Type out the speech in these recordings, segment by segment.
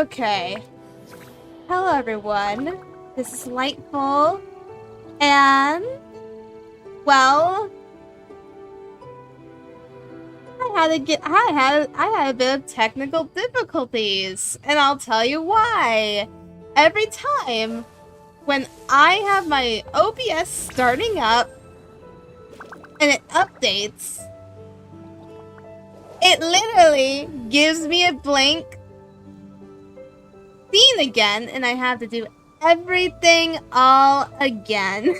Okay. Hello everyone. This is Lightful. And well, I had a bit of technical difficulties, and I'll tell you why. Every time when I have my OBS starting up and it updates, it literally gives me a blank scene again, and I have to do everything all again.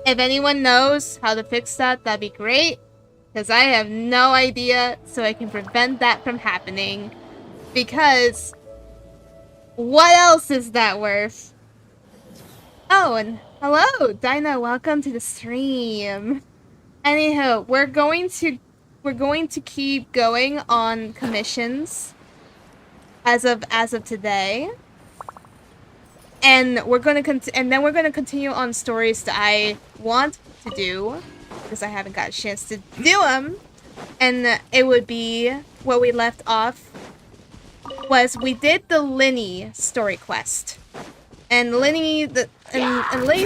If anyone knows how to fix that, that'd be great, because I have no idea, so I can prevent that from happening. Because what else is that worth? Oh, and hello, Dinah, welcome to the stream. Anyhow, we're going to keep going on commissions as of today. And we're going to continue on stories that I want to do, because I haven't got a chance to do them. And it would be where we left off was we did the Linny story quest. And Linny's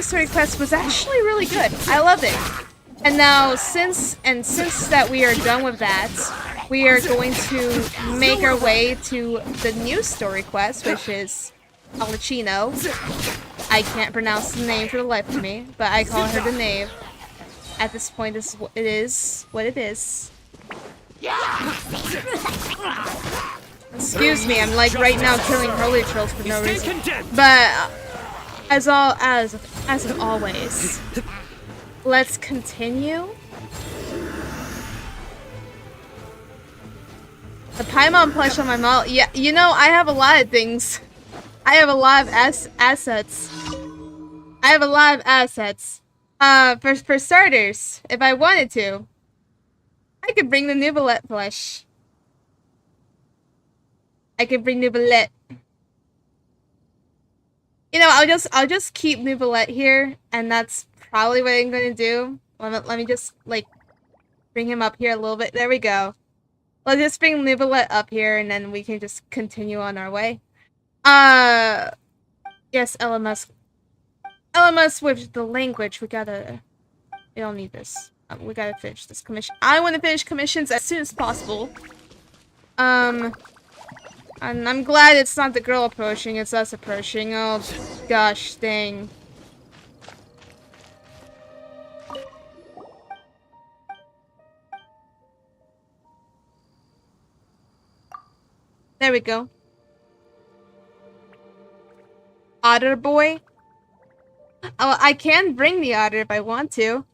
story quest was actually really good. I love it. And now since that we are done with that, we are going to make our way to the new story quest, which is Alicino. I can't pronounce the name for the life of me, but I call her the Knave. At this point, it is what it is. Excuse me, I'm like right now killing holy trolls for no reason. But as always, let's continue. The Paimon plush on my mouth. Yeah, you know, I have a lot of things. I have a lot of assets. I have a lot of assets. For starters, if I wanted to, I could bring the Nubilette plush. I could bring Nubilette. You know, I'll just keep Nubilette here, and that's probably what I'm gonna do. Let me just like bring him up here a little bit. There we go. Let's just bring Nubilette up here, and then we can just continue on our way. Yes, LMS with the language, we don't need this. We gotta finish this commission. I want to finish commissions as soon as possible. And I'm glad it's not the girl approaching, it's us approaching. Oh, gosh, dang. There we go. Otter boy? Oh, I can bring the otter if I want to.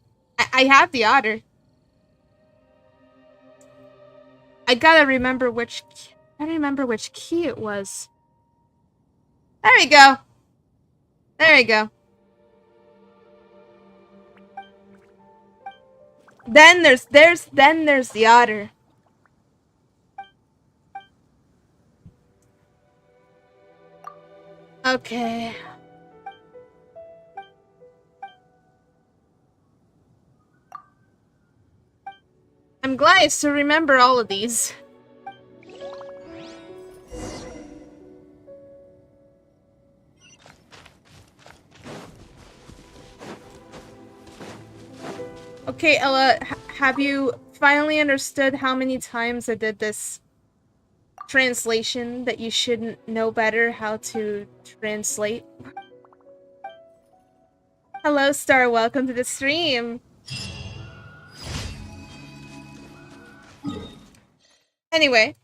I have the otter. I gotta remember which key it was. There we go. There we go. Then there's the otter. Okay. I'm glad I still remember all of these. Okay, Ella, have you finally understood how many times I did this translation that you shouldn't know better how to translate? Hello, Star, welcome to the stream. Anyway,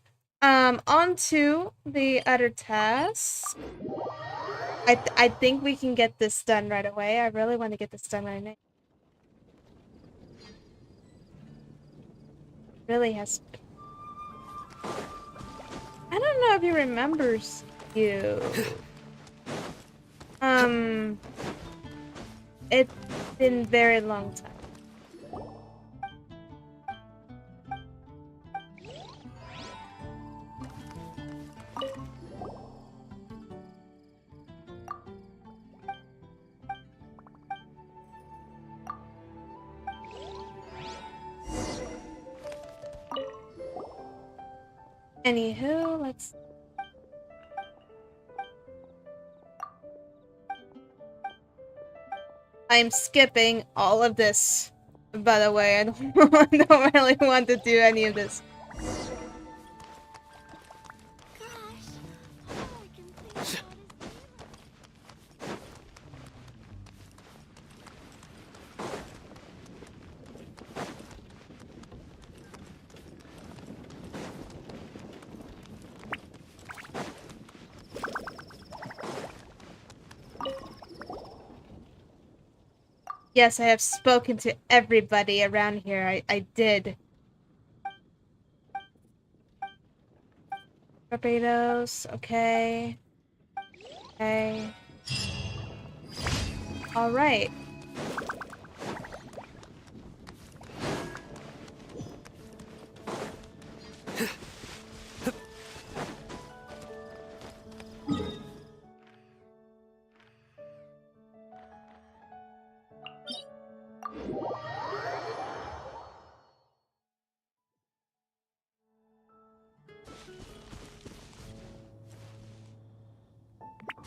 on to the other task. I think we can get this done right away. I really want to get this done right now. Really has. I don't know if he remembers you. It's been very long time. Anywho, let's I'm skipping all of this. By the way, I don't really want to do any of this. Yes, I have spoken to everybody around here. I did. Barbados, okay. Okay. Alright.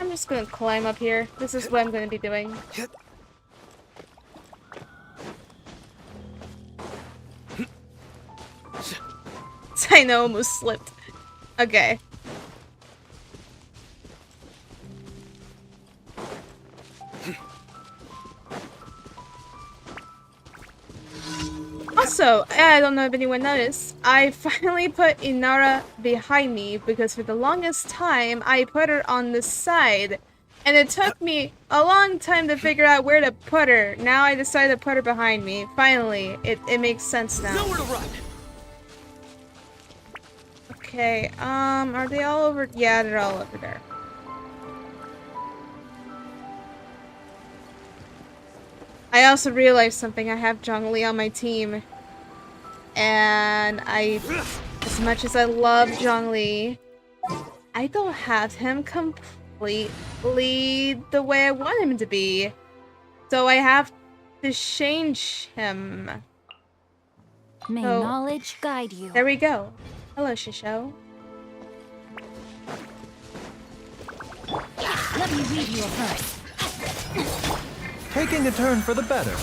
I'm just gonna climb up here. This is what I'm gonna be doing. I know, almost slipped. Okay. Also, I don't know if anyone noticed, I finally put Inara behind me because for the longest time I put her on the side. And it took me a long time to figure out where to put her. Now I decided to put her behind me. Finally, it makes sense now. Nowhere to run. Okay, are they all over? Yeah, they're all over there. I also realized something. I have Zhongli on my team. And as much as I love Zhongli, I don't have him completely the way I want him to be. So I have to change him. May knowledge guide you. There we go. Hello, Shisho. Let me read you a verse. Taking a turn for the better.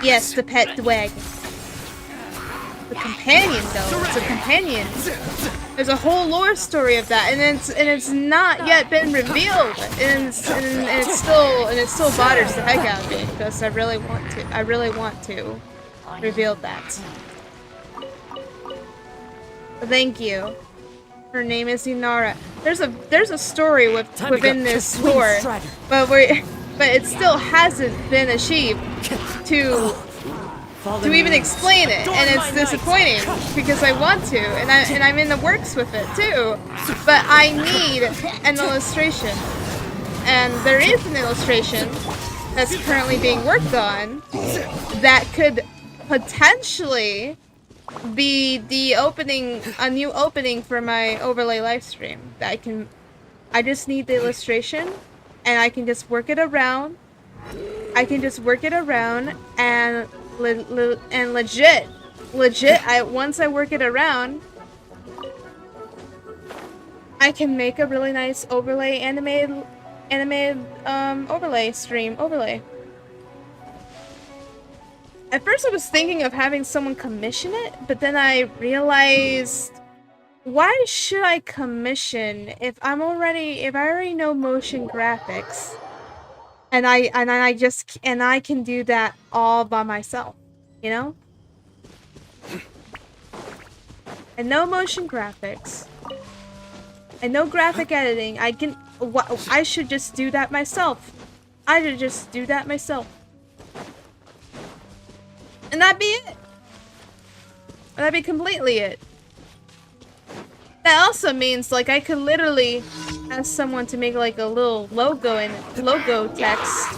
Yes, the pet dwag. The companion, though. It's a companion. There's a whole lore story of that, and it's not yet been revealed, and it still bothers the heck out of me because I really want to reveal that. Thank you. Her name is Inara. There's a story within this lore, but it still hasn't been achieved to even explain it, and it's disappointing because I want to, and I'm in the works with it too. But I need an illustration, and there is an illustration that's currently being worked on that could potentially be a new opening for my overlay live stream. I just need the illustration, and I can just work it around. And legit, once I work it around, I can make a really nice overlay animated overlay stream overlay. At first I was thinking of having someone commission it, but then I realized, why should I commission if I already know motion graphics, and I can do that all by myself, you know? I know motion graphics. I know graphic editing. I should just do that myself. And that'd be it. That'd be completely it. That also means, like, I could literally ask someone to make, like, a little logo text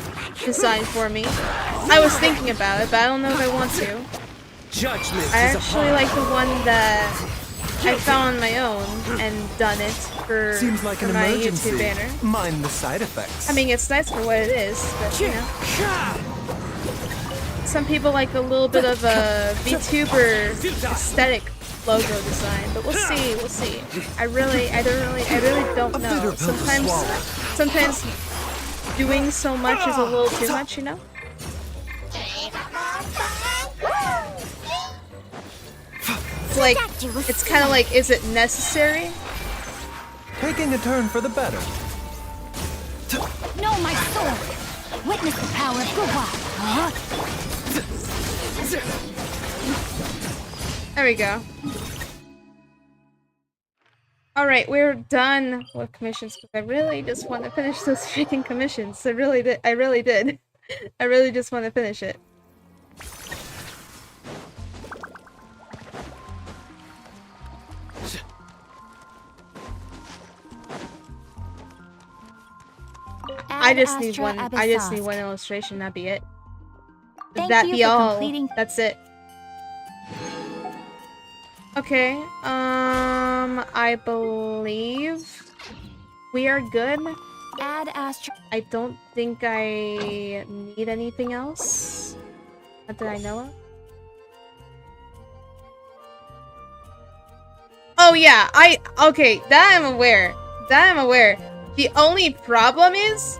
design for me. I was thinking about it, but I don't know if I want to. I actually like the one that I found on my own and done it for my YouTube banner. Mind the side effects. I mean, it's nice for what it is, but, you know. Some people like a little bit of a Vtuber aesthetic logo design, but we'll see. We'll see. I really don't know. Sometimes doing so much is a little too much, you know. It's like, it's kind of like, is it necessary? Taking a turn for the better. Know my sword. Witness the power of Guwa. There we go. Alright, we're done with commissions, because I really just want to finish those freaking commissions. I really did. I really just want to finish it. I just need one illustration, that'd be it. That'd be all. That's it. Okay, I believe we are good. Add Astra. I don't think I need anything else. Not that I know of. Oh yeah, okay, that I'm aware. The only problem is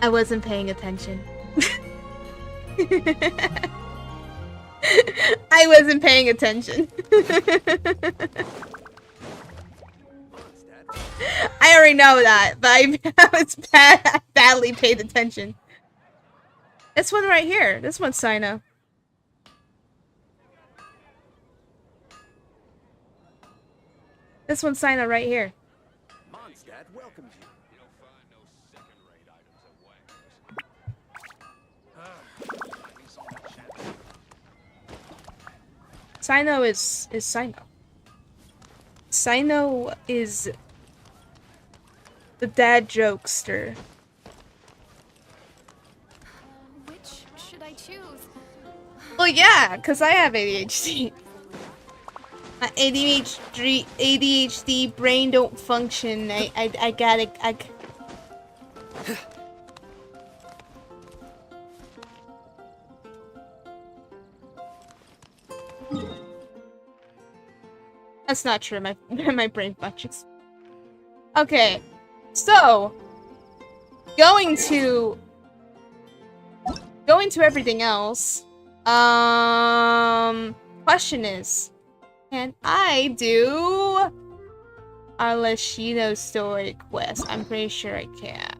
I wasn't paying attention. I wasn't paying attention. I already know that, but I was badly paid attention. This one right here. This one's Sino. This one's Sino right here. Mondstadt welcomes you. You'll find no second-rate items at Sino is Sino. Sino is the dad jokester. Which should I choose? Well, yeah, because I have ADHD. My ADHD brain don't function. I gotta. That's not true. My brain functions. Okay, so going to everything else. Question is, can I do Arlecchino story quest? I'm pretty sure I can.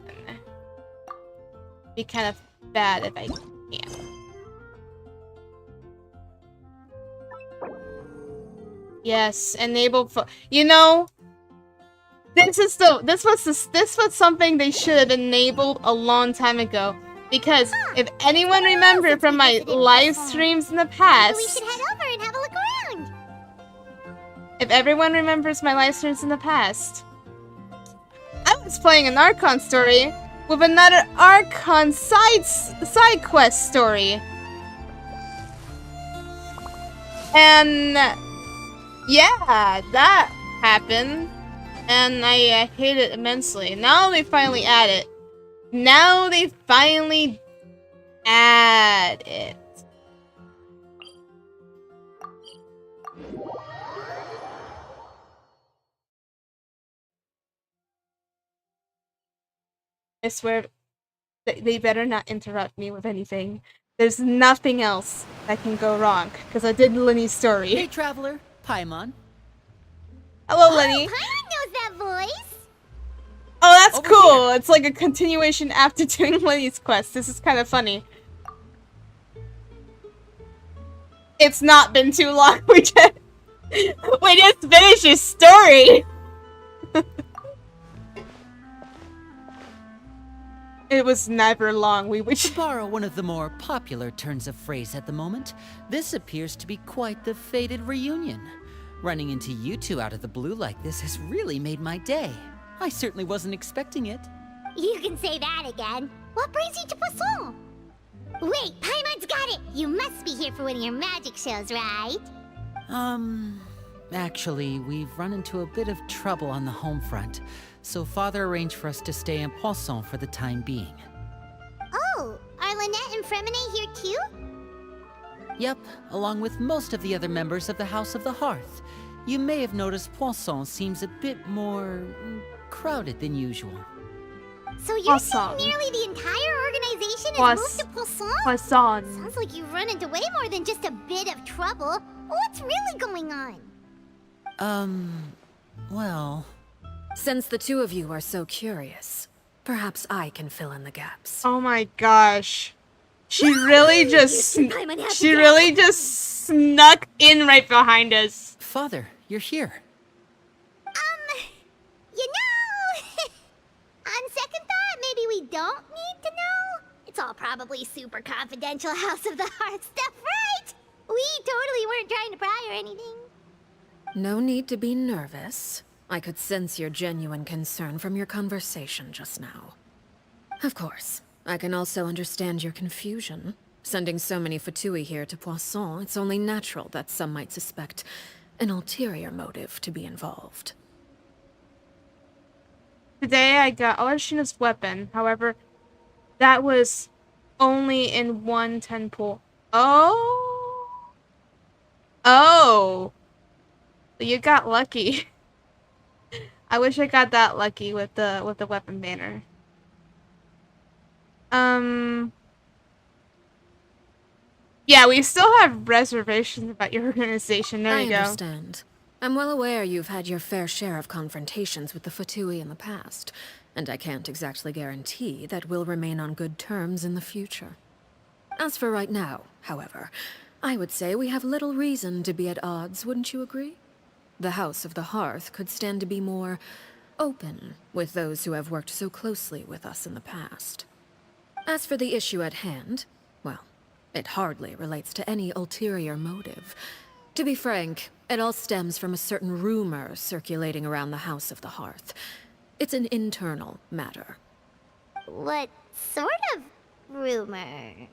Be kind of bad if I can't. Yes, enable you know, this was something they should have enabled a long time ago. Because if anyone remembers from my live streams in the past, we should head over and have a look around. If everyone remembers my live streams in the past, I was playing an Archon story with another Archon side quest story. And yeah, that happened, and I hate it immensely. Now they finally add it. Now they finally add it. I swear, they better not interrupt me with anything. There's nothing else that can go wrong, because I did Lenny's story. Hey, traveler. Paimon. Hello, Lenny. Paimon knows that voice. Oh, that's Over cool. It's like a continuation after doing Lenny's quest. This is kind of funny. It's not been too long. We just finished his story. It was never long. To borrow one of the more popular turns of phrase at the moment, this appears to be quite the fated reunion. Running into you two out of the blue like this has really made my day. I certainly wasn't expecting it. You can say that again. What brings you to Poisson? Wait, Paimon's got it. You must be here for one of your magic shows, right? Actually, we've run into a bit of trouble on the home front, so Father arranged for us to stay in Poisson for the time being. Oh, are Lynette and Fremine here too? Yep, along with most of the other members of the House of the Hearth. You may have noticed Poisson seems a bit more crowded than usual. So you're Poisson. saying nearly the entire organization has Pois- moved to Poisson? Poisson. Sounds like you've run into way more than just a bit of trouble. What's really going on? Well... Since the two of you are so curious, perhaps I can fill in the gaps. Oh my gosh. She really just Paimon has she to go. really just snuck in right behind us. Father, you're here. You know, on second thought, maybe we don't need to know. It's all probably super confidential House of the Heart stuff, right? We totally weren't trying to pry or anything. No need to be nervous. I could sense your genuine concern from your conversation just now. Of course, I can also understand your confusion. Sending so many Fatui here to Poisson, it's only natural that some might suspect an ulterior motive to be involved. Today I got Alashina's weapon. However, that was only in one 10 pool. Oh. Oh. You got lucky. I wish I got that lucky with the weapon banner. Yeah, we still have reservations about your organization. There I you go. understand. I'm well aware you've had your fair share of confrontations with the Fatui in the past, and I can't exactly guarantee that we'll remain on good terms in the future. As for right now, however, I would say we have little reason to be at odds, wouldn't you agree? The House of the Hearth could stand to be more open with those who have worked so closely with us in the past. As for the issue at hand, well, it hardly relates to any ulterior motive. To be frank, it all stems from a certain rumor circulating around the House of the Hearth. It's an internal matter. What sort of rumor?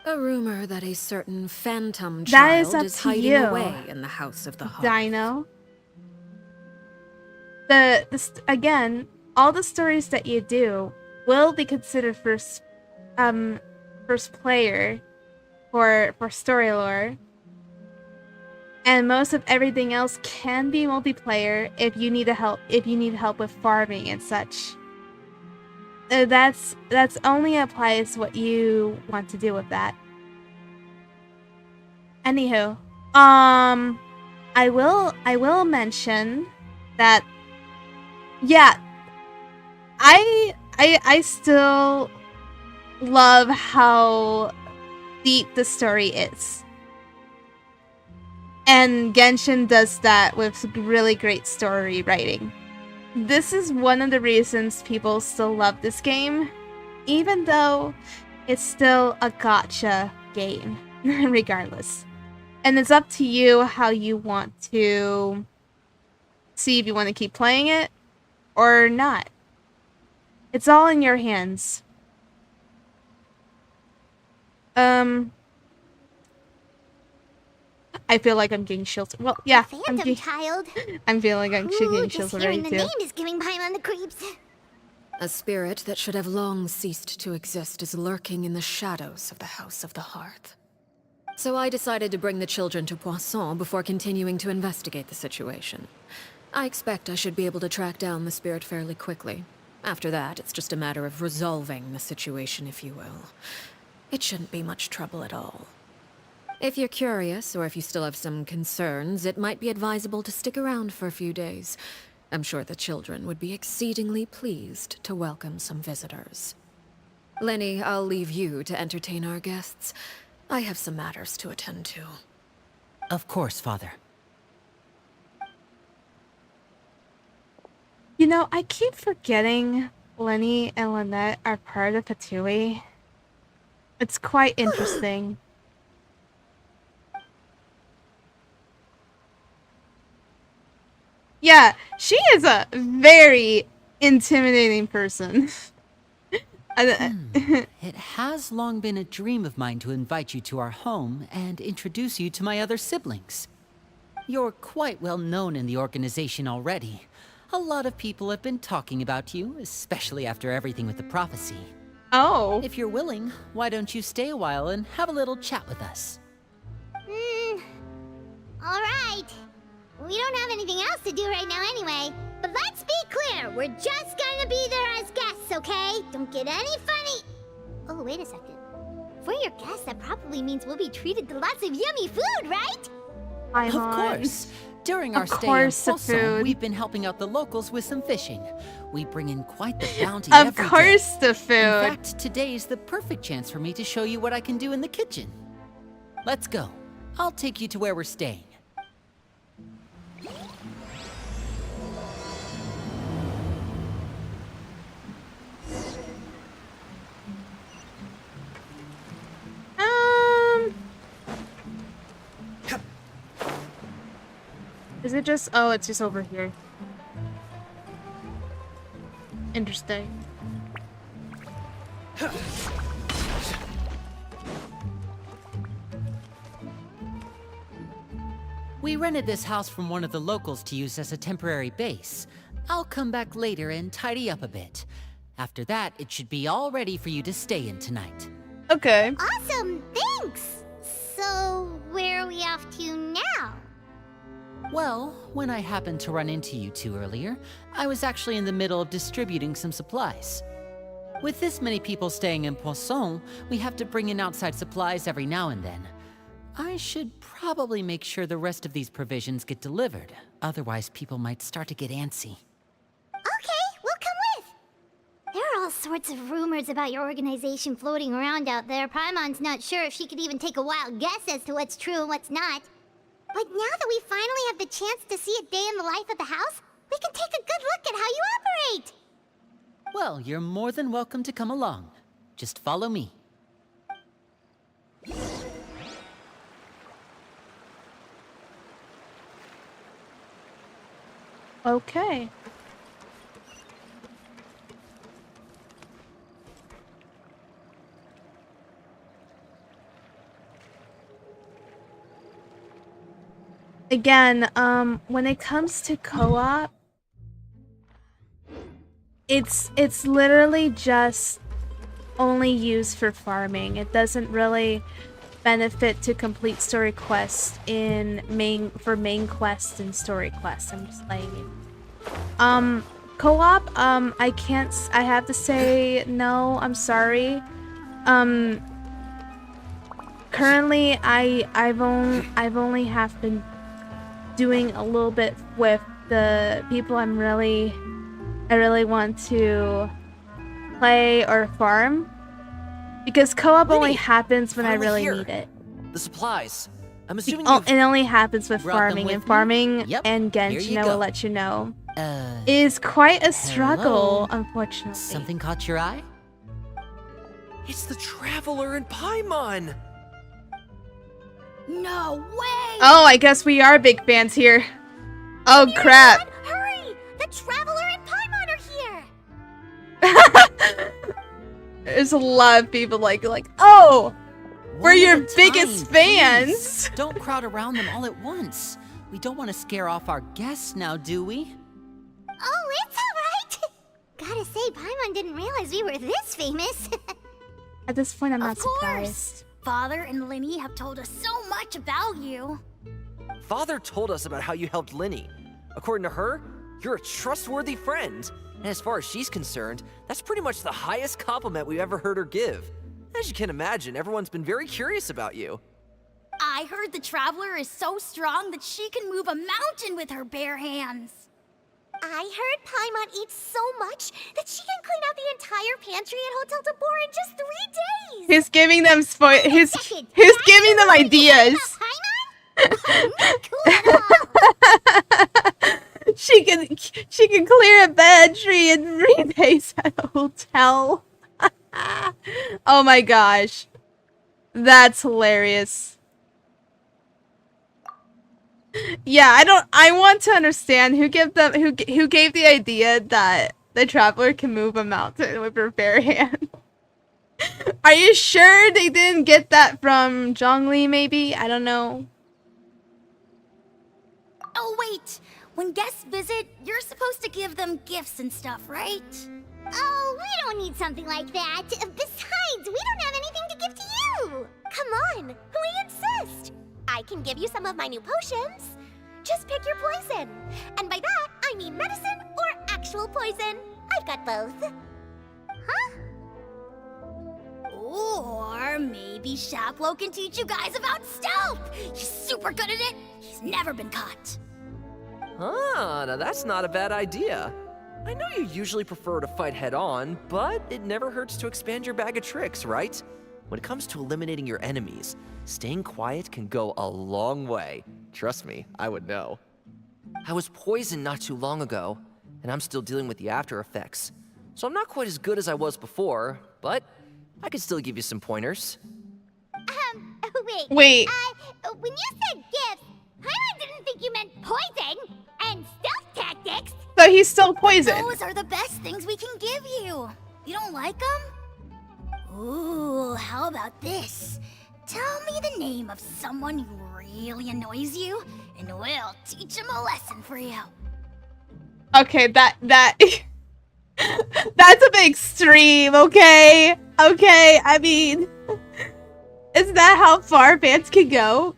A rumor that a certain phantom That is child up is to hiding you, away in the House of the Hearth. Dino. Again, all the stories that you do will be considered first player for story lore. And most of everything else can be multiplayer if you need help with farming and such. That's only applies what you want to do with that. Anywho, I will mention that, yeah, I still love how deep the story is. And Genshin does that with really great story writing. This is one of the reasons people still love this game, even though it's still a gacha game, regardless. And it's up to you how you want to see if you want to keep playing it or not. It's all in your hands. I feel like I'm getting chills. Well, yeah, Phantom child. I'm feeling like I'm Ooh, getting just chills hearing already the too. name is giving Paimon the creeps. A spirit that should have long ceased to exist is lurking in the shadows of the House of the Hearth. So I decided to bring the children to Poisson before continuing to investigate the situation. I expect I should be able to track down the spirit fairly quickly. After that, it's just a matter of resolving the situation, if you will. It shouldn't be much trouble at all. If you're curious, or if you still have some concerns, it might be advisable to stick around for a few days. I'm sure the children would be exceedingly pleased to welcome some visitors. Lenny, I'll leave you to entertain our guests. I have some matters to attend to. Of course, Father. You know, I keep forgetting Lenny and Lynette are part of Fatui. It's quite interesting. Yeah, she is a very intimidating person. It has long been a dream of mine to invite you to our home and introduce you to my other siblings. You're quite well known in the organization already. A lot of people have been talking about you, especially after everything with the prophecy. Oh. If you're willing, why don't you stay a while and have a little chat with us? Alright. We don't have anything else to do right now anyway. But let's be clear, we're just gonna be there as guests, okay? Don't get any funny. Oh, wait a second. For your guests, that probably means we'll be treated to lots of yummy food, right? Of course. During our stay in Poisson, we've been helping out the locals with some fishing. We bring in quite the bounty Of every course, day. the food. In fact, today is the perfect chance for me to show you what I can do in the kitchen. Let's go. I'll take you to where we're staying. Is it just... Oh, it's just over here. Interesting. We rented this house from one of the locals to use as a temporary base. I'll come back later and tidy up a bit. After that, it should be all ready for you to stay in tonight. Okay. Awesome, thanks! So, where are we off to now? Well, when I happened to run into you two earlier, I was actually in the middle of distributing some supplies. With this many people staying in Poisson, we have to bring in outside supplies every now and then. I should probably make sure the rest of these provisions get delivered, otherwise people might start to get antsy. Okay, we'll come with! There are all sorts of rumors about your organization floating around out there. Paimon's not sure if she could even take a wild guess as to what's true and what's not. But now that we finally have the chance to see a day in the life of the house, we can take a good look at how you operate! Well, you're more than welcome to come along. Just follow me. Okay. Again, when it comes to co-op, it's literally just only used for farming. It doesn't really benefit to complete story quests in main quests and story quests. I'm just letting you. Co-op, I have to say no, I'm sorry. Currently I've only have been doing a little bit with the people I really want to play or farm, because co-op only happens when I really need it. The supplies. I'm assuming It only happens with Brought them farming, with and me? farming Yep, and here Genshin, you I will go. let you know, is quite a struggle, unfortunately. Something caught your eye? It's the Traveler in Paimon! No way! Oh, I guess we are big fans here. Oh crap. Hurry! The Traveler and Paimon are here! There's a lot of people like, oh, we're One your at a biggest time, fans. please. Don't crowd around them all at once. We don't want to scare off our guests now, do we? Oh, it's alright! Gotta say, Paimon didn't realize we were this famous. At this point, I'm not Of course. surprised. Father and Linny have told us so much about you. Father told us about how you helped Linny. According to her, you're a trustworthy friend. And as far as she's concerned, that's pretty much the highest compliment we've ever heard her give. As you can imagine, everyone's been very curious about you. I heard the Traveler is so strong that she can move a mountain with her bare hands. I heard Paimon eats so much that she can clean out the entire pantry at Hotel de Boer in just 3 days! He's giving them he's Second, giving them ideas. Paimon? Cool at all! She can clear a pantry in 3 days at a hotel. Oh my gosh. That's hilarious. Yeah, I want to understand who gave the idea that the Traveler can move a mountain with her bare hand. Are you sure they didn't get that from Zhongli maybe? I don't know. Oh, wait. When guests visit, you're supposed to give them gifts and stuff, right? Oh, we don't need something like that. Besides, we don't have anything to give to you. Come on, we insist. I I can give you some of my new potions. Just pick your poison. And by that, I mean medicine or actual poison. I've got both. Huh? Or maybe Shaplo can teach you guys about stealth. He's super good at it. He's never been caught. Ah, now that's not a bad idea. I know you usually prefer to fight head-on, but it never hurts to expand your bag of tricks, right? When it comes to eliminating your enemies, staying quiet can go a long way. Trust me, I would know. I was poisoned not too long ago, and I'm still dealing with the after effects. So I'm not quite as good as I was before, but I can still give you some pointers. Wait. When you said gifts, I didn't think you meant poison and stealth tactics. So he's still poisoned. Those are the best things we can give you. You don't like them? Ooh, how about this? Tell me the name of someone who really annoys you, and we'll teach him a lesson for you. Okay, that that's a bit extreme, okay? Okay, I mean, is that how far fans can go?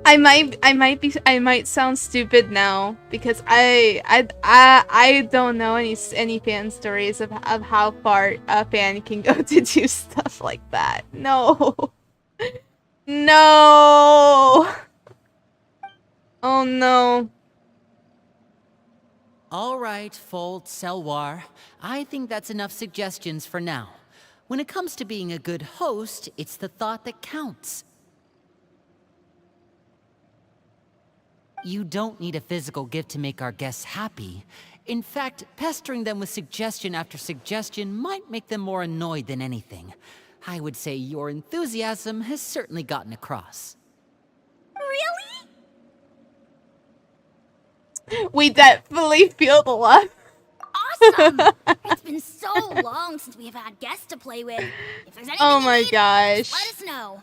I might sound stupid now because I don't know any fan stories of how far a fan can go to do stuff like that. No. No. Oh no. All right, Fold Selwar. I think that's enough suggestions for now. When it comes to being a good host, it's the thought that counts. You don't need a physical gift to make our guests happy. In fact, pestering them with suggestion after suggestion might make them more annoyed than anything. I would say your enthusiasm has certainly gotten across. Really? We definitely feel the love. Awesome! It's been so long since we have had guests to play with. If there's anything Oh you my need, gosh. let us know.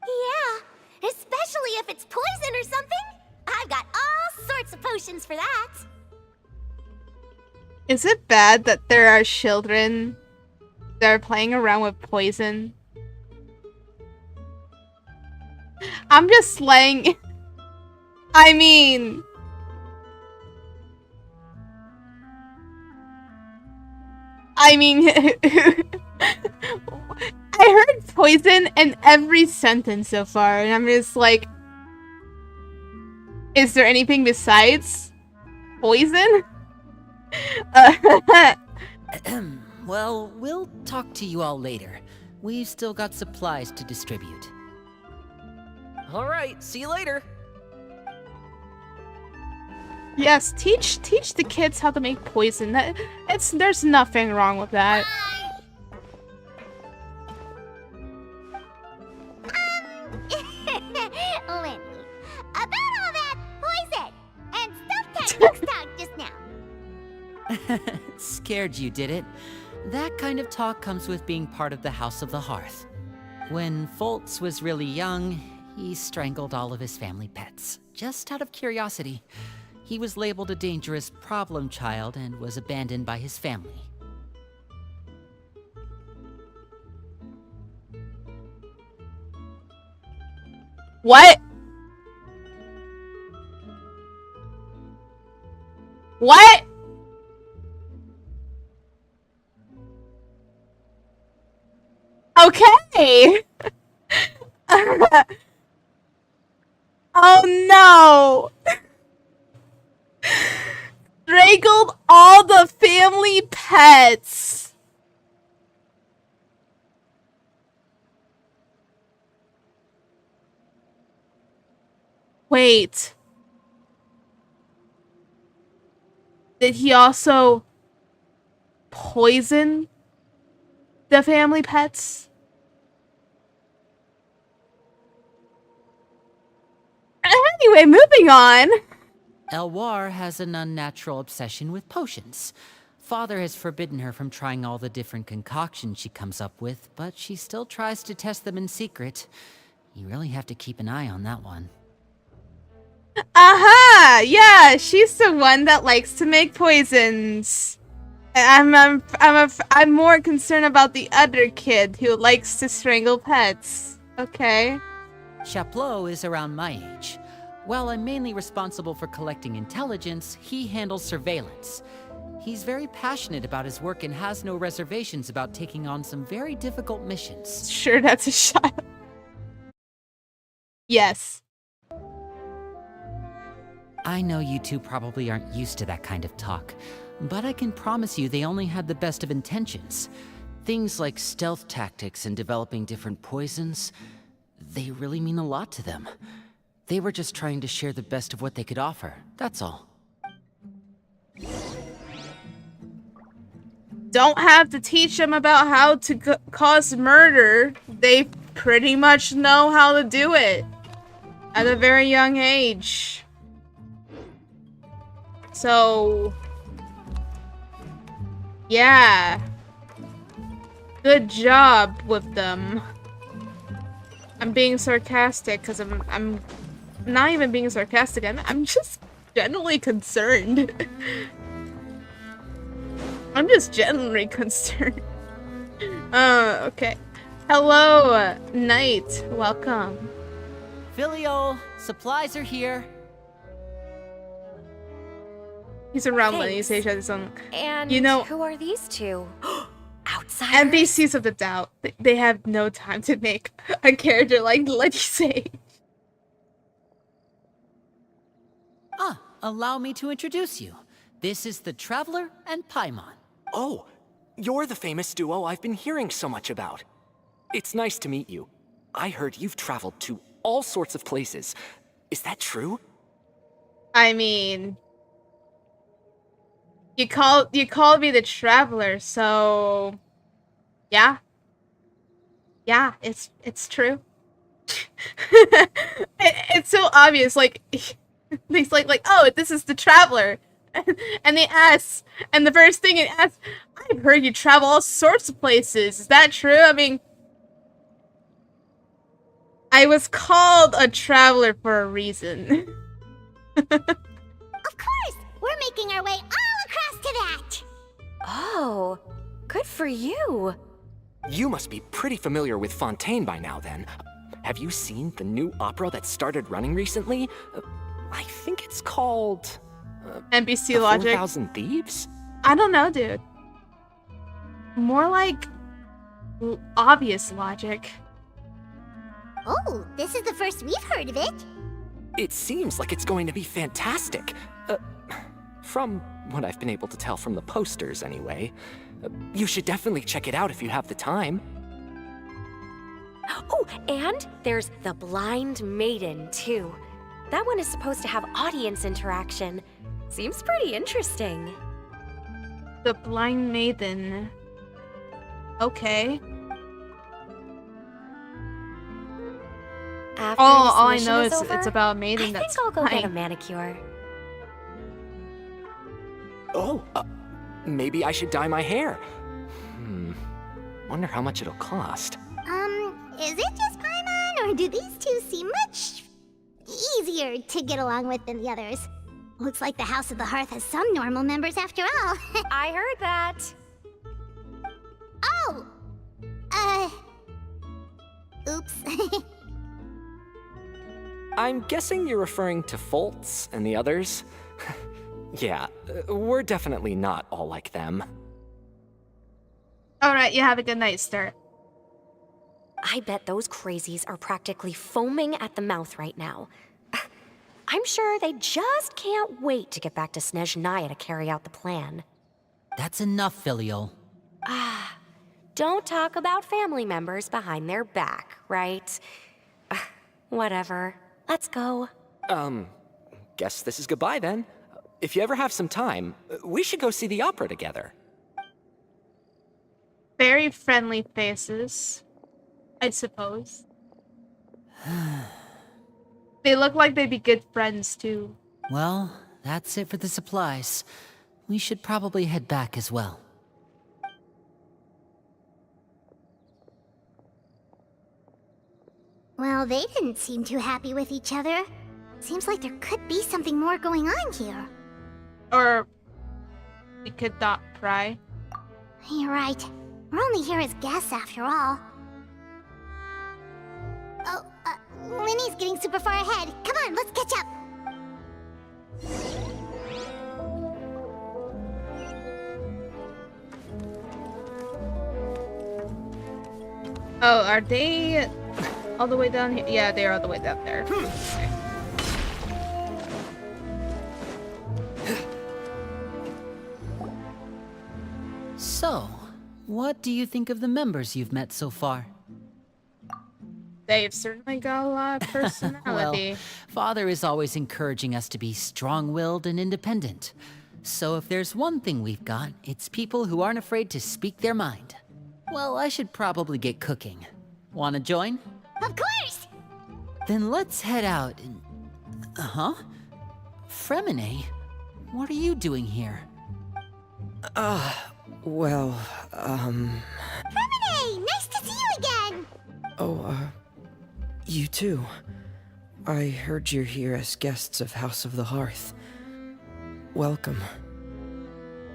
Yeah, especially if it's poison or something. I've got all sorts of potions for that. Is it bad that there are children that are playing around with poison? I'm just slaying. I mean, I heard poison in every sentence so far, and I'm just like, is there anything besides poison? Well, we'll talk to you all later. We've still got supplies to distribute. All right, see you later. Yes, teach the kids how to make poison. There's nothing wrong with that. Lenny, about all that poison and stuff tactics talk just now. Scared you, did it? That kind of talk comes with being part of the House of the Hearth. When Foltz was really young, he strangled all of his family pets, just out of curiosity. He was labeled a dangerous problem child and was abandoned by his family. What? What? Okay. Oh no. Strangled all the family pets. Wait. Did he also poison the family pets? Anyway, moving on. Elwar has an unnatural obsession with potions. Father has forbidden her from trying all the different concoctions she comes up with, but she still tries to test them in secret. You really have to keep an eye on that one. Aha! Yeah, she's the one that likes to make poisons. I'm more concerned about the other kid who likes to strangle pets. Okay. Chaplot is around my age. While I'm mainly responsible for collecting intelligence, he handles surveillance. He's very passionate about his work and has no reservations about taking on some very difficult missions. Sure, that's a shot. Yes. I know you two probably aren't used to that kind of talk, but I can promise you they only had the best of intentions. Things like stealth tactics and developing different poisons, they really mean a lot to them. They were just trying to share the best of what they could offer, that's all. Don't have to teach them about how to cause murder. They pretty much know how to do it at a very young age. So, yeah. Good job with them. I'm being sarcastic because I'm not even being sarcastic. I'm just genuinely concerned. I'm just genuinely concerned. Okay. Hello, Knight. Welcome. Filial, supplies are here. He's around when Thanks. he says his own. And You know, who are these two? Outsiders? NPCs of the doubt. They have no time to make a character like Letty say. Allow me to introduce you. This is the Traveler and Paimon. Oh, you're the famous duo I've been hearing so much about. It's nice to meet you. I heard you've traveled to all sorts of places. Is that true? I mean, you called me the Traveler, so yeah, it's true. It's so obvious. Like he's like, oh, this is the Traveler, and they ask, and the first thing it asks, I've heard you travel all sorts of places. Is that true? I mean, I was called a Traveler for a reason. Of course! We're making our way all across to that! Oh, good for you. You must be pretty familiar with Fontaine by now, then. Have you seen the new opera that started running recently? I think it's called... NPC The logic. 4,000 Thieves? I don't know, dude. More like obvious logic. Oh, this is the first we've heard of it. It seems like it's going to be fantastic. From what I've been able to tell from the posters, anyway. You should definitely check it out if you have the time. Oh, and there's the Blind Maiden, too. That one is supposed to have audience interaction. Seems pretty interesting. The Blind Maiden. Okay. After All this I mission know is is over, it's about a maiden I that's think I'll go get a flying. manicure. Oh, maybe I should dye my hair. Wonder how much it'll cost. Is it just Paimon, or do these two seem much easier to get along with than the others? Looks like the House of the Hearth has some normal members after all. I heard that. Oh! Oops. I'm guessing you're referring to Foltz and the others? Yeah, we're definitely not all like them. Alright, you have a good night, Start. I bet those crazies are practically foaming at the mouth right now. I'm sure they just can't wait to get back to Snezhnaya to carry out the plan. That's enough, Filial. Don't talk about family members behind their back, right? Whatever. Let's go. Guess this is goodbye then. If you ever have some time, we should go see the opera together. Very friendly faces, I suppose. They look like they'd be good friends, too. Well, that's it for the supplies. We should probably head back as well. Well, they didn't seem too happy with each other. Seems like there could be something more going on here. Or We could not pry. You're right. We're only here as guests after all. Oh, Linny's getting super far ahead. Come on, let's catch up. Oh, are they all the way down here? Yeah, they're all the way down there. Okay. So, what do you think of the members you've met so far? They've certainly got a lot of personality. Well, Father is always encouraging us to be strong-willed and independent. So if there's one thing we've got, it's people who aren't afraid to speak their mind. Well, I should probably get cooking. Wanna join? Of course! Then let's head out and... Huh? Fremine? What are you doing here? Well, Fremine! Nice to see you again! You too. I heard you're here as guests of House of the Hearth. Welcome.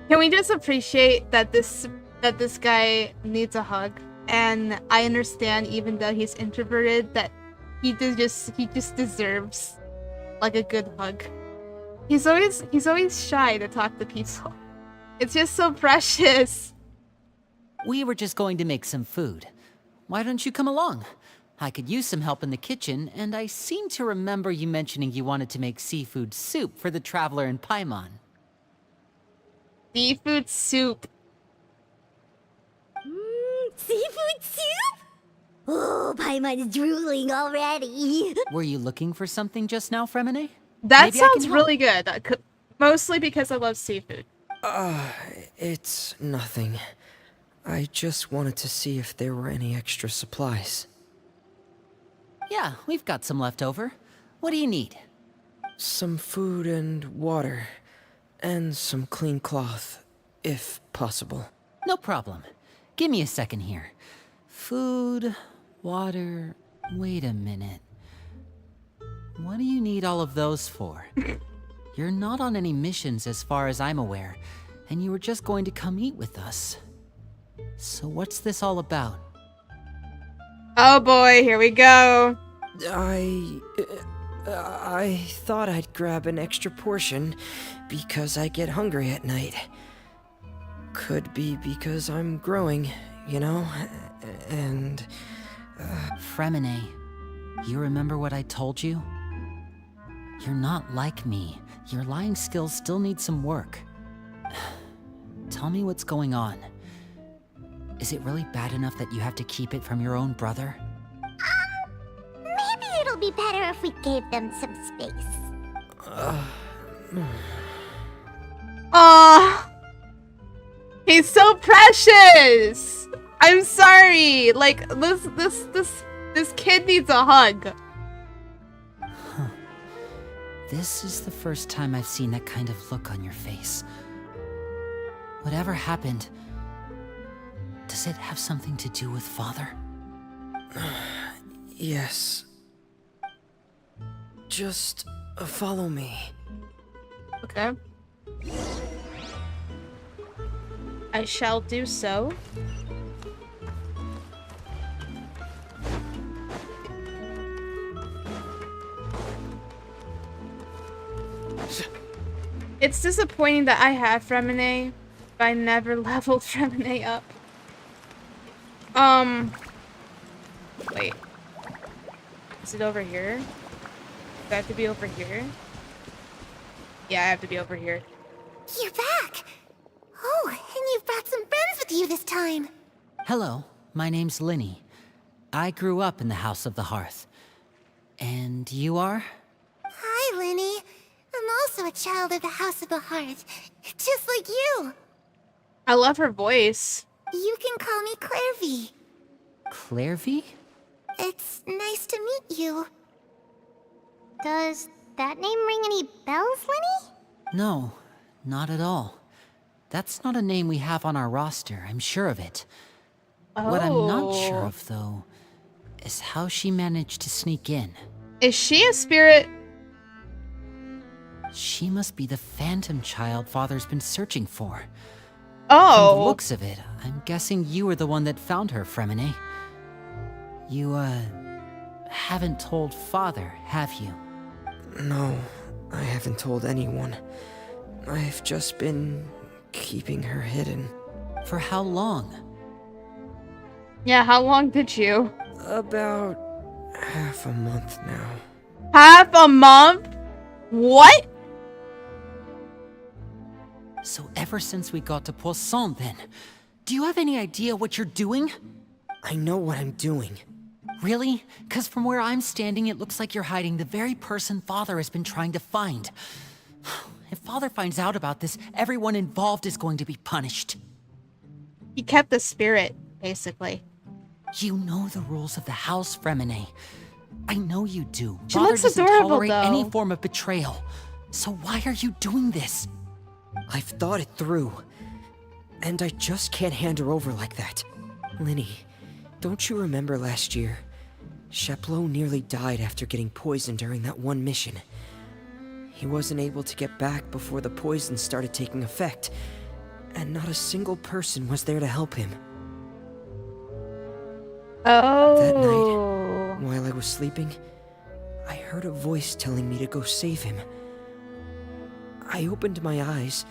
Can we just appreciate that this guy needs a hug? And I understand, even though he's introverted, that he just deserves like a good hug. He's always shy to talk to people. It's just so precious. We were just going to make some food. Why don't you come along? I could use some help in the kitchen, and I seem to remember you mentioning you wanted to make seafood soup for the traveler in Paimon. Seafood soup. Seafood soup? Oh, Paimon's drooling already. Were you looking for something just now, Fremine? That Maybe I can sounds help. really good. Mostly because I love seafood. It's nothing. I just wanted to see if there were any extra supplies. Yeah, we've got some left over. What do you need? Some food and water. And some clean cloth, if possible. No problem. Give me a second here. Food, water... Wait a minute. What do you need all of those for? You're not on any missions as far as I'm aware, and you were just going to come eat with us. So what's this all about? Oh boy, here we go. I thought I'd grab an extra portion because I get hungry at night. Could be because I'm growing, you know, and... Fremine, you remember what I told you? You're not like me. Your lying skills still need some work. Tell me what's going on. Is it really bad enough that you have to keep it from your own brother? Maybe it'll be better if we gave them some space. Aw, he's so precious. I'm sorry. Like this kid needs a hug. This is the first time I've seen that kind of look on your face. Whatever happened, does it have something to do with Father? Yes. Just follow me. Okay. I shall do so. It's disappointing that I have Fremine, but I never leveled Fremine up. Wait. Is it over here? Do I have to be over here? Yeah, I have to be over here. You're back! Oh, and you've brought some friends with you this time. Hello, my name's Linny. I grew up in the House of the Hearth. And you are? Hi, Linny. I'm also a child of the House of the Hearth, just like you. I love her voice. You can call me Clairvy. Clairvy? It's nice to meet you. Does that name ring any bells, Linny? No, not at all. That's not a name we have on our roster, I'm sure of it. What I'm not sure of, though, is how she managed to sneak in. Is she a spirit? She must be the phantom child Father's been searching for. From the Oh. looks of it, I'm guessing you were the one that found her, Fremine. You, haven't told Father, have you? No, I haven't told anyone. I've just been keeping her hidden. For how long? Yeah, how long did you? About half a month now. Half a month? What? So ever since we got to Poisson, then, do you have any idea what you're doing? I know what I'm doing. Really? Because from where I'm standing, it looks like you're hiding the very person Father has been trying to find. If Father finds out about this, everyone involved is going to be punished. He kept the spirit, basically. You know the rules of the house, Fremine. I know you do. She Father looks doesn't adorable, tolerate though. any form of betrayal. So why are you doing this? I've thought it through. And I just can't hand her over like that. Linny, don't you remember last year? Chapleau nearly died after getting poisoned during that one mission. He wasn't able to get back before the poison started taking effect, and not a single person was there to help him. Oh. That night, while I was sleeping, I heard a voice telling me to go save him. I opened my eyes,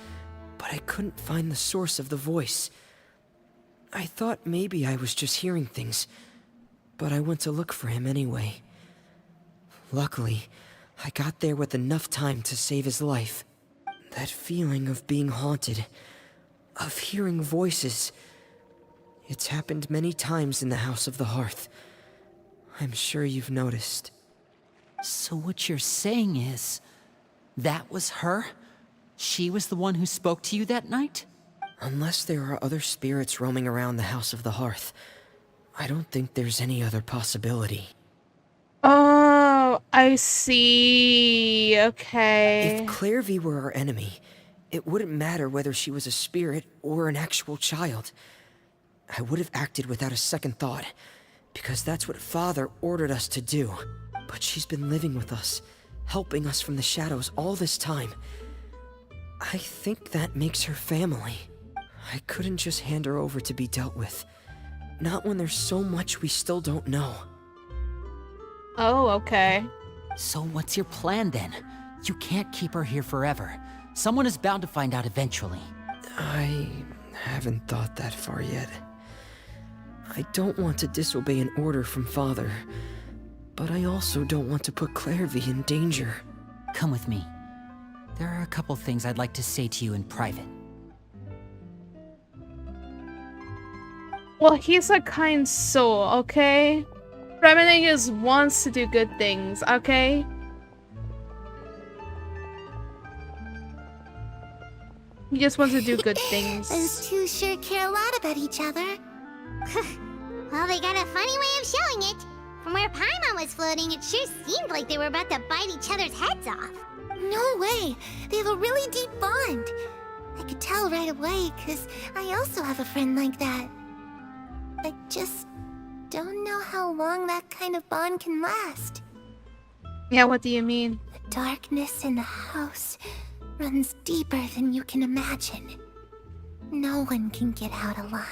but I couldn't find the source of the voice. I thought maybe I was just hearing things, but I went to look for him anyway. Luckily, I got there with enough time to save his life. That feeling of being haunted, of hearing voices, it's happened many times in the House of the Hearth. I'm sure you've noticed. So what you're saying is, that was her? She was the one who spoke to you that night? Unless there are other spirits roaming around the House of the Hearth, I don't think there's any other possibility. Oh, I see. Okay. If Clairvy were our enemy, it wouldn't matter whether she was a spirit or an actual child. I would have acted without a second thought, because that's what Father ordered us to do. But she's been living with us, helping us from the shadows all this time. I think that makes her family. I couldn't just hand her over to be dealt with. Not when there's so much we still don't know. Oh, okay. So what's your plan then? You can't keep her here forever. Someone is bound to find out eventually. I haven't thought that far yet. I don't want to disobey an order from Father, but I also don't want to put Clairvy in danger. Come with me. There are a couple things I'd like to say to you in private. Well, he's a kind soul, okay? Fremine just wants to do good things, okay? He just wants to do good things. Those two sure care a lot about each other. Well, they got a funny way of showing it. From where Paimon was floating, it sure seemed like they were about to bite each other's heads off. No way! They have a really deep bond. I could tell right away, because I also have a friend like that. I just don't know how long that kind of bond can last. Yeah, what do you mean? The darkness in the house runs deeper than you can imagine. No one can get out alive.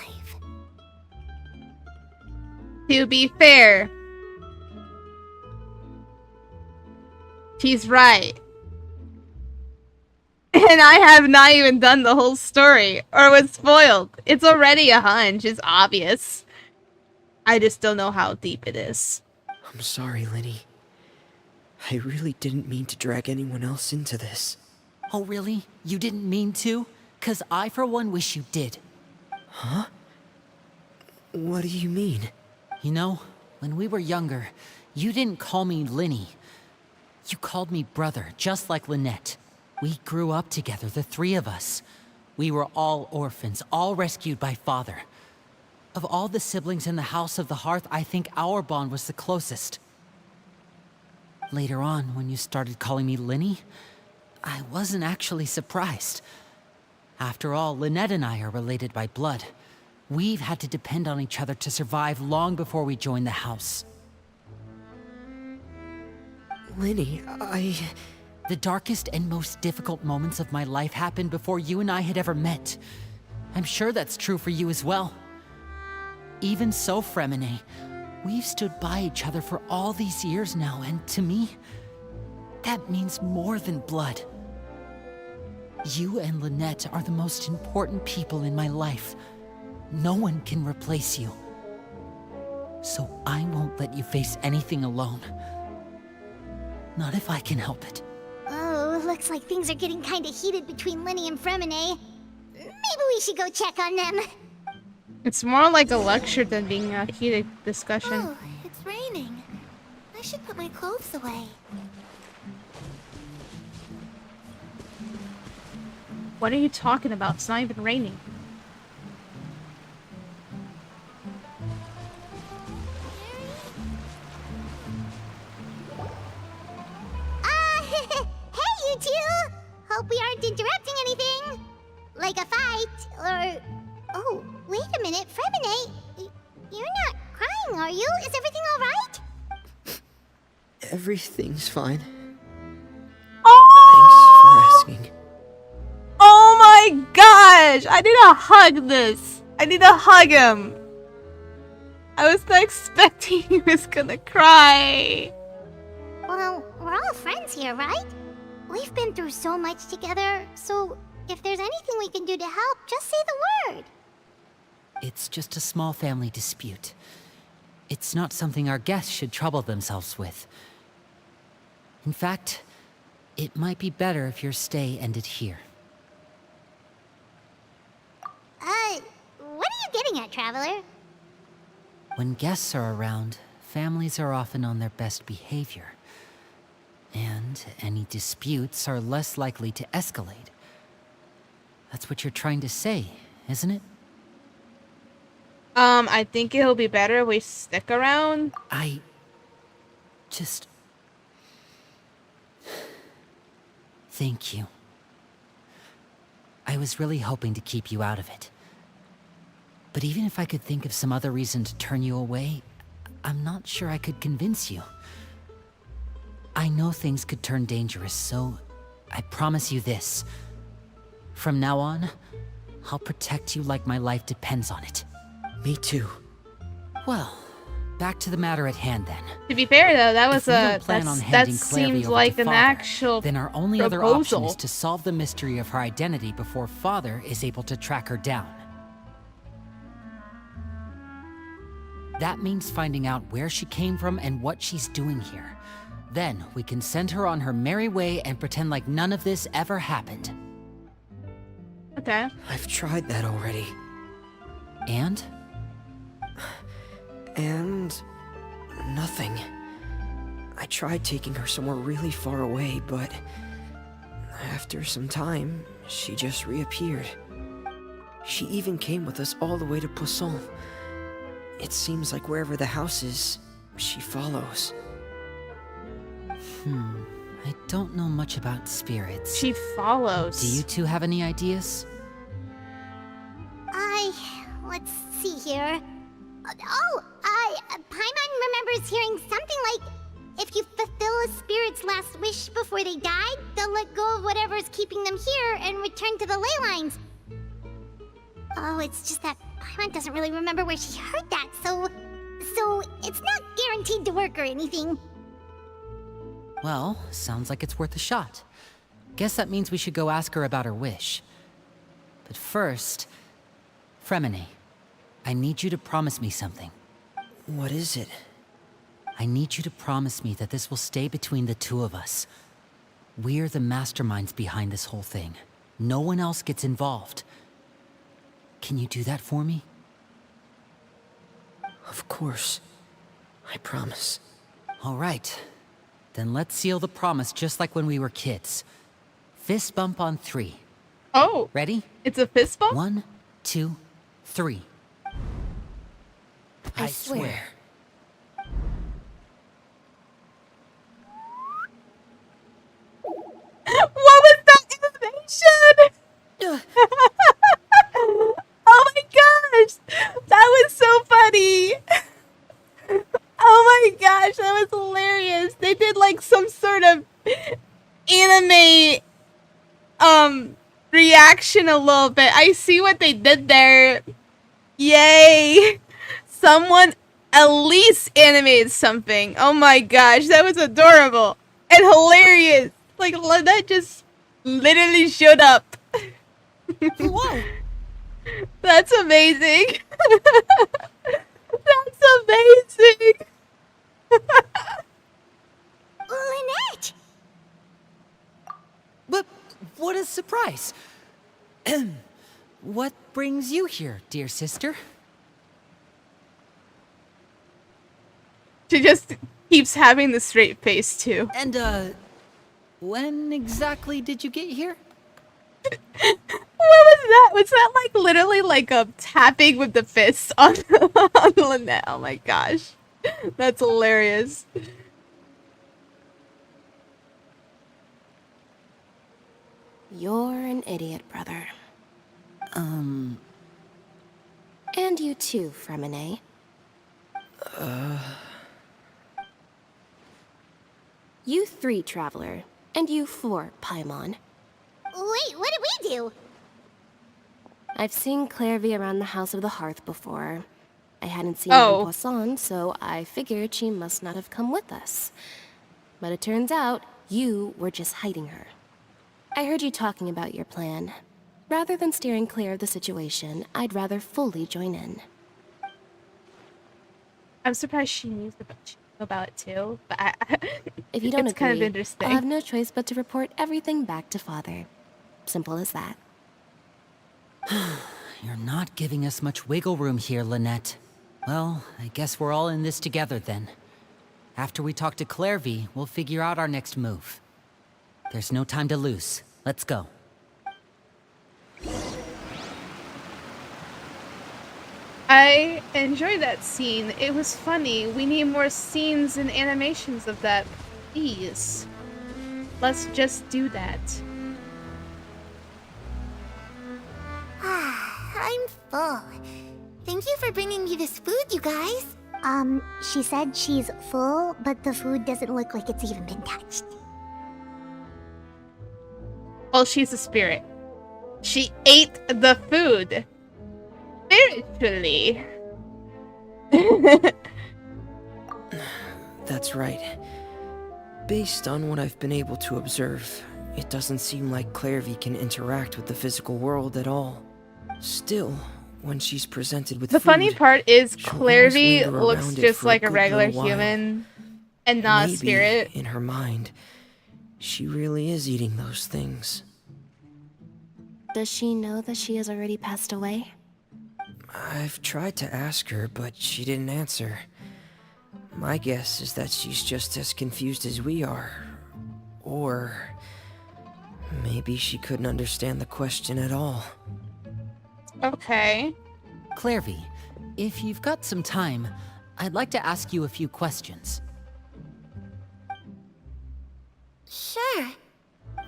To be fair, she's right. And I have not even done the whole story, or was spoiled. It's already a hunch, it's obvious. I just don't know how deep it is. I'm sorry, Linny. I really didn't mean to drag anyone else into this. Oh really? You didn't mean to? 'Cause I for one wish you did. Huh? What do you mean? You know, when we were younger, you didn't call me Linny. You called me brother, just like Lynette. We grew up together, the three of us. We were all orphans, all rescued by Father. Of all the siblings in the House of the Hearth, I think our bond was the closest. Later on, when you started calling me Linny, I wasn't actually surprised. After all, Lynette and I are related by blood. We've had to depend on each other to survive long before we joined the house. Linny, The darkest and most difficult moments of my life happened before you and I had ever met. I'm sure that's true for you as well. Even so, Fremine, we've stood by each other for all these years now, and to me, that means more than blood. You and Lynette are the most important people in my life. No one can replace you. So I won't let you face anything alone. Not if I can help it. Oh, looks like things are getting kinda heated between Linny and Fremine. Maybe we should go check on them. It's more like a lecture than being a heated discussion. Oh, it's raining. I should put my clothes away. What are you talking about? It's not even raining. Hey, you two! Hope we aren't interrupting anything. Like a fight, or... Oh, wait a minute, Fremine. You're not crying, are you? Is everything alright? Everything's fine. Oh! Thanks for asking. Oh my gosh! I need to hug this. I need to hug him. I was not expecting he was gonna cry. Well, we're all friends here, right? We've been through so much together, so if there's anything we can do to help, just say the word. It's just a small family dispute. It's not something our guests should trouble themselves with. In fact, it might be better if your stay ended here. What are you getting at, Traveler? When guests are around, families are often on their best behavior. And any disputes are less likely to escalate. That's what you're trying to say, isn't it? I think it'll be better if we stick around. I just... Thank you. I was really hoping to keep you out of it. But even if I could think of some other reason to turn you away, I'm not sure I could convince you. I know things could turn dangerous, so I promise you this. From now on, I'll protect you like my life depends on it. Me too. Well, back to the matter at hand then. To be fair though, that was that seems like an actual then our only proposal. other option is to solve the mystery of her identity before Father is able to track her down. That means finding out where she came from and what she's doing here. Then we can send her on her merry way and pretend like none of this ever happened. Okay. I've tried that already. And? And... nothing. I tried taking her somewhere really far away, but... after some time, she just reappeared. She even came with us all the way to Poisson. It seems like wherever the house is, she follows. I don't know much about spirits. She follows. Do you two have any ideas? Let's see here. Paimon remembers hearing something like, if you fulfill a spirit's last wish before they died, they'll let go of whatever's keeping them here and return to the ley lines. Oh, it's just that Paimon doesn't really remember where she heard that, so it's not guaranteed to work or anything. Well, sounds like it's worth a shot. Guess that means we should go ask her about her wish. But first, Fremine, I need you to promise me something. What is it? I need you to promise me that this will stay between the two of us. We're the masterminds behind this whole thing. No one else gets involved. Can you do that for me? Of course. I promise. All right. Then let's seal the promise just like when we were kids. Fist bump on 3. Oh. Ready? It's a fist bump? 1, 2, 3. I swear. What was that animation? Oh my gosh! That was so funny! Oh my gosh, that was hilarious! They did like some sort of anime reaction a little bit. I see what they did there. Yay! Someone at least animated something. Oh my gosh, that was adorable and hilarious. Like that just literally showed up. Whoa! That's amazing. That's amazing. Lynette! But what a surprise! What brings you here, dear sister? She just keeps having the straight face too. And when exactly did you get here? What was that? Was that like literally like a tapping with the fists on on Lynette? Oh my gosh, that's hilarious. You're an idiot, brother. And you too, Fremine. You 3, Traveler. And you 4, Paimon. Wait, what did we do? I've seen Clairvy around the House of the Hearth before. I hadn't seen her in Poisson, so I figured she must not have come with us. But it turns out, you were just hiding her. I heard you talking about your plan. Rather than steering clear of the situation, I'd rather fully join in. I'm surprised she knew about it too, but if you don't it's agree, kind of interesting. I'll have no choice but to report everything back to Father. Simple as that. You're not giving us much wiggle room here, Lynette. Well, I guess we're all in this together then. After we talk to Clairvy, we'll figure out our next move. There's no time to lose. Let's go. I enjoyed that scene. It was funny. We need more scenes and animations of that, please. Let's just do that. I'm full. Thank you for bringing me this food, you guys. She said she's full, but the food doesn't look like it's even been touched. Well, she's a spirit. She ate the food. Spiritually. That's right. Based on what I've been able to observe, it doesn't seem like Clairvy can interact with the physical world at all. Still, when she's presented with the food, funny part is she'll Clairvy always linger looks around it just for like a good regular little while. human and not Maybe, a spirit. in her mind, she really is eating those things. Does she know that she has already passed away? I've tried to ask her, but she didn't answer. My guess is that she's just as confused as we are. Or maybe she couldn't understand the question at all. Okay. Clairvy, if you've got some time, I'd like to ask you a few questions. Sure.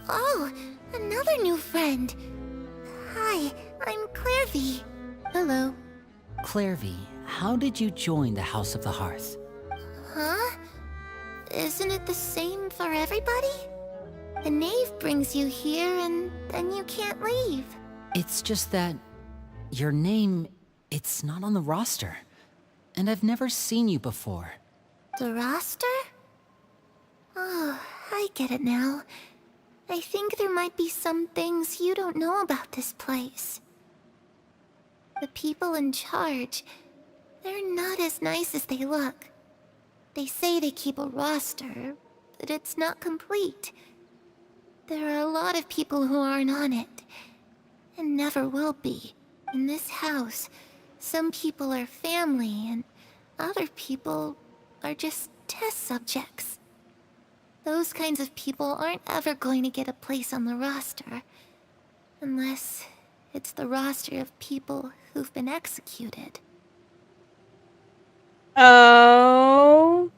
Oh, another new friend. Hi, I'm Clairvy. Hello. Clairvy, how did you join the House of the Hearth? Huh? Isn't it the same for everybody? The Knave brings you here and then you can't leave. It's just that your name, it's not on the roster. And I've never seen you before. The roster? Oh, I get it now. I think there might be some things you don't know about this place. The people in charge, they're not as nice as they look. They say they keep a roster, but it's not complete. There are a lot of people who aren't on it, and never will be. In this house, some people are family, and other people are just test subjects. Those kinds of people aren't ever going to get a place on the roster, unless it's the roster of people who've been executed. Oh.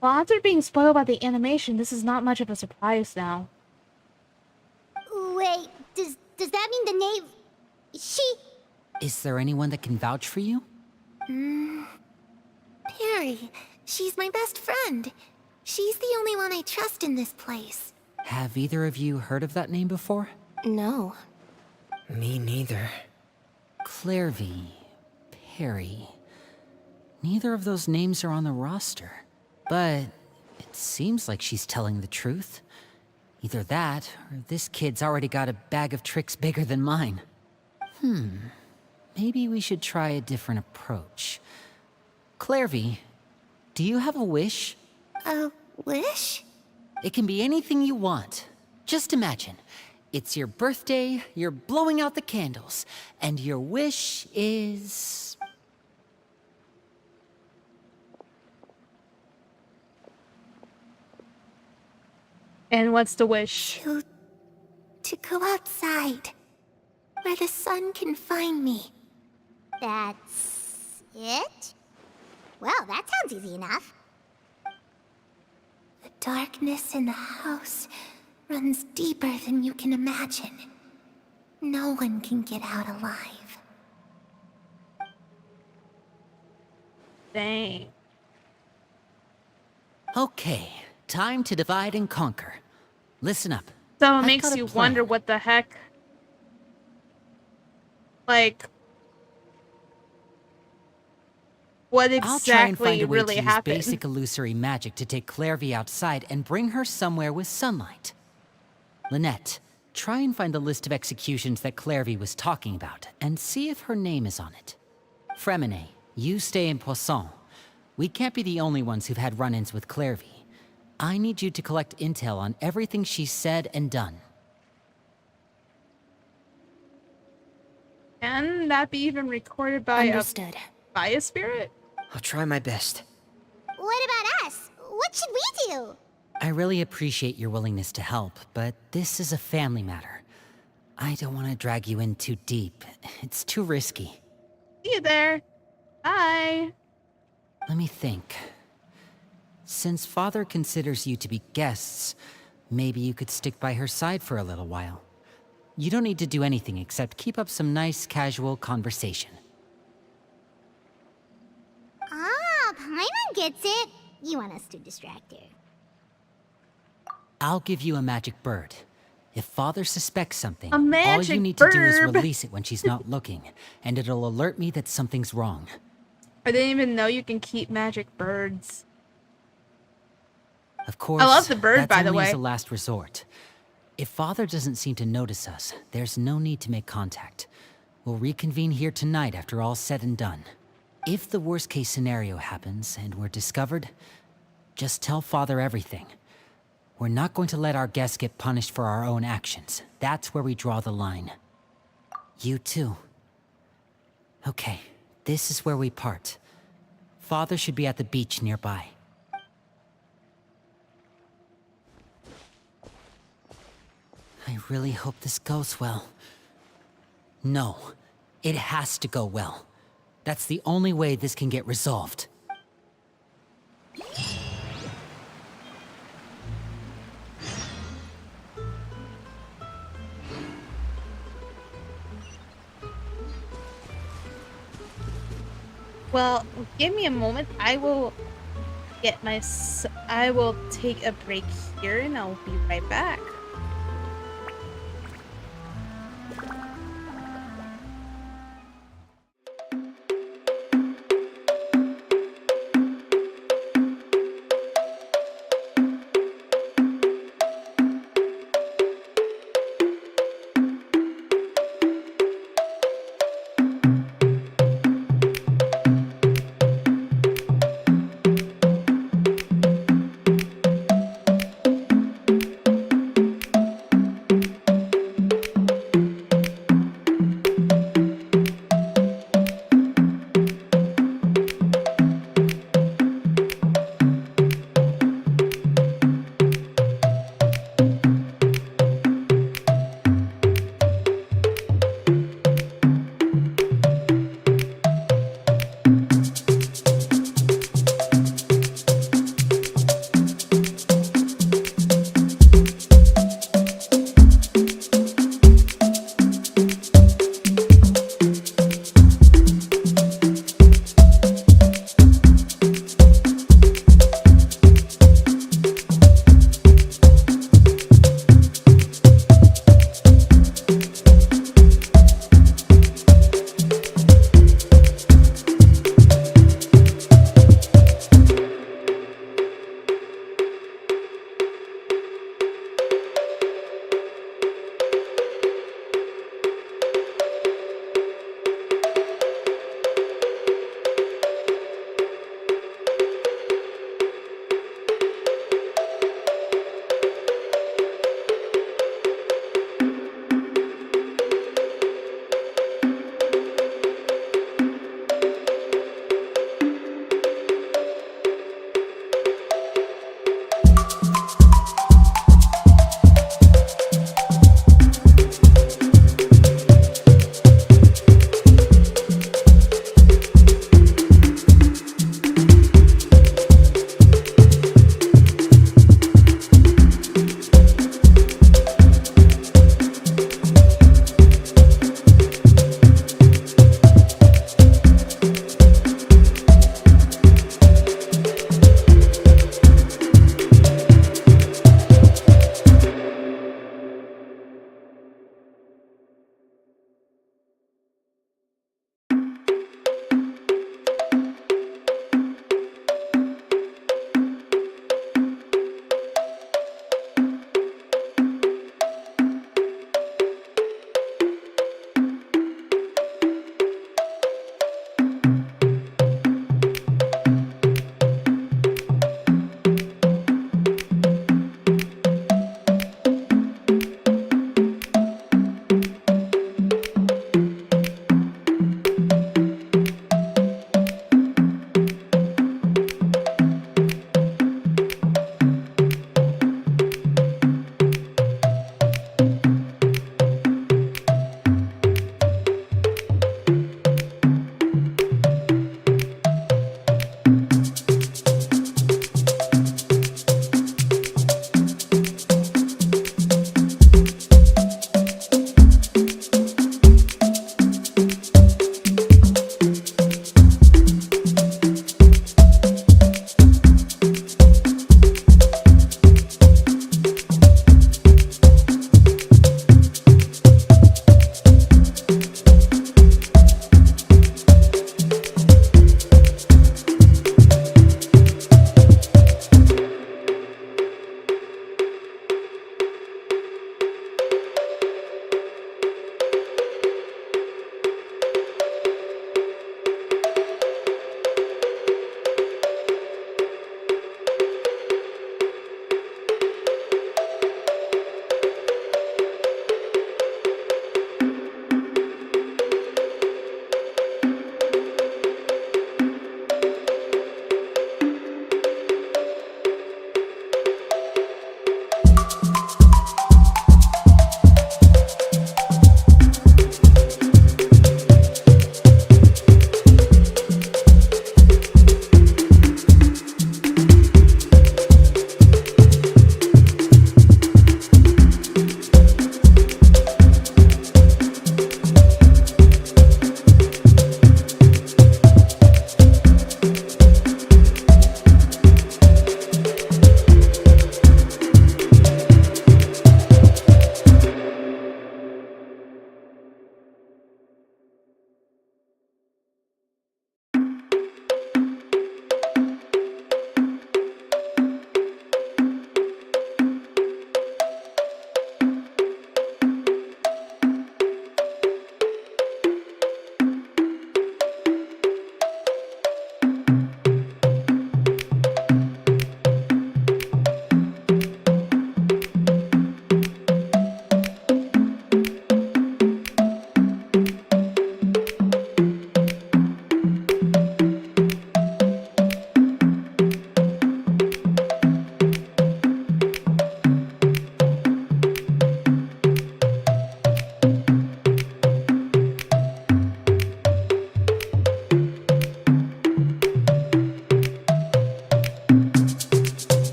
Well, after being spoiled by the animation, this is not much of a surprise now. Wait, does that mean the Knave... She... Is there anyone that can vouch for you? Perry. She's my best friend. She's the only one I trust in this place. Have either of you heard of that name before? No. Me neither. Clairvy, Perry. Neither of those names are on the roster. But it seems like she's telling the truth. Either that, or this kid's already got a bag of tricks bigger than mine. Maybe we should try a different approach. Clairvy, do you have a wish? A wish? It can be anything you want. Just imagine. It's your birthday, you're blowing out the candles, and your wish is... And what's the wish? To go outside, where the sun can find me. That's it? Well, that sounds easy enough. The darkness in the house runs deeper than you can imagine. No one can get out alive. Dang. Okay, time to divide and conquer. Listen up. So it I've makes got a you plan. wonder what the heck. Like, what I'll try and exactly find a way really to use happened? basic illusory magic to take Clairvy outside and bring her somewhere with sunlight. Lynette, try and find the list of executions that Clairvy was talking about, and see if her name is on it. Fremine, you stay in Poisson. We can't be the only ones who've had run-ins with Clairvy. I need you to collect intel on everything she's said and done. Can that be even recorded by Understood. a spirit? I'll try my best. What about us? What should we do? I really appreciate your willingness to help, but this is a family matter. I don't want to drag you in too deep. It's too risky. See you there. Bye. Let me think. Since Father considers you to be guests, maybe you could stick by her side for a little while. You don't need to do anything except keep up some nice, casual conversation. Ah, Paimon gets it. You want us to distract her. I'll give you a magic bird. If Father suspects something, A all magic you need to do is bird. release it when she's not looking, and it'll alert me that something's wrong. I didn't even know you can keep magic birds. Of course, I love the bird, that's by the only way. as a last resort. If Father doesn't seem to notice us, there's no need to make contact. We'll reconvene here tonight after all's said and done. If the worst case scenario happens and we're discovered, just tell Father everything. We're not going to let our guests get punished for our own actions. That's where we draw the line. You too. Okay, this is where we part. Father should be at the beach nearby. I really hope this goes well. No, it has to go well. That's the only way this can get resolved. Well, give me a moment. I will take a break here and I'll be right back.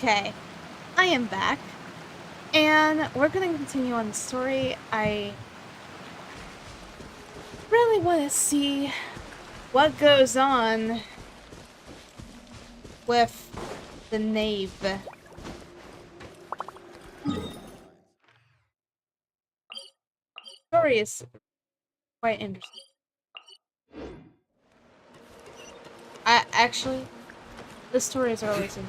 Okay, I am back. And we're gonna continue on the story. I really want to see what goes on with the Knave. Story is quite interesting. Actually, the stories are always interesting.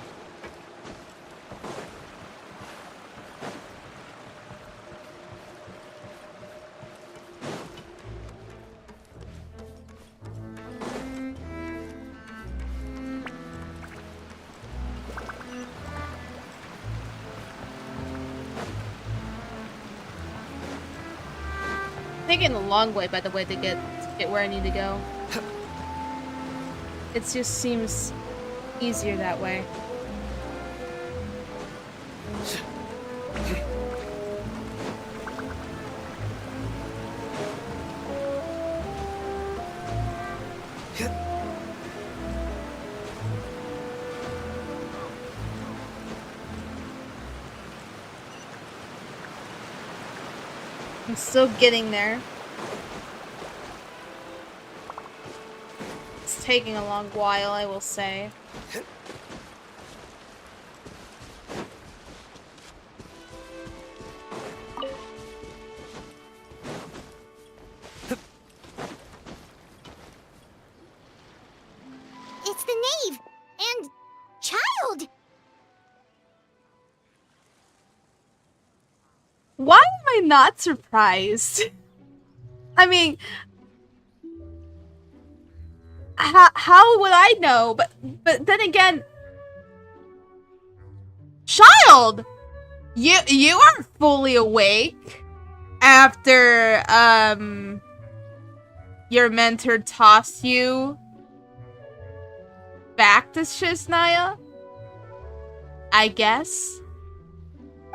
Taking a long way, by the way, to get where I need to go. It just seems easier that way. I'm still getting there. It's taking a long while, I will say. It's the Knave and child. Why am I not surprised? I mean, how would I know? But then again, child, you are fully awake after your mentor tossed you back to Shiznaya, I guess.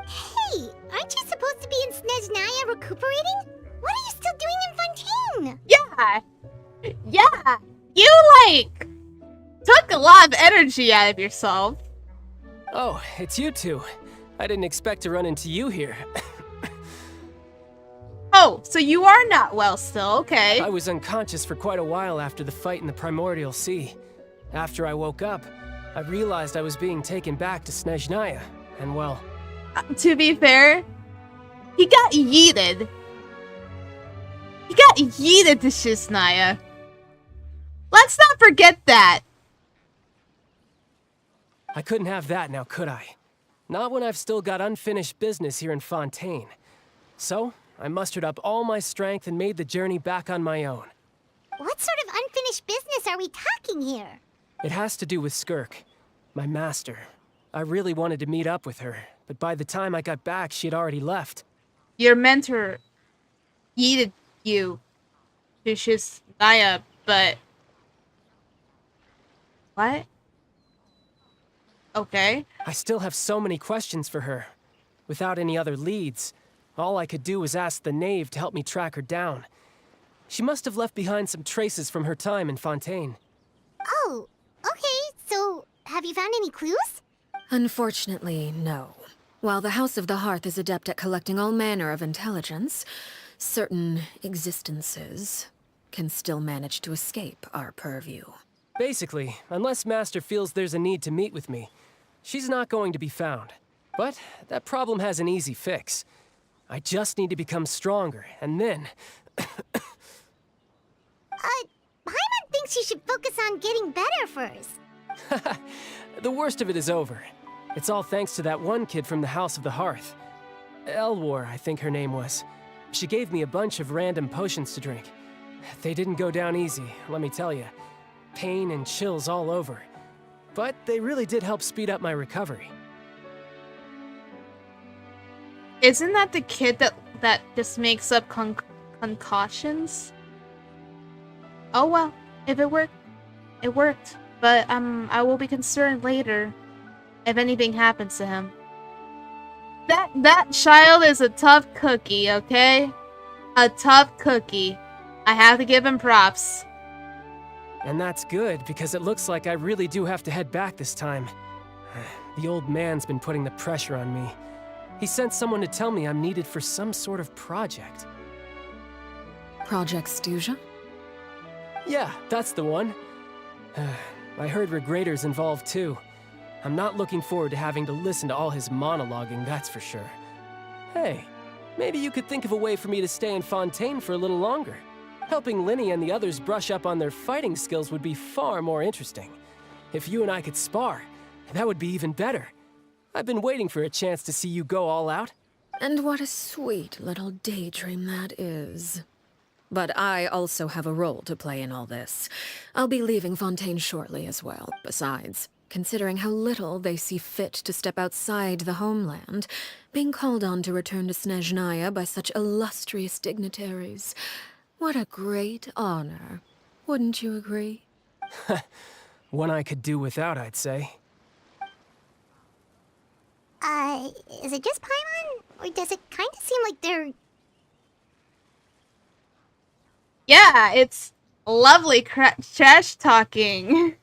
Hey, aren't you supposed to be in Snezhnaya recuperating? What are you still doing in Fontaine? Yeah. You, like, took a lot of energy out of yourself. Oh, it's you two. I didn't expect to run into you here. Oh, so you are not well still, okay. I was unconscious for quite a while after the fight in the Primordial Sea. After I woke up, I realized I was being taken back to Snezhnaya, and well... to be fair, he got yeeted. He got yeeted to Shiznaya. Let's not forget that. I couldn't have that now, could I? Not when I've still got unfinished business here in Fontaine. So, I mustered up all my strength and made the journey back on my own. What sort of unfinished business are we talking here? It has to do with Skirk, my master. I really wanted to meet up with her, but by the time I got back, she had already left. Your mentor yeeted you to Shiznaya, but... What? Okay. I still have so many questions for her. Without any other leads, all I could do was ask the Knave to help me track her down. She must have left behind some traces from her time in Fontaine. Oh, okay, so have you found any clues? Unfortunately, no. While the House of the Hearth is adept at collecting all manner of intelligence, certain existences can still manage to escape our purview. Basically, unless Master feels there's a need to meet with me, she's not going to be found. But that problem has an easy fix. I just need to become stronger, and then... Paimon thinks you should focus on getting better first. The worst of it is over. It's all thanks to that one kid from the House of the Hearth. Elwar, I think her name was. She gave me a bunch of random potions to drink. They didn't go down easy, let me tell you. Pain and chills all over. But they really did help speed up my recovery. Isn't that the kid that just makes up concoctions? Oh well, if it worked, it worked. But I will be concerned later if anything happens to him. That child is a tough cookie, okay? A tough cookie. I have to give him props. And that's good, because it looks like I really do have to head back this time. The old man's been putting the pressure on me. He sent someone to tell me I'm needed for some sort of project. Project Stuja? Yeah, that's the one. I heard Regrader's involved too. I'm not looking forward to having to listen to all his monologuing, that's for sure. Hey, maybe you could think of a way for me to stay in Fontaine for a little longer. Helping Linny and the others brush up on their fighting skills would be far more interesting. If you and I could spar, that would be even better. I've been waiting for a chance to see you go all out. And what a sweet little daydream that is. But I also have a role to play in all this. I'll be leaving Fontaine shortly as well. Besides, considering how little they see fit to step outside the homeland, being called on to return to Snezhnaya by such illustrious dignitaries, what a great honor. Wouldn't you agree? One I could do without, I'd say. Is it just Paimon? Or does it kind of seem like they're... Yeah, it's lovely trash talking.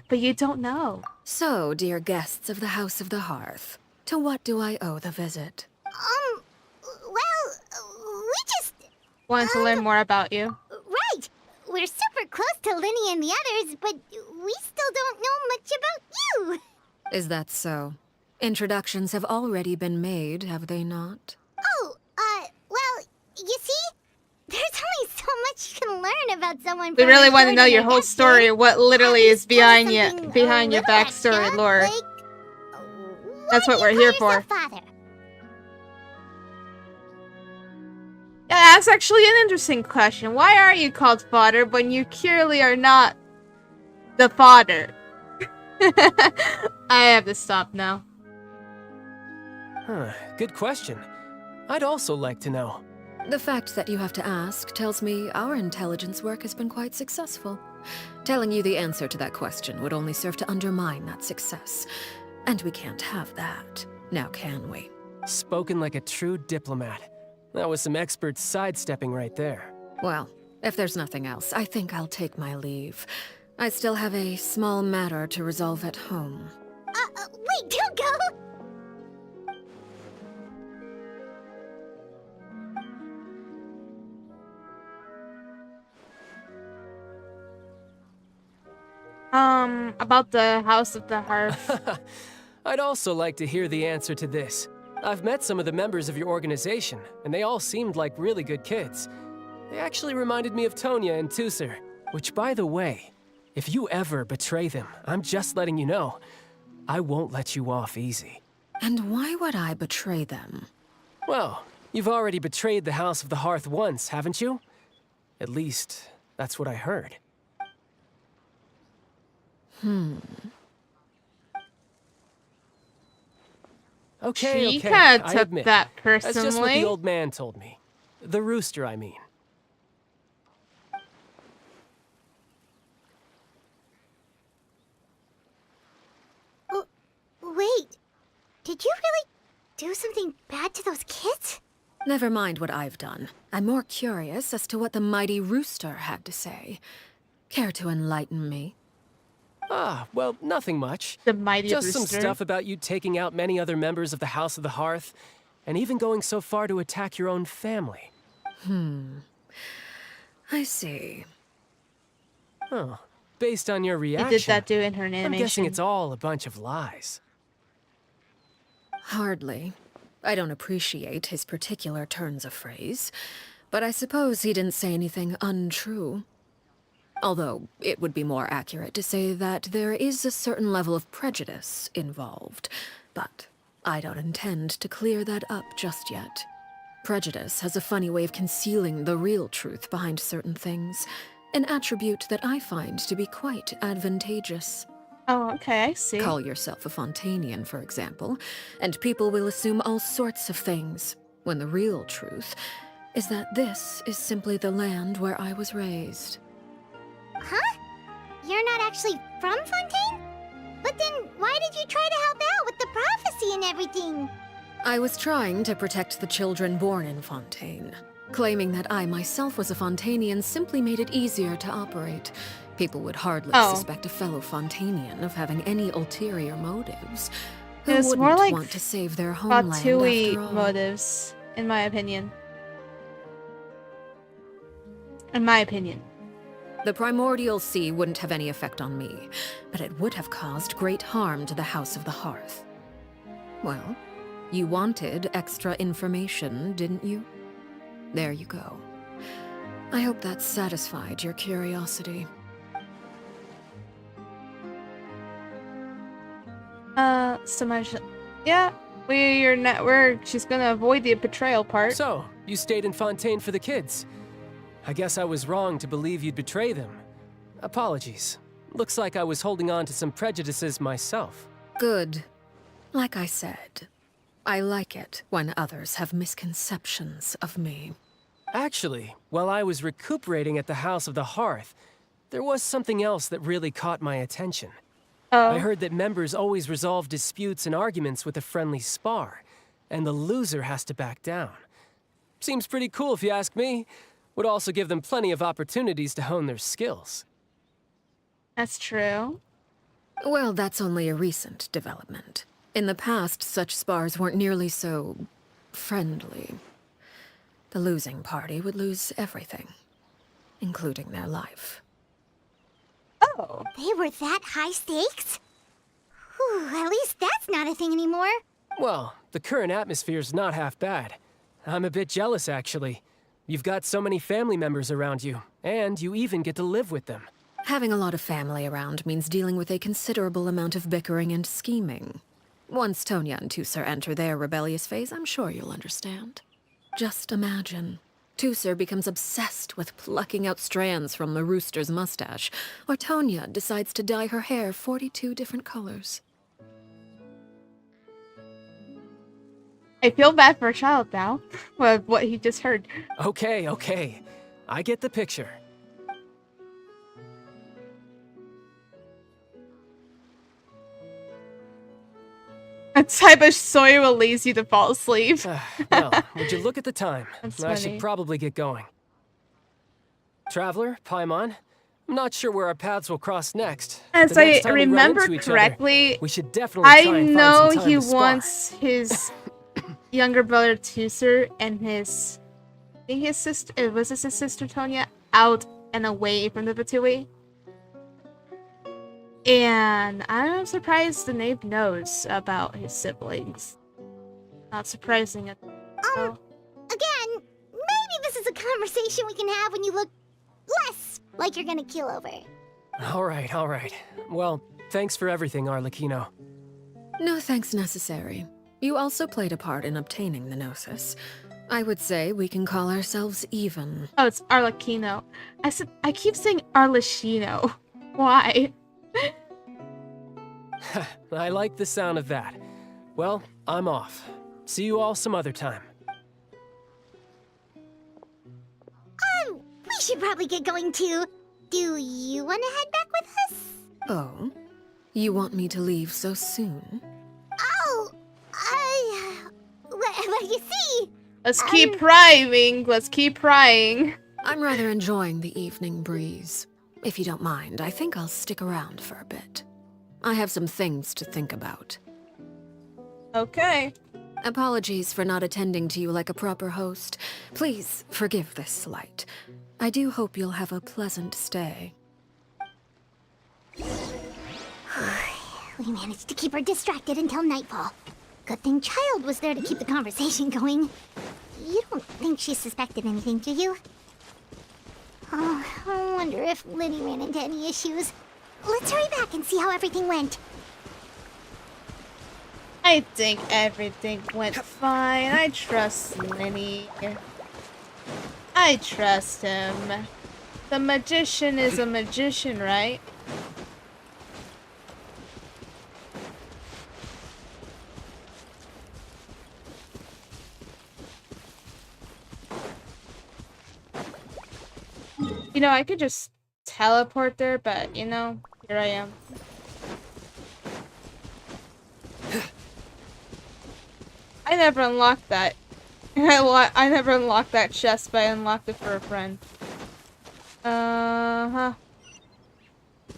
But you don't know. So, dear guests of the House of the Hearth, to what do I owe the visit? Well, we just... Want to learn more about you. Right! We're super close to Linny and the others, but we still don't know much about you! Is that so? Introductions have already been made, have they not? Oh, well, you see? There's only so much you can learn about someone. We really want to know your whole story, what literally is behind your backstory lore. That's what we're here for. Father? Yeah, that's actually an interesting question. Why are you called father when you clearly are not the father? I have to stop now. Huh, good question. I'd also like to know. The fact that you have to ask tells me our intelligence work has been quite successful. Telling you the answer to that question would only serve to undermine that success. And we can't have that, now can we? Spoken like a true diplomat. That was some expert sidestepping right there. Well, if there's nothing else, I think I'll take my leave. I still have a small matter to resolve at home. Wait, don't go! About the House of the Hearth. I'd also like to hear the answer to this. I've met some of the members of your organization, and they all seemed like really good kids. They actually reminded me of Tonya and Tusser, which, by the way, if you ever betray them, I'm just letting you know, I won't let you off easy. And why would I betray them? Well, you've already betrayed the House of the Hearth once, haven't you? At least, that's what I heard. Okay, She okay, kinda I took admit. that That's just what personally. the old man told me. The rooster, I mean. Wait, did you really do something bad to those kids? Never mind what I've done. I'm more curious as to what the mighty rooster had to say. Care to enlighten me? Ah, well, nothing much. The mighty Just some rooster. stuff about you taking out many other members of the House of the Hearth, and even going so far to attack your own family. I see. Oh, based on your He reaction, did that too in her I'm animation. guessing it's all a bunch of lies. Hardly. I don't appreciate his particular turns of phrase, but I suppose he didn't say anything untrue. Although, it would be more accurate to say that there is a certain level of prejudice involved, but I don't intend to clear that up just yet. Prejudice has a funny way of concealing the real truth behind certain things, an attribute that I find to be quite advantageous. Oh, okay, I see. Call yourself a Fontainian, for example, and people will assume all sorts of things, when the real truth is that this is simply the land where I was raised. Huh? You're not actually from Fontaine? But then why did you try to help out with the prophecy and everything? I was trying to protect the children born in Fontaine. Claiming that I myself was a Fontainian simply made it easier to operate. People would hardly suspect a fellow Fontanian of having any ulterior motives. Who It's wouldn't more like want to save their homeland Fatui after all? motives, in my opinion. In my opinion. The primordial sea wouldn't have any effect on me, but it would have caused great harm to the House of the Hearth. Well, you wanted extra information, didn't you? There you go. I hope that satisfied your curiosity. So much. Yeah, we're not. She's gonna avoid the betrayal part. So, you stayed in Fontaine for the kids. I guess I was wrong to believe you'd betray them. Apologies. Looks like I was holding on to some prejudices myself. Good. Like I said, I like it when others have misconceptions of me. Actually, while I was recuperating at the House of the Hearth, there was something else that really caught my attention. Oh. I heard that members always resolve disputes and arguments with a friendly spar, and the loser has to back down. Seems pretty cool if you ask me. Would also give them plenty of opportunities to hone their skills. That's true. Well, that's only a recent development. In the past, such spars weren't nearly so friendly. The losing party would lose everything, including their life. Oh. They were that high stakes? Whew, at least that's not a thing anymore. Well, the current atmosphere's not half bad. I'm a bit jealous, actually. You've got so many family members around you, and you even get to live with them. Having a lot of family around means dealing with a considerable amount of bickering and scheming. Once Tonya and Tusser enter their rebellious phase, I'm sure you'll understand. Just imagine. Tusser becomes obsessed with plucking out strands from the rooster's mustache, or Tonya decides to dye her hair 42 different colors. I feel bad for a child now, with what he just heard. Okay. I get the picture. A type of soy will lead you to fall asleep. Well, would you look at the time? That's I funny. should probably get going. Traveler, Paimon, I'm not sure where our paths will cross next. As The next I time we run remember into each other, correctly, we should definitely I try and know find some time he to spar. wants his younger brother Tusser and his, I think his sister, was this his sister Tonya, out and away from the Vtuber. And I'm surprised the Knave knows about his siblings. Not surprising at all. Again, maybe this is a conversation we can have when you look less like you're gonna keel over. All right. Well, thanks for everything, Arlecchino. No thanks necessary. You also played a part in obtaining the Gnosis. I would say we can call ourselves even. Oh, it's Arlecchino. I keep saying Arlecchino. Why? I like the sound of that. Well, I'm off. See you all some other time. We should probably get going too. Do you want to head back with us? Oh? You want me to leave so soon? Oh, well, you see... Let's keep prying. Let's keep prying. I'm rather enjoying the evening breeze. If you don't mind, I think I'll stick around for a bit. I have some things to think about. Okay. Apologies for not attending to you like a proper host. Please forgive this slight. I do hope you'll have a pleasant stay. We managed to keep her distracted until nightfall. Good thing Child was there to keep the conversation going. You don't think she suspected anything, do you? Oh, I wonder if Liddy ran into any issues. Let's hurry back and see how everything went. I think everything went fine. I trust Lenny. I trust him. The magician is a magician, right? You know, I could just teleport there, but, you know, here I am. I never unlocked that. I never unlocked that chest, but I unlocked it for a friend.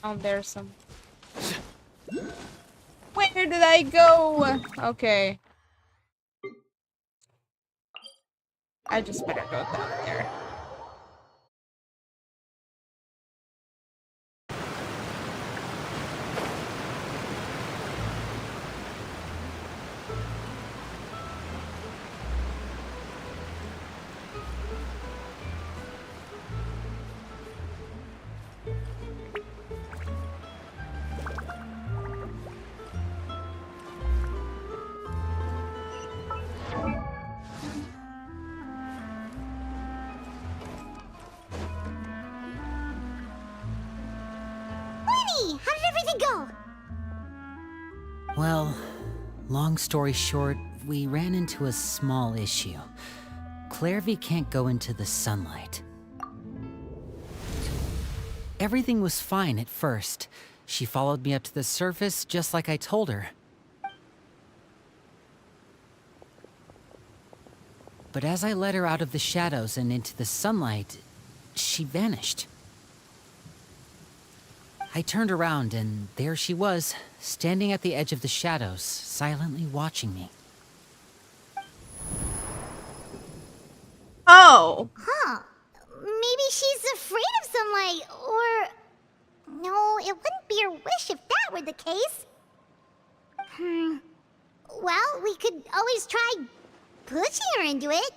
Oh, there's some. Where did I go? Okay. I just better go down there. Lenny, how did everything go? Well, long story short, we ran into a small issue. Clairvy can't go into the sunlight. Everything was fine at first. She followed me up to the surface just like I told her. But as I led her out of the shadows and into the sunlight, she vanished. I turned around and there she was, standing at the edge of the shadows, silently watching me. Oh! Huh. Maybe she's afraid of sunlight, or... No, it wouldn't be her wish if that were the case. Well, we could always try pushing her into it.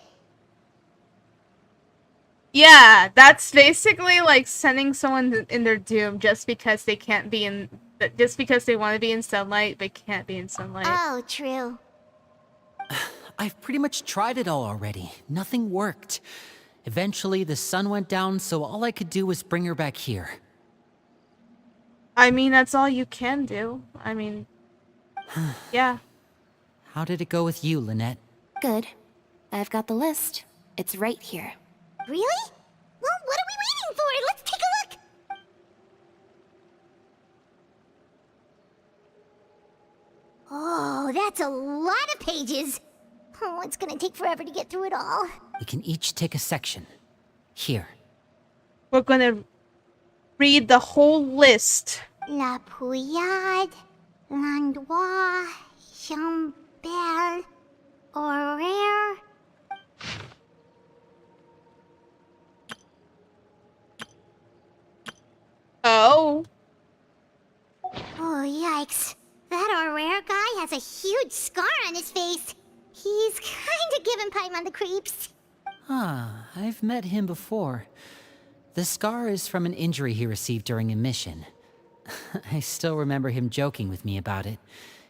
Yeah, that's basically like sending someone in their doom just because they can't be in... Just because they want to be in sunlight, but can't be in sunlight. Oh, true. I've pretty much tried it all already. Nothing worked. Eventually, the sun went down, so all I could do was bring her back here. I mean, that's all you can do. I mean... yeah. How did it go with you, Lynette? Good. I've got the list. It's right here. Really? Well, what are we waiting for? Let's take a look! Oh, that's a lot of pages. Oh, it's gonna take forever to get through it all. We can each take a section. Here. We're gonna read the whole list. La Pouillade, Landois, Chambel, Horaire. Oh. Oh, yikes. That Horaire guy has a huge scar on his face. He's kinda giving Paimon the creeps. Ah, I've met him before. The scar is from an injury he received during a mission. I still remember him joking with me about it.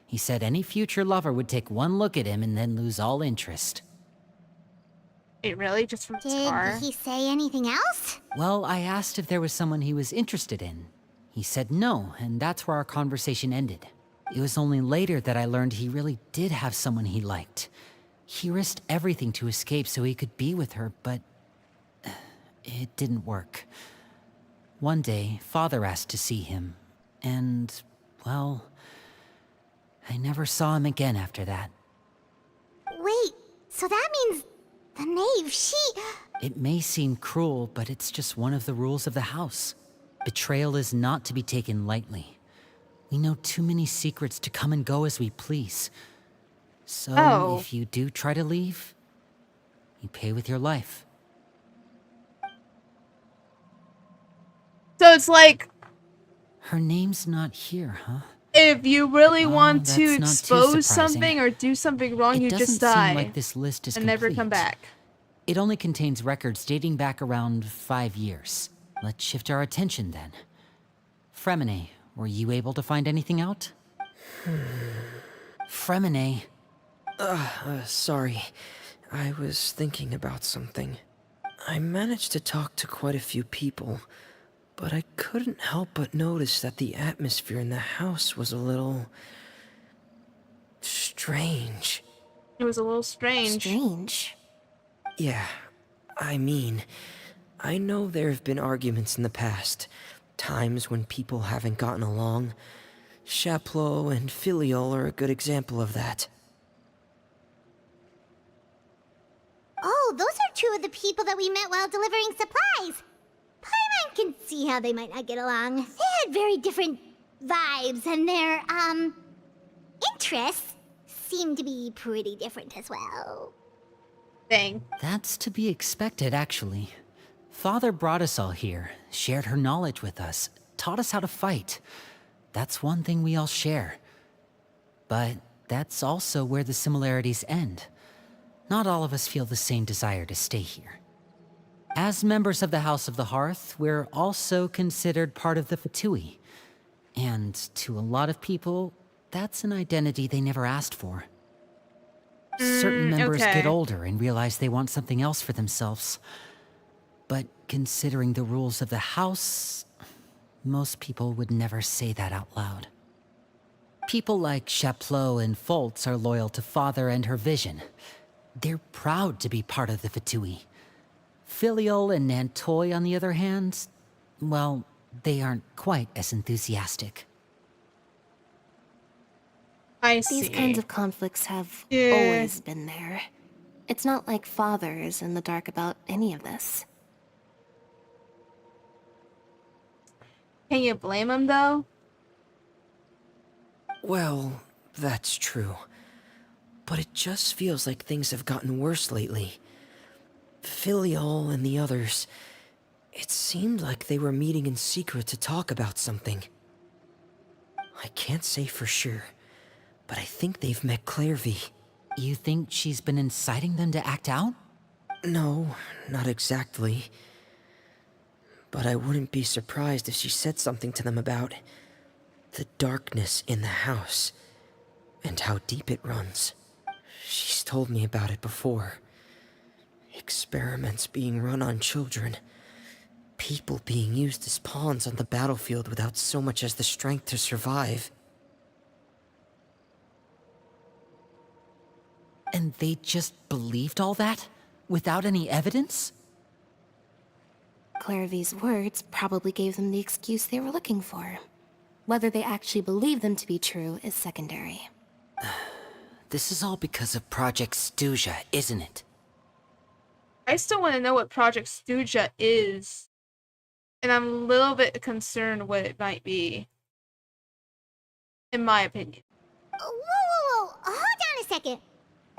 He said any future lover would take one look at him and then lose all interest. Wait, really? Just from scar? Did he say anything else? Well, I asked if there was someone he was interested in. He said no, and that's where our conversation ended. It was only later that I learned he really did have someone he liked. He risked everything to escape so he could be with her, but it didn't work. One day, Father asked to see him, and, well, I never saw him again after that. Wait, so that means the Knave, she... It may seem cruel, but it's just one of the rules of the house. Betrayal is not to be taken lightly. We know too many secrets to come and go as we please. So, if you do try to leave, you pay with your life. So it's like... Her name's not here, huh? If you really want to that's not too expose surprising. something or do something wrong, you just It die. doesn't seem like this list is and never come complete. back. It only contains records dating back around 5 years. Let's shift our attention then. Fremine, were you able to find anything out? Fremine. Sorry. I was thinking about something. I managed to talk to quite a few people, but I couldn't help but notice that the atmosphere in the house was a little... strange. It was a little strange. Strange? Yeah, I mean, I know there have been arguments in the past, times when people haven't gotten along. Chaplot and Filiol are a good example of that. Oh, those are two of the people that we met while delivering supplies. Paimon can see how they might not get along. had very different vibes, and their, interests seem to be pretty different as well. Dang. That's to be expected, actually. Father brought us all here, shared her knowledge with us, taught us how to fight. That's one thing we all share. But that's also where the similarities end. Not all of us feel the same desire to stay here. As members of the House of the Hearth, we're also considered part of the Fatui. And to a lot of people, that's an identity they never asked for. Certain members get older and realize they want something else for themselves. But considering the rules of the house, most people would never say that out loud. People like Chaplot and Foltz are loyal to Father and her vision. They're proud to be part of the Fatui. Filial and Nantoy, on the other hand, well, they aren't quite as enthusiastic. I see. These kinds of conflicts have always been there. It's not like Father is in the dark about any of this. Can you blame him, though? Well, that's true. But it just feels like things have gotten worse lately. Filial and the others, it seemed like they were meeting in secret to talk about something. I can't say for sure, but I think they've met Clairvy. You think she's been inciting them to act out? No, not exactly. But I wouldn't be surprised if she said something to them about the darkness in the house and how deep it runs. She's told me about it before. Experiments being run on children. People being used as pawns on the battlefield without so much as the strength to survive. And they just believed all that? Without any evidence? Clairvy's words probably gave them the excuse they were looking for. Whether they actually believe them to be true is secondary. This is all because of Project Stuja, isn't it? I still want to know what Project Stuja is. And I'm a little bit concerned what it might be. In my opinion. Whoa. Hold on a second.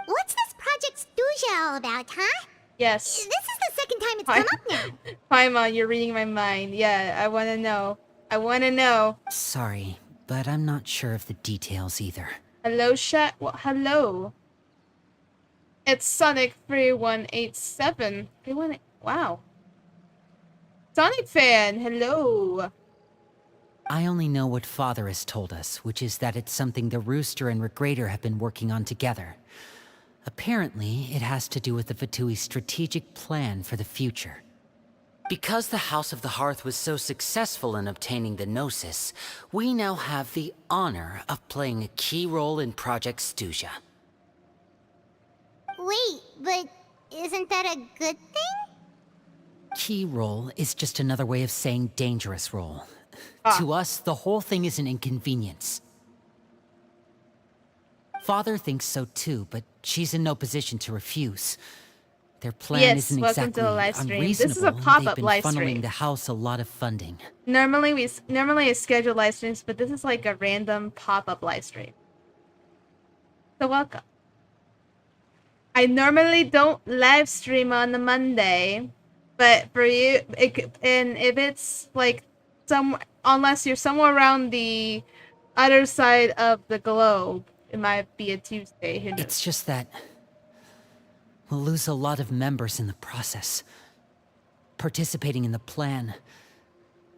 What's this Project Stuja all about, huh? Yes. This is the second time it's come up now. Paimon, you're reading my mind. Yeah, I want to know. I want to know. Sorry, but I'm not sure of the details either. Hello, chat? Well, hello. It's Sonic 3187. Wow. Sonic fan, hello. I only know what Father has told us, which is that it's something the Rooster and Regrader have been working on together. Apparently, it has to do with the Fatui's strategic plan for the future. Because the House of the Hearth was so successful in obtaining the Gnosis, we now have the honor of playing a key role in Project Stuja. Wait, but isn't that a good thing? Key role is just another way of saying dangerous role. To us, the whole thing is an inconvenience. Father thinks so too, but she's in no position to refuse. Their plan isn't exactly unreasonable. This is a pop-up They've been funneling the house a lot of funding. Normally I schedule live streams, but this is like a random pop-up live stream. So welcome. I normally don't live stream on the Monday, but for you, and if it's like unless you're somewhere around the other side of the globe, it might be a Tuesday. Who knows? It's just that we'll lose a lot of members in the process. Participating in the plan,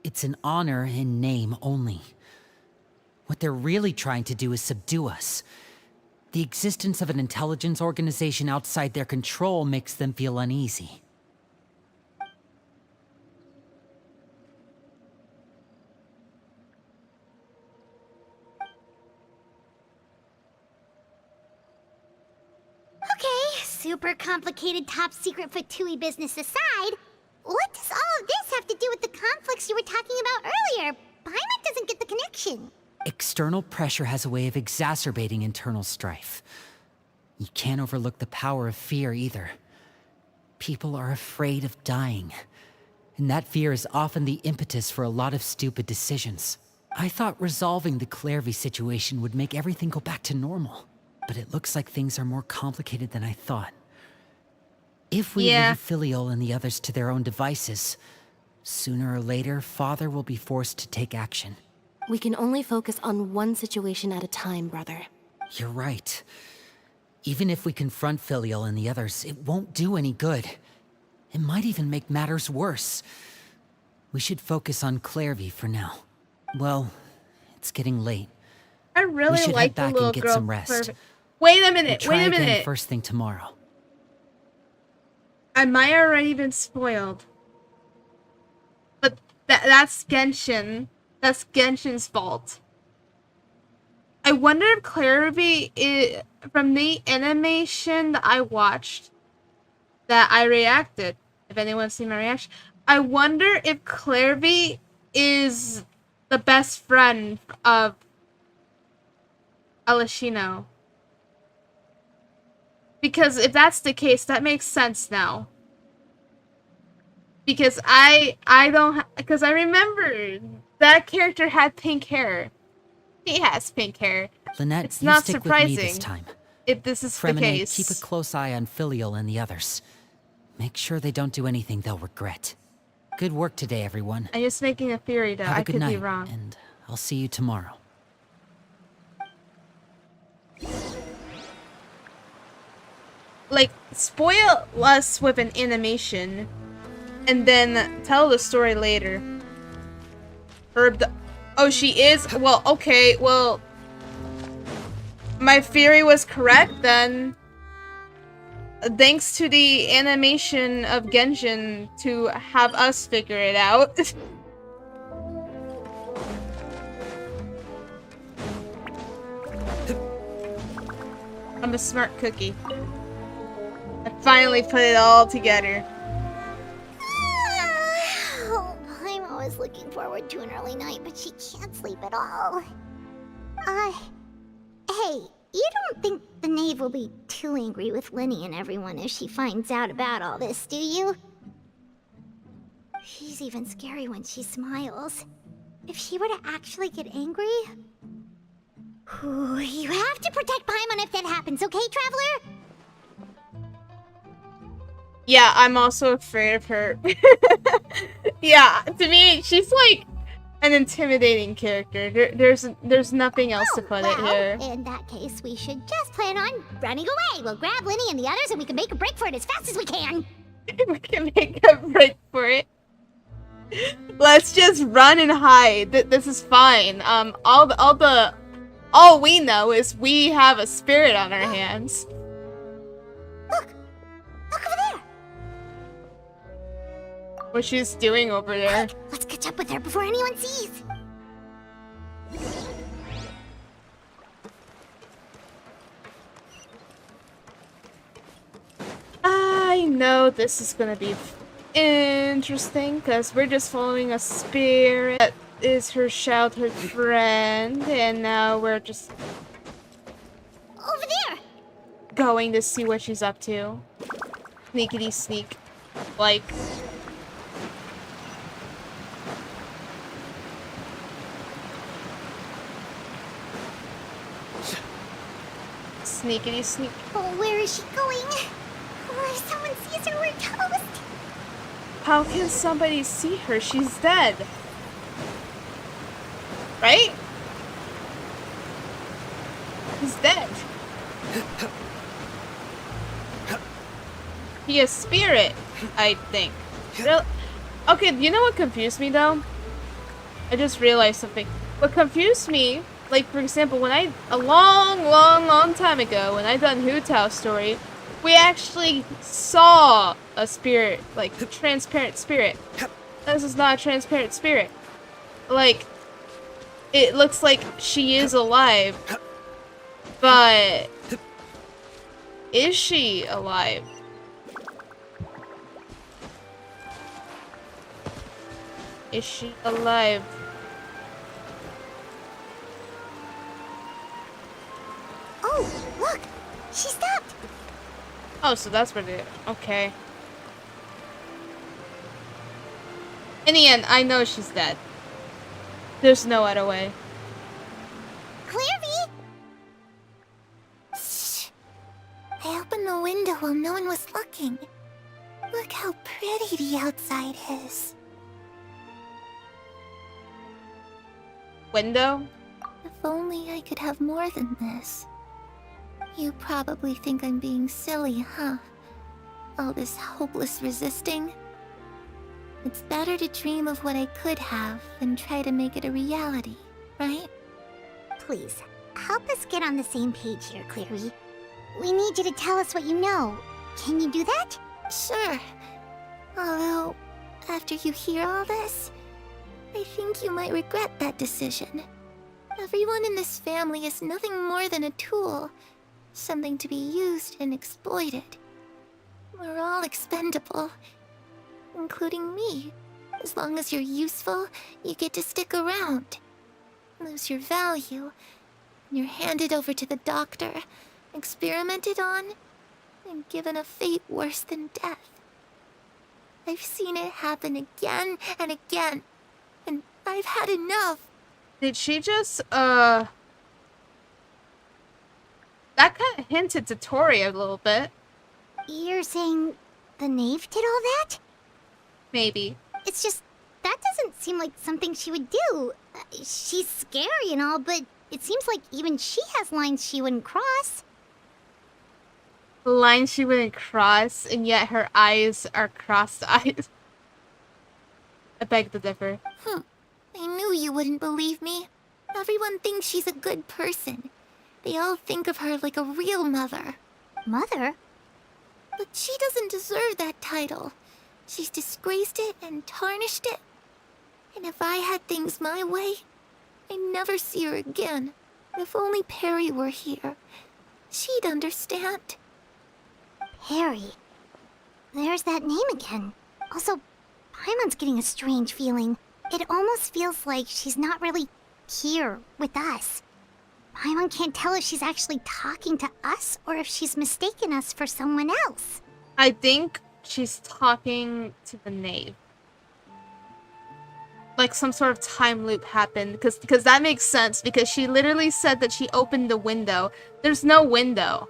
it's an honor in name only. What they're really trying to do is subdue us. The existence of an intelligence organization outside their control makes them feel uneasy. Okay, super complicated top secret Fatui business aside, what does all of this have to do with the conflicts you were talking about earlier? Paimon doesn't get the connection. External pressure has a way of exacerbating internal strife. You can't overlook the power of fear either. People are afraid of dying. And that fear is often the impetus for a lot of stupid decisions. I thought resolving the Clairvy situation would make everything go back to normal. But it looks like things are more complicated than I thought. If we leave Filial and the others to their own devices, sooner or later, Father will be forced to take action. We can only focus on one situation at a time, brother. You're right. Even if we confront Filial and the others, it won't do any good. It might even make matters worse. We should focus on Clairvy for now. Well, it's getting late. I really like the little girl. We should head back and get some rest. Wait a minute, we'll wait a try again minute. First thing tomorrow. I might already been spoiled. But that's Genshin. That's Genshin's fault. I wonder if Clairvy is from the animation that I watched, that I reacted. If anyone's seen my reaction, I wonder if Clairvy is the best friend of Aleshino. Because if that's the case, that makes sense now. Because I remember that character had pink hair. He has pink hair. Lynette, it's you not stick surprising with me this time. if this is the Fremine, case. keep a close eye on Filial and the others. Make sure they don't do anything they'll regret. Good work today, everyone. I'm just making a theory, though. Have a I good could night, be wrong. And I'll see you tomorrow. Like, spoil us with an animation, and then tell the story later. Oh, she is? Well, okay, well... My theory was correct, then. Thanks to the animation of Genshin to have us figure it out. I'm a smart cookie. I finally put it all together. Oh, I'm always looking forward to an early night, but she can't sleep at all. Hey, you don't think the Knave will be too angry with Linny and everyone if she finds out about all this, do you? She's even scary when she smiles. If she were to actually get angry... Ooh, you have to protect Paimon if that happens, okay, Traveler? Yeah, I'm also afraid of her. Yeah, to me, she's like an intimidating character. There's nothing else to put it here. In that case, we should just plan on running away. We'll grab Linny and the others and we can make a break for it as fast as we can. We can make a break for it. Let's just run and hide. This is fine. All we know is we have a spirit on our hands. Look over there. What she's doing over there. Quick, let's catch up with her before anyone sees. I know this is gonna be interesting because we're just following a spirit that is her childhood friend, and now we're just over there going to see what she's up to. Sneakity sneak, like. Sneakity sneak. Oh, where is she going? Oh, if someone sees her, we're toast. How can somebody see her? She's dead. Right? He's dead. He is spirit, I think. Okay, you know what confused me though? I just realized something. What confused me, like for example, when a long time ago, when I done Hu-Tao story, we actually saw a spirit, like a transparent spirit. This is not a transparent spirit. Like, it looks like she is alive, but is she alive? Is she alive? Oh, look! She stopped! Oh, so that's what it is. Okay. In the end, I know she's dead. There's no other way. Clairvy! Shh. I opened the window while no one was looking. Look how pretty the outside is. Window? If only I could have more than this. You probably think I'm being silly, huh? All this hopeless resisting. It's better to dream of what I could have than try to make it a reality, right? Please, help us get on the same page here, Clary. We need you to tell us what you know. Can you do that? Sure. Although, after you hear all this, I think you might regret that decision. Everyone in this family is nothing more than a tool. Something to be used and exploited. We're all expendable. Including me. As long as you're useful, you get to stick around. Lose your value. You're handed over to the doctor, experimented on, and given a fate worse than death. I've seen it happen again and again, and I've had enough. Did she just, That kind of hinted to Tori a little bit. You're saying the Knave did all that? Maybe. It's just, that doesn't seem like something she would do. She's scary and all, but it seems like even she has lines she wouldn't cross. Lines she wouldn't cross, and yet her eyes are crossed eyes. I beg to differ. I knew you wouldn't believe me. Everyone thinks she's a good person. They all think of her like a real mother. Mother? But she doesn't deserve that title. She's disgraced it and tarnished it. And if I had things my way, I'd never see her again. If only Perry were here, she'd understand. Perry? There's that name again. Also, Paimon's getting a strange feeling. It almost feels like she's not really here with us. Paimon can't tell if she's actually talking to us or if she's mistaken us for someone else. I think she's talking to the Knave. Like some sort of time loop happened, because that makes sense, because she literally said that she opened the window. There's no window.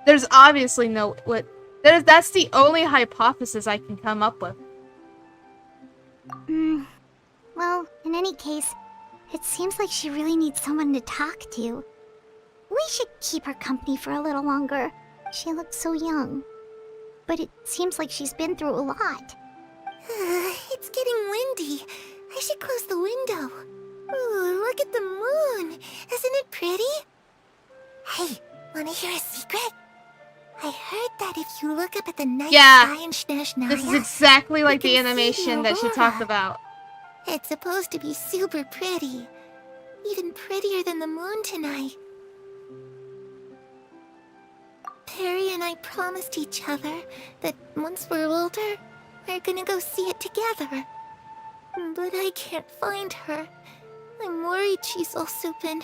There's obviously no... That's the only hypothesis I can come up with. Well, in any case, it seems like she really needs someone to talk to. We should keep her company for a little longer. She looks so young. But it seems like she's been through a lot. It's getting windy. I should close the window. Ooh, look at the moon. Isn't it pretty? Hey, wanna hear a secret? I heard that if you look up at the night sky in Snezhnaya, this is exactly like the animation that she talked about. It's supposed to be super pretty. Even prettier than the moon tonight. Perry and I promised each other that once we're older, we're gonna go see it together. But I can't find her. I'm worried she's also been...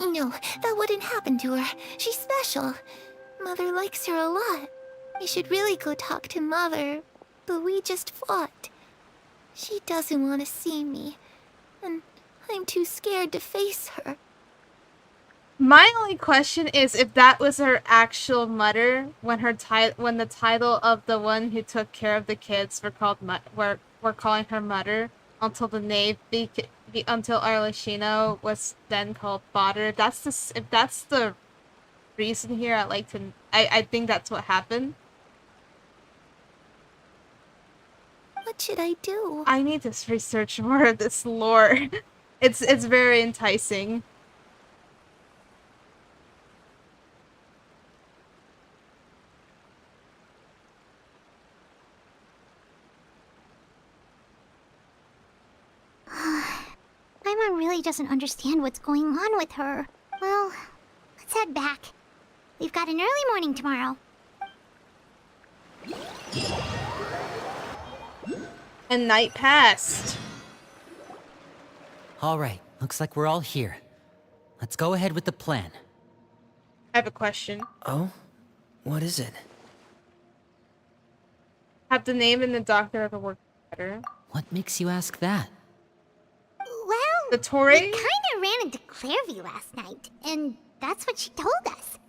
No, that wouldn't happen to her. She's special. Mother likes her a lot. I should really go talk to Mother, but we just fought. She doesn't want to see me, and I'm too scared to face her. My only question is if that was her actual mother when the title of the one who took care of the kids were calling her mother until the Knave until Arlecchino was then called father. If that's the reason here, I think that's what happened. What should I do? I need to research more of this lore. It's very enticing. Paimon really doesn't understand what's going on with her. Well, let's head back. We've got an early morning tomorrow. And night passed. All right, looks like we're all here. Let's go ahead with the plan. I have a question. Oh? What is it? Have the name and the doctor ever worked better? What makes you ask that? Well, the Tory? We kinda ran into Clairvy last night, and that's what she told us.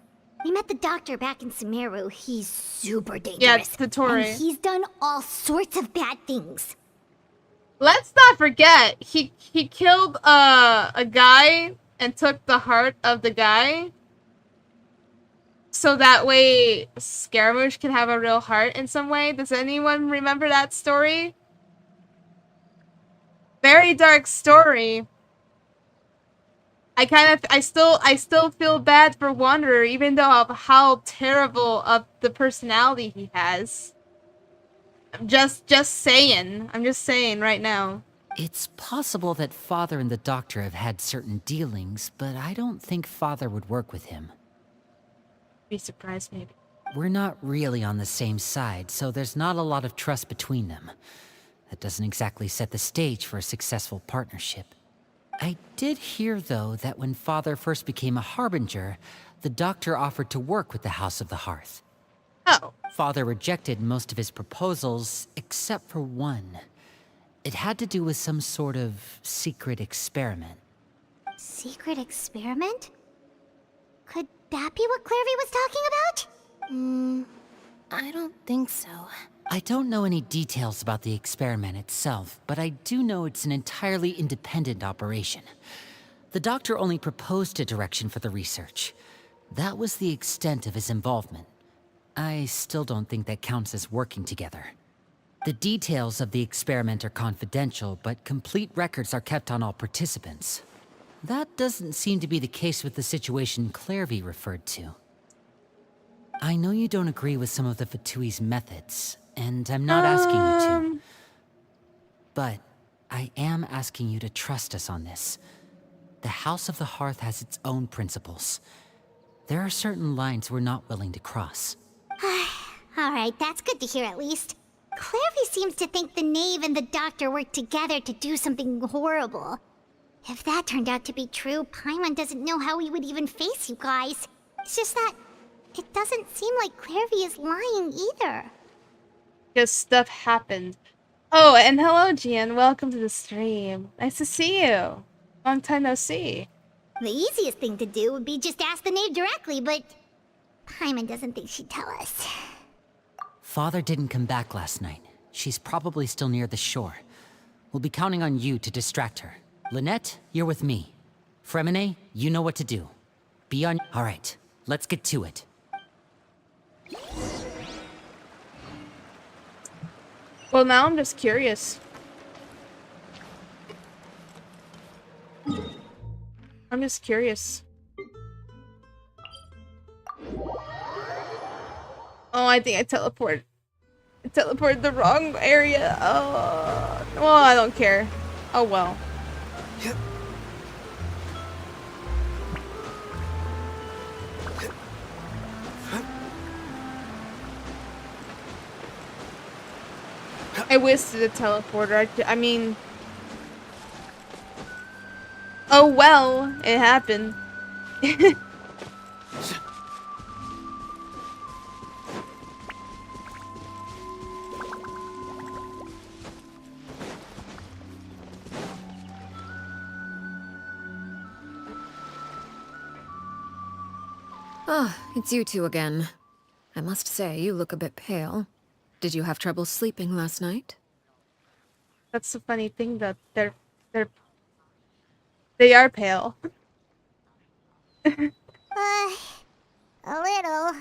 We met the doctor back in Sumeru. He's super dangerous. Yeah, it's the Tory. And he's done all sorts of bad things. Let's not forget, he killed a guy and took the heart of the guy. So that way Scaramouche can have a real heart in some way. Does anyone remember that story? Very dark story. I still feel bad for Wanderer, even though of how terrible of the personality he has. I'm just saying. I'm just saying right now. It's possible that Father and the Doctor have had certain dealings, but I don't think Father would work with him. Be surprised, maybe. We're not really on the same side, so there's not a lot of trust between them. That doesn't exactly set the stage for a successful partnership. I did hear, though, that when Father first became a Harbinger, the Doctor offered to work with the House of the Hearth. Oh. Father rejected most of his proposals, except for one. It had to do with some sort of secret experiment. Secret experiment? Could that be what Clairvy was talking about? I don't think so. I don't know any details about the experiment itself, but I do know it's an entirely independent operation. The Doctor only proposed a direction for the research. That was the extent of his involvement. I still don't think that counts as working together. The details of the experiment are confidential, but complete records are kept on all participants. That doesn't seem to be the case with the situation Clairvy referred to. I know you don't agree with some of the Vtui's methods, and I'm not asking you to. But I am asking you to trust us on this. The House of the Hearth has its own principles. There are certain lines we're not willing to cross. Alright, that's good to hear at least. Clairvy seems to think the Knave and the Doctor worked together to do something horrible. If that turned out to be true, Paimon doesn't know how he would even face you guys. It's just that it doesn't seem like Clairvy is lying either. Because stuff happened. Oh, and hello, Gian. Welcome to the stream. Nice to see you. Long time no see. The easiest thing to do would be just ask the Knave directly, but Paimon doesn't think she'd tell us. Father didn't come back last night. She's probably still near the shore. We'll be counting on you to distract her. Lynette, you're with me. Fremine, you know what to do. Be on... Alright, let's get to it. Well, now I'm just curious. I'm just curious. Oh, I think I teleported. I teleported the wrong area. Oh, well, I don't care. Oh, well. I wasted a teleporter. I mean... Oh, well. It happened. Ah, it's you two again. I must say, you look a bit pale. Did you have trouble sleeping last night? That's the funny thing, that they are pale. A little.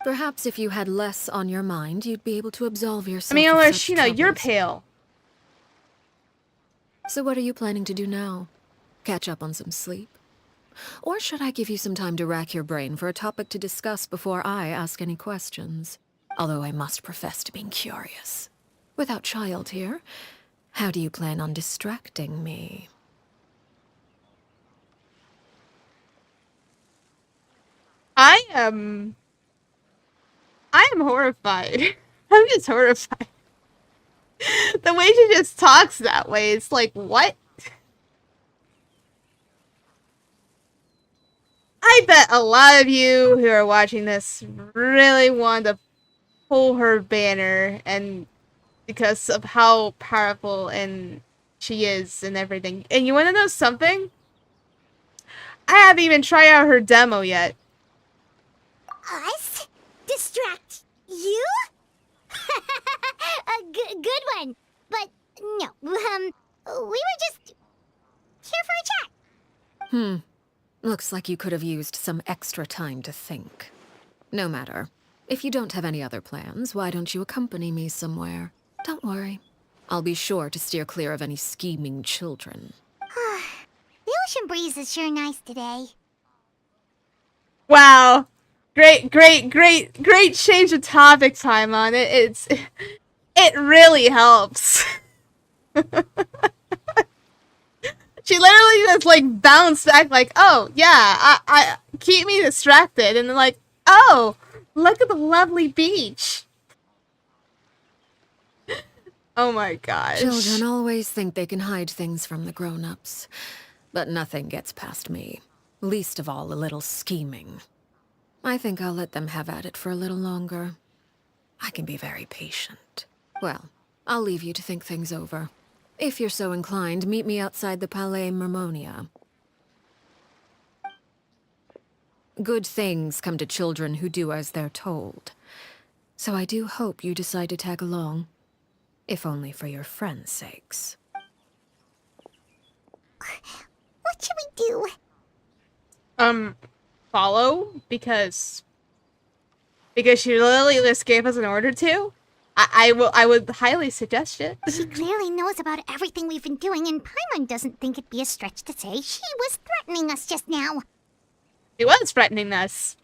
Perhaps if you had less on your mind, you'd be able to absolve yourself. I mean, of such Arashina, you're troubles. pale. So what are you planning to do now? Catch up on some sleep? Or should I give you some time to rack your brain for a topic to discuss before I ask any questions? Although I must profess to being curious. Without Child here, how do you plan on distracting me? I am horrified. I'm just horrified. The way she just talks that way, it's like, what? I bet a lot of you who are watching this really want to pull her banner, and because of how powerful and she is and everything. And you want to know something? I haven't even tried out her demo yet. Us? Distract you? A good one. But no, we were just here for a chat. Looks like you could have used some extra time to think. No matter. If you don't have any other plans, why don't you accompany me somewhere? Don't worry. I'll be sure to steer clear of any scheming children. The ocean breeze is sure nice today. Wow. Great change of topic time on it. It really helps. She literally just like bounced back like, oh yeah, I keep me distracted, and then like, oh, look at the lovely beach. Oh my gosh. Children always think they can hide things from the grown-ups, but nothing gets past me. Least of all a little scheming. I think I'll let them have at it for a little longer. I can be very patient. Well, I'll leave you to think things over. If you're so inclined, meet me outside the Palais Mermonia. Good things come to children who do as they're told. So I do hope you decide to tag along. If only for your friends' sakes. What should we do? Follow? Because she literally just gave us an order to? I would highly suggest it. She clearly knows about everything we've been doing, and Paimon doesn't think it'd be a stretch to say she was threatening us just now. She was threatening us.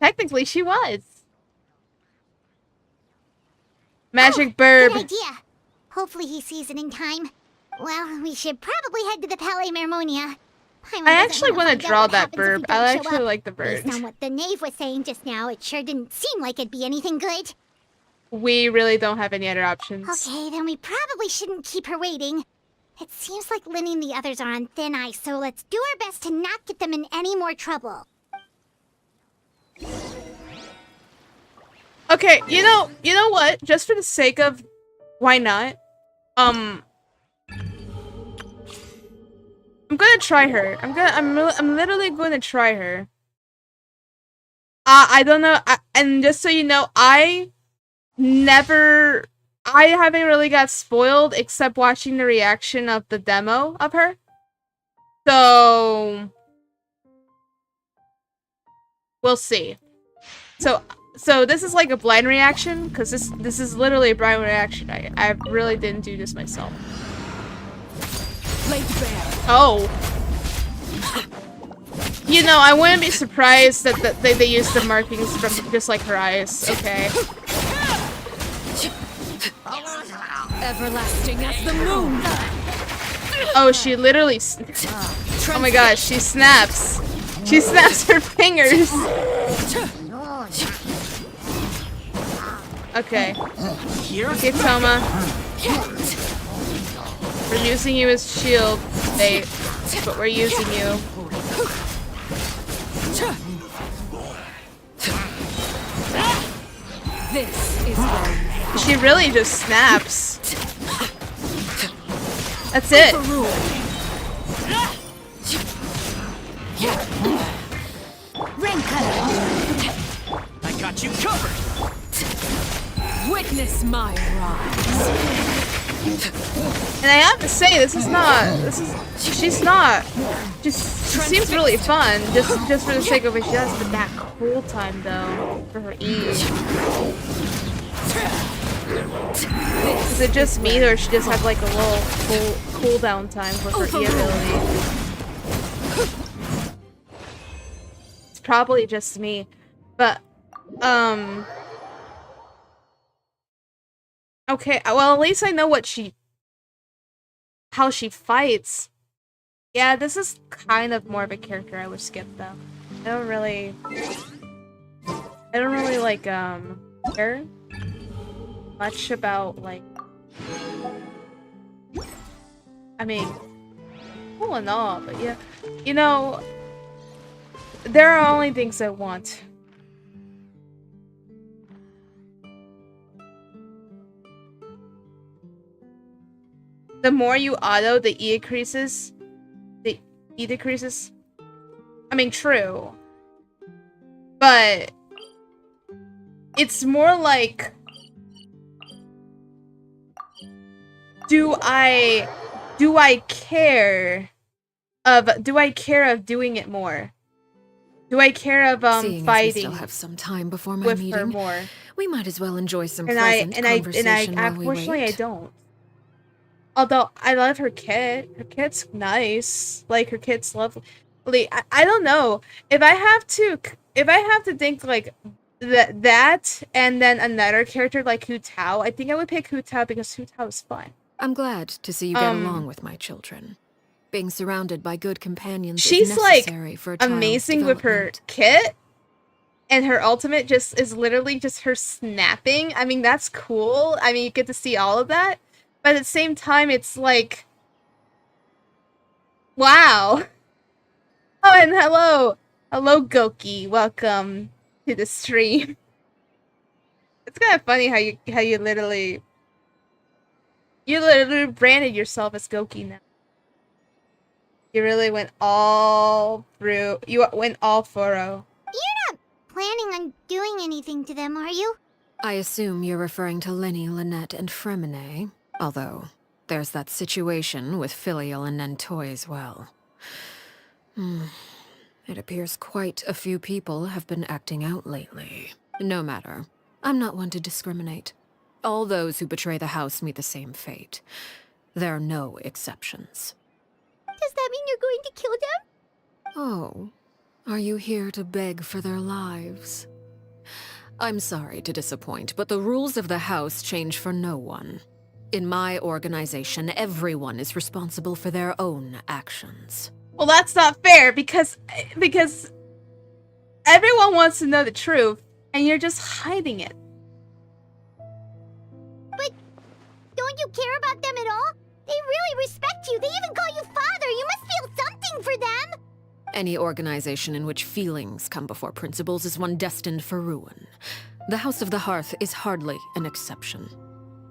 Technically, she was. Magic Burb. Good idea. Hopefully he sees it in time. Well, we should probably head to the Palais Mermonia. I actually want to draw that burb. I actually like the bird. Based on what the Knave was saying just now, it sure didn't seem like it'd be anything good. We really don't have any other options. Okay, then we probably shouldn't keep her waiting. It seems like Linny and the others are on thin ice, so let's do our best to not get them in any more trouble. Okay, you know what? Just for the sake of why not? I'm gonna try her. I'm literally going to try her. I don't know. And just so you know, I haven't really got spoiled except watching the reaction of the demo of her. So we'll see. So this is like a blind reaction, because this is literally a blind reaction. I really didn't do this myself. Oh. You know, I wouldn't be surprised that they used the markings from just like her eyes. Okay. Everlasting as the moon. Oh, she literally. Oh my gosh, she snaps. She snaps her fingers. Okay. Okay, Toma. We're using you as shield, bait, but we're using you. This is where she really just snaps. That's it. I got you covered. Witness my rise. And I have to say, she's not. She seems really fun, just for the sake of it. She has the that cool time though, for her E. Is it just me, or she just have like a little cooldown time for her E ability? It's probably just me, but okay, well at least I know how she fights. Yeah, this is kind of more of a character I would skip though. I don't really like care much about like, I mean, cool and all, but yeah, you know, there are only things I want. the more you auto, the E increases. The E decreases. I mean, true. But it's more like, do I care of doing it more? Do I care of Seeing fighting? as we still have some time before my with meeting, her more? we might as well enjoy some And pleasant I conversation while we unfortunately wait. I don't. Although I love her kit. Her kit's nice. Like, her kit's lovely. I don't know. If I have to think like that and then another character like Hu Tao, I think I would pick Hu Tao because Hu Tao is fun. I'm glad to see you get along with my children. Being surrounded by good companions She's is necessary for a child's amazing with her kit, and her ultimate just is literally just her snapping. I mean, that's cool. I mean, you get to see all of that, but at the same time, it's like, wow. Oh, and hello, Goki. Welcome to the stream. It's kind of funny how you literally branded yourself as Goki now. You really went all through. You went all thorough. You're not planning on doing anything to them, are you? I assume you're referring to Lenny, Lynette, and Fremine, although there's that situation with Filial and Nentoy as well. It appears quite a few people have been acting out lately. No matter. I'm not one to discriminate. All those who betray the house meet the same fate. There are no exceptions. Does that mean you're going to kill them? Oh, are you here to beg for their lives? I'm sorry to disappoint, but the rules of the house change for no one. In my organization, everyone is responsible for their own actions. Well, that's not fair because everyone wants to know the truth, and you're just hiding it. But don't you care about them at all? They really respect you. They even call you father. You must feel something for them. Any organization in which feelings come before principles is one destined for ruin. The House of the Hearth is hardly an exception.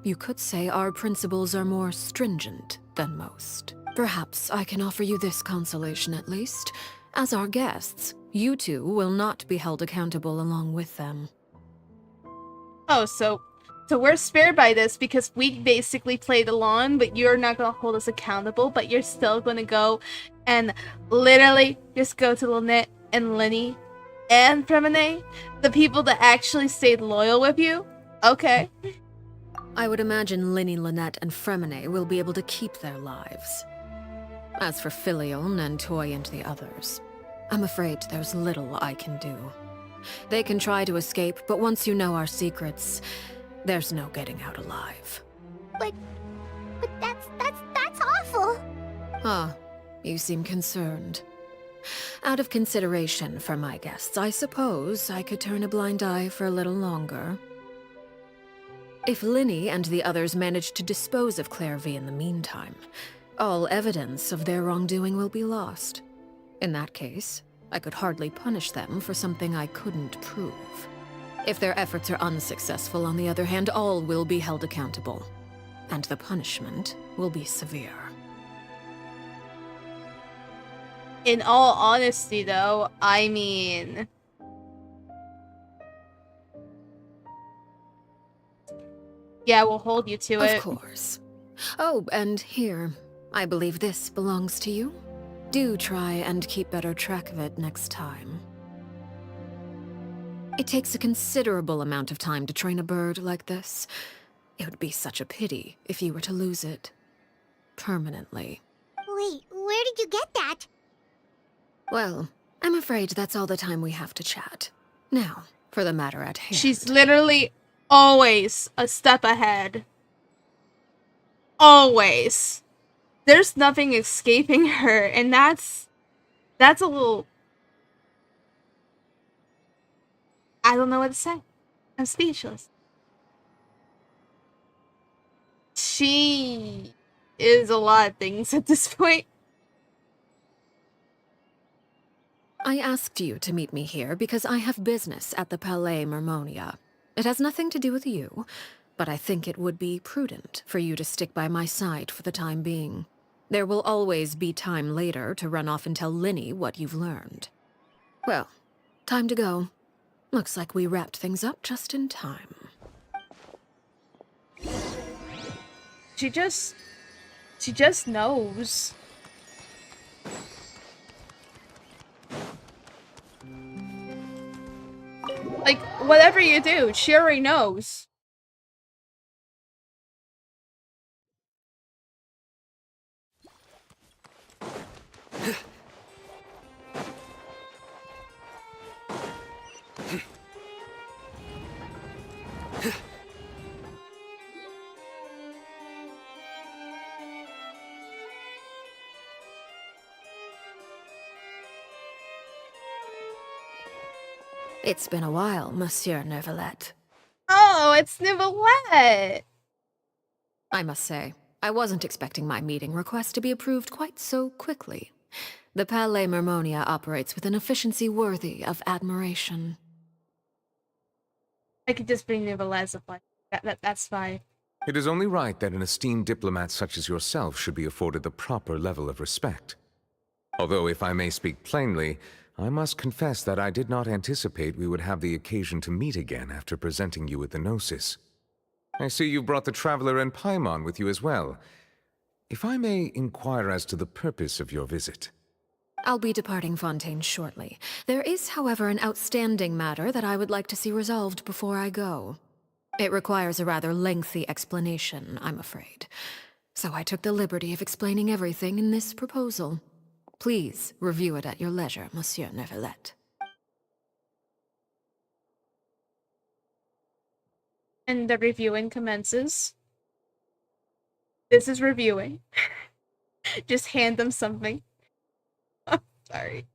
You could say our principles are more stringent than most. Perhaps I can offer you this consolation at least. As our guests, you two will not be held accountable along with them. Oh, so we're spared by this because we basically played along, but you're not gonna hold us accountable, but you're still gonna go and literally just go to Lynette and Lenny and Fremine, the people that actually stayed loyal with you? Okay. I would imagine Lenny, Lynette, and Fremine will be able to keep their lives. As for Filial, Nentoy, and the others, I'm afraid there's little I can do. They can try to escape, but once you know our secrets, there's no getting out alive. But that's awful. Ah, you seem concerned. Out of consideration for my guests, I suppose I could turn a blind eye for a little longer. If Linny and the others manage to dispose of Clairvy in the meantime, all evidence of their wrongdoing will be lost. In that case, I could hardly punish them for something I couldn't prove. If their efforts are unsuccessful, on the other hand, all will be held accountable. And the punishment will be severe. In all honesty, though, I mean... yeah, we'll hold you to it. Of course. Oh, and here, I believe this belongs to you. Do try and keep better track of it next time. It takes a considerable amount of time to train a bird like this. It would be such a pity if you were to lose it. Permanently. Wait, where did you get that? Well, I'm afraid that's all the time we have to chat. Now, for the matter at hand. She's literally always a step ahead. Always. There's nothing escaping her, and that's a little... I don't know what to say. I'm speechless. She is a lot of things at this point. I asked you to meet me here because I have business at the Palais Mermonia. It has nothing to do with you. but I think it would be prudent for you to stick by my side for the time being. There will always be time later to run off and tell Linny what you've learned. Well, time to go. Looks like we wrapped things up just in time. She just knows. Like, whatever you do, she already knows. It's been a while, Monsieur Neuvillette. Oh, it's Neuvillette! I must say, I wasn't expecting my meeting request to be approved quite so quickly. The Palais Mermonia operates with an efficiency worthy of admiration. I could just bring Neuvillette up, like, that's fine. It is only right that an esteemed diplomat such as yourself should be afforded the proper level of respect. Although, if I may speak plainly, I must confess that I did not anticipate we would have the occasion to meet again after presenting you with the Gnosis. I see you've brought the Traveler and Paimon with you as well. If I may inquire as to the purpose of your visit. I'll be departing Fontaine shortly. There is, however, an outstanding matter that I would like to see resolved before I go. It requires a rather lengthy explanation, I'm afraid. So I took the liberty of explaining everything in this proposal. Please review it at your leisure, Monsieur Neuvillette. And the reviewing commences. This is reviewing. Just hand them something. Sorry.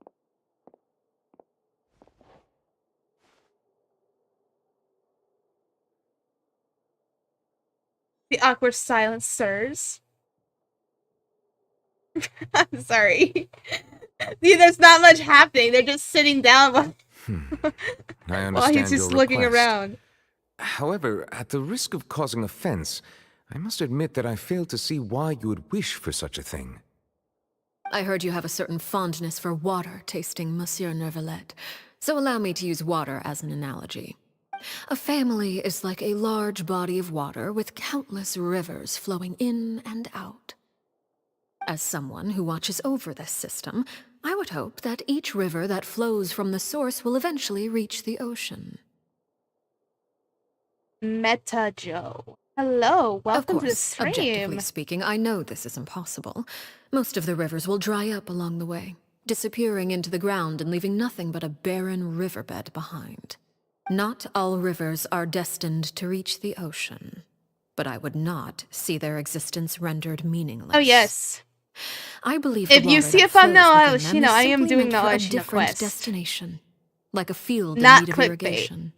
The awkward silence stirs. I'm sorry. See, there's not much happening. They're just sitting down I understand while he's just your looking request. around. However, at the risk of causing offense, I must admit that I fail to see why you would wish for such a thing. I heard you have a certain fondness for water tasting, Monsieur Neuvillette, so allow me to use water as an analogy. A family is like a large body of water with countless rivers flowing in and out. As someone who watches over this system, I would hope that each river that flows from the source will eventually reach the ocean. Meta Joe. Hello, welcome to the stream. Objectively speaking, I know this is impossible. Most of the rivers will dry up along the way, disappearing into the ground and leaving nothing but a barren riverbed behind. Not all rivers are destined to reach the ocean, but I would not see their existence rendered meaningless. Oh yes. I believe if you see a thumbnail, I am doing the different quest. Destination, like a field Not in need of clickbait. irrigation,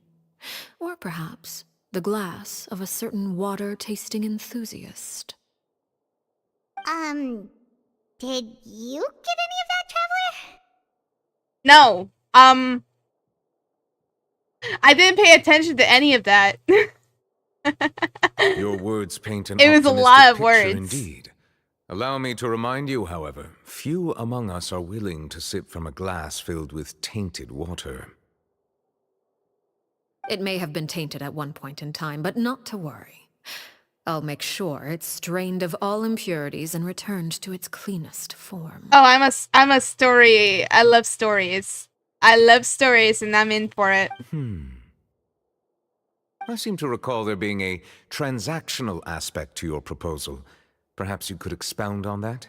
or perhaps the glass of a certain water-tasting enthusiast. Did you get any of that, Traveler? No. I didn't pay attention to any of that. Your words paint an It was a optimistic lot of picture words. indeed. Allow me to remind you, however, few among us are willing to sip from a glass filled with tainted water. It may have been tainted at one point in time, but not to worry. I'll make sure it's strained of all impurities and returned to its cleanest form. Oh, I'm a story. I love stories. I love stories and I'm in for it. I seem to recall there being a transactional aspect to your proposal. Perhaps you could expound on that?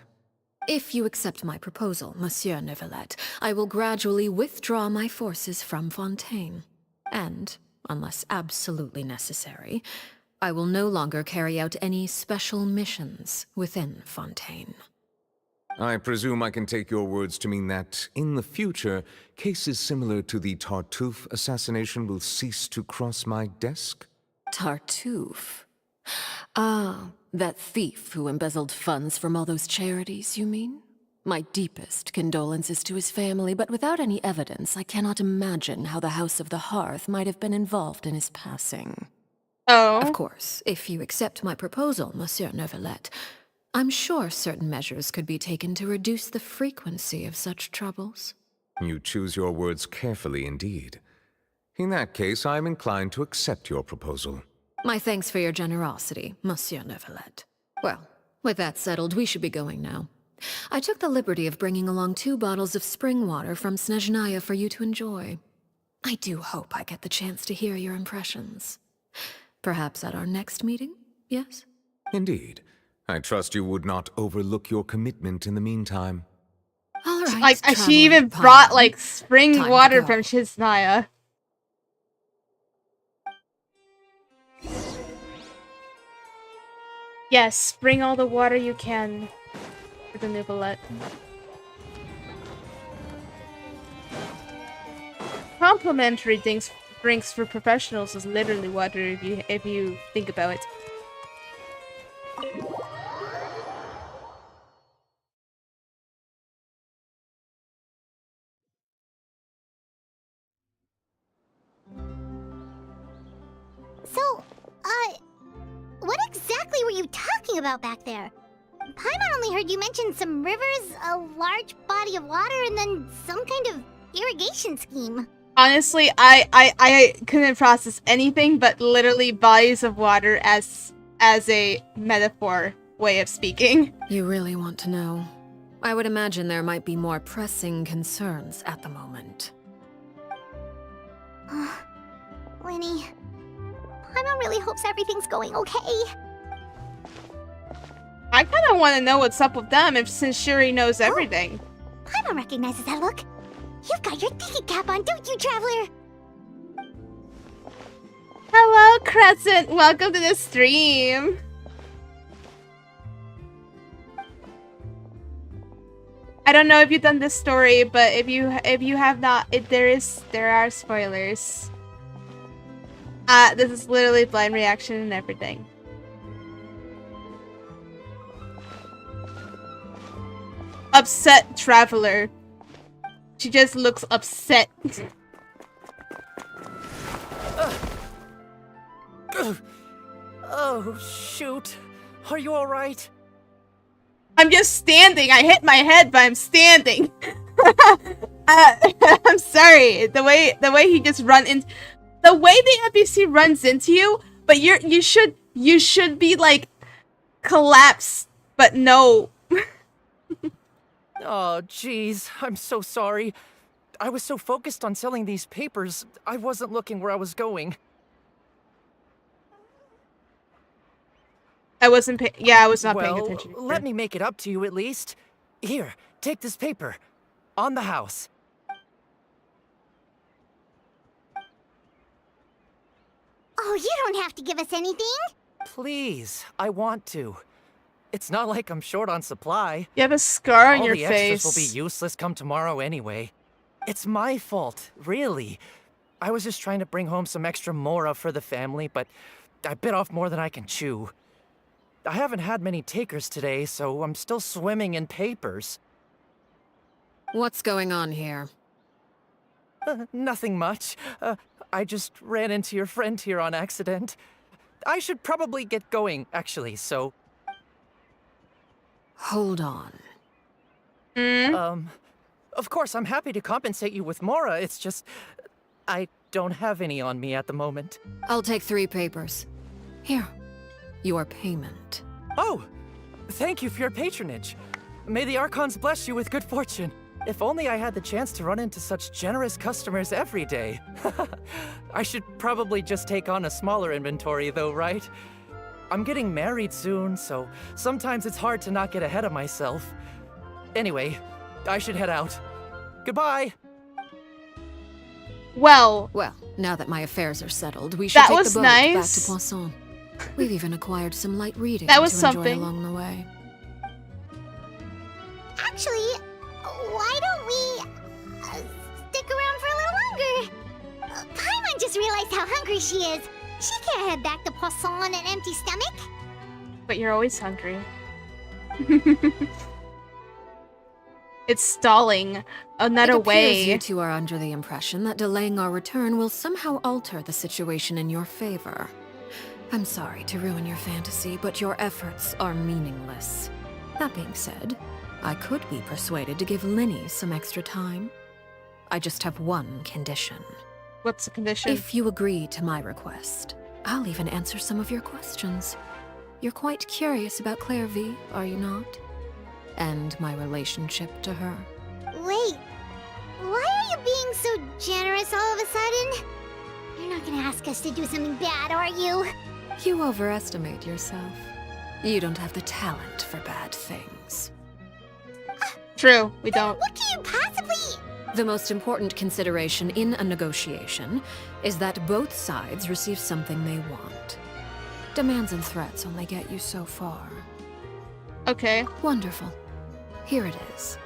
If you accept my proposal, Monsieur Neuvillette, I will gradually withdraw my forces from Fontaine. And, unless absolutely necessary, I will no longer carry out any special missions within Fontaine. I presume I can take your words to mean that, in the future, cases similar to the Tartuffe assassination will cease to cross my desk? Tartuffe? Ah, that thief who embezzled funds from all those charities, you mean? My deepest condolences to his family, but without any evidence, I cannot imagine how the House of the Hearth might have been involved in his passing. Oh. Of course, if you accept my proposal, Monsieur Neuvillette, I'm sure certain measures could be taken to reduce the frequency of such troubles. You choose your words carefully indeed. In that case, I am inclined to accept your proposal. My thanks for your generosity, Monsieur Neuvillette. Well, with that settled, we should be going now. I took the liberty of bringing along 2 bottles of spring water from Snezhnaya for you to enjoy. I do hope I get the chance to hear your impressions. Perhaps at our next meeting, yes? Indeed. I trust you would not overlook your commitment in the meantime. All right. Like, she even brought, like, spring Time to water go. from Shiznaya. Yes, bring all the water you can for the Neuvillette. Complimentary drinks for professionals is literally water if you think about it. So, what exactly were you talking about back there? Paimon only heard you mention some rivers, a large body of water, and then some kind of irrigation scheme. Honestly, I couldn't process anything but literally bodies of water as a metaphor way of speaking. You really want to know? I would imagine there might be more pressing concerns at the moment. Winnie, Paimon really hopes everything's going okay. I kind of want to know what's up with them since Shuri knows everything. Paimon recognizes that look. You've got your thinking cap on, don't you, Traveler? Hello, Crescent. Welcome to the stream. I don't know if you've done this story, but if you have not, there are spoilers. This is literally blind reaction and everything. Upset Traveler. She just looks upset. Oh, shoot. Are you alright? I'm just standing. I hit my head, but I'm standing. I'm sorry. The way he just run in, the way the NPC runs into you, but you should be like collapsed, but no. Oh, jeez. I'm so sorry. I was so focused on selling these papers, I wasn't looking where I was going. I was not paying attention. Let me make it up to you at least. Here, take this paper. On the house. Oh, you don't have to give us anything. Please, I want to. It's not like I'm short on supply. You have a scar on your face. All the extras will be useless come tomorrow anyway. It's my fault, really. I was just trying to bring home some extra mora for the family, but I bit off more than I can chew. I haven't had many takers today, so I'm still swimming in papers. What's going on here? Nothing much. I just ran into your friend here on accident. I should probably get going, actually, so... Hold on. Of course, I'm happy to compensate you with mora, it's just... I don't have any on me at the moment. I'll take 3 papers. Here. Your payment. Oh! Thank you for your patronage. May the Archons bless you with good fortune. If only I had the chance to run into such generous customers every day. I should probably just take on a smaller inventory though, right? I'm getting married soon, so sometimes it's hard to not get ahead of myself. Anyway, I should head out. Goodbye! Well, now that my affairs are settled, we should take the boat back to Poisson. We've even acquired some light reading to enjoy along the way. Actually, why don't we stick around for a little longer? Paimon just realized how hungry she is. She can't head back to Poisson on an empty stomach. But you're always hungry. It's stalling. Another way. You two are under the impression that delaying our return will somehow alter the situation in your favor. I'm sorry to ruin your fantasy, but your efforts are meaningless. That being said, I could be persuaded to give Linny some extra time. I just have one condition. What's the condition? If you agree to my request, I'll even answer some of your questions. You're quite curious about Claire V, are you not? And my relationship to her. Wait, why are you being so generous all of a sudden? You're not gonna ask us to do something bad, are you? You overestimate yourself. You don't have the talent for bad things. True, we don't. What can you possibly... The most important consideration in a negotiation is that both sides receive something they want. Demands and threats only get you so far. Okay. Wonderful. Here it is.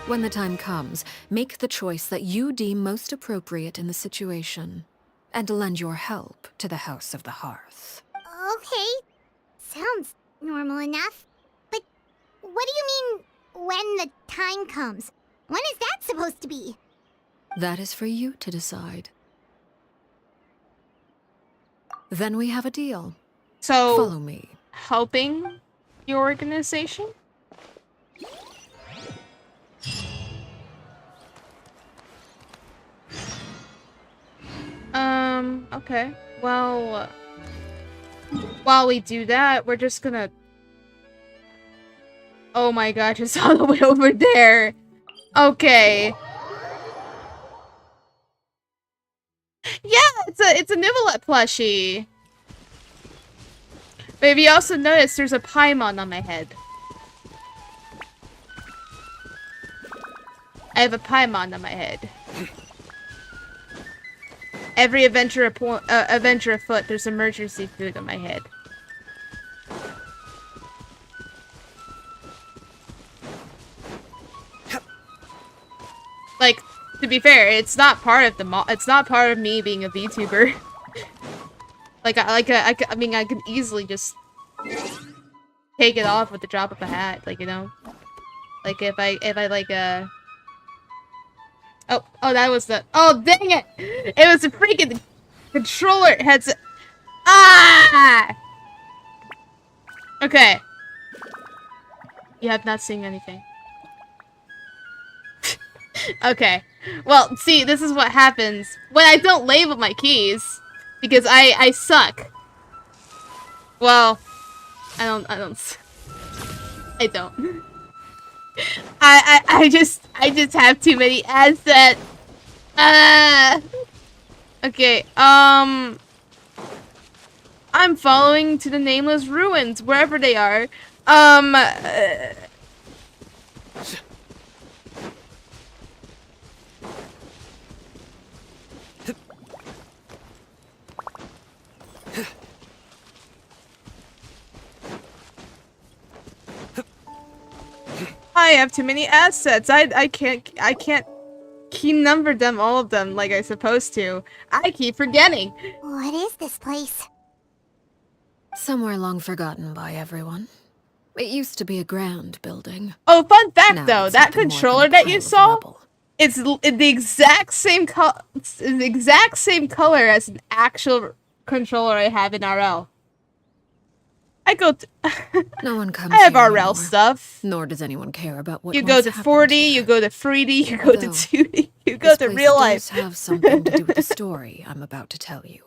When the time comes, make the choice that you deem most appropriate in the situation, and lend your help to the House of the Hearth. Okay. Sounds normal enough. But what do you mean, when the time comes? When is that supposed to be? That is for you to decide. Then we have a deal. So, follow me. Helping your organization? Okay. Well, while we do that, we're just gonna... Oh my god, it's all the way over there. Okay. Yeah, it's a Nivelet plushie. But if you also notice, there's a Paimon on my head. I have a Paimon on my head. Every adventure afoot, there's emergency food on my head. Like, to be fair, it's not part of it's not part of me being a VTuber. I mean, I could easily just take it off with the drop of a hat, like, you know? Like, if I Oh, that was the... Oh, dang it! It was the freaking controller headset. Ah! Okay. You have not seen anything. Okay. Well, see, this is what happens when I don't label my keys. Because I suck. Well, I don't. I just have too many assets. Okay, I'm following to the nameless ruins, wherever they are. I have too many assets. I can't key number them, all of them, like I'm supposed to. I keep forgetting. What is this place? Somewhere long forgotten by everyone. It used to be a grand building. Oh, fun fact Now though, it's that nothing more controller than a that you pile of saw, rubble. it's the exact same color as an actual controller I have in RL. I go to No one comes I have here RL anymore, stuff. Nor does anyone care about what You go once to happened 4D, here. you go to 3D, you go to Although, 2D, you go this to place real does life. have something to do with the story I'm about to tell you.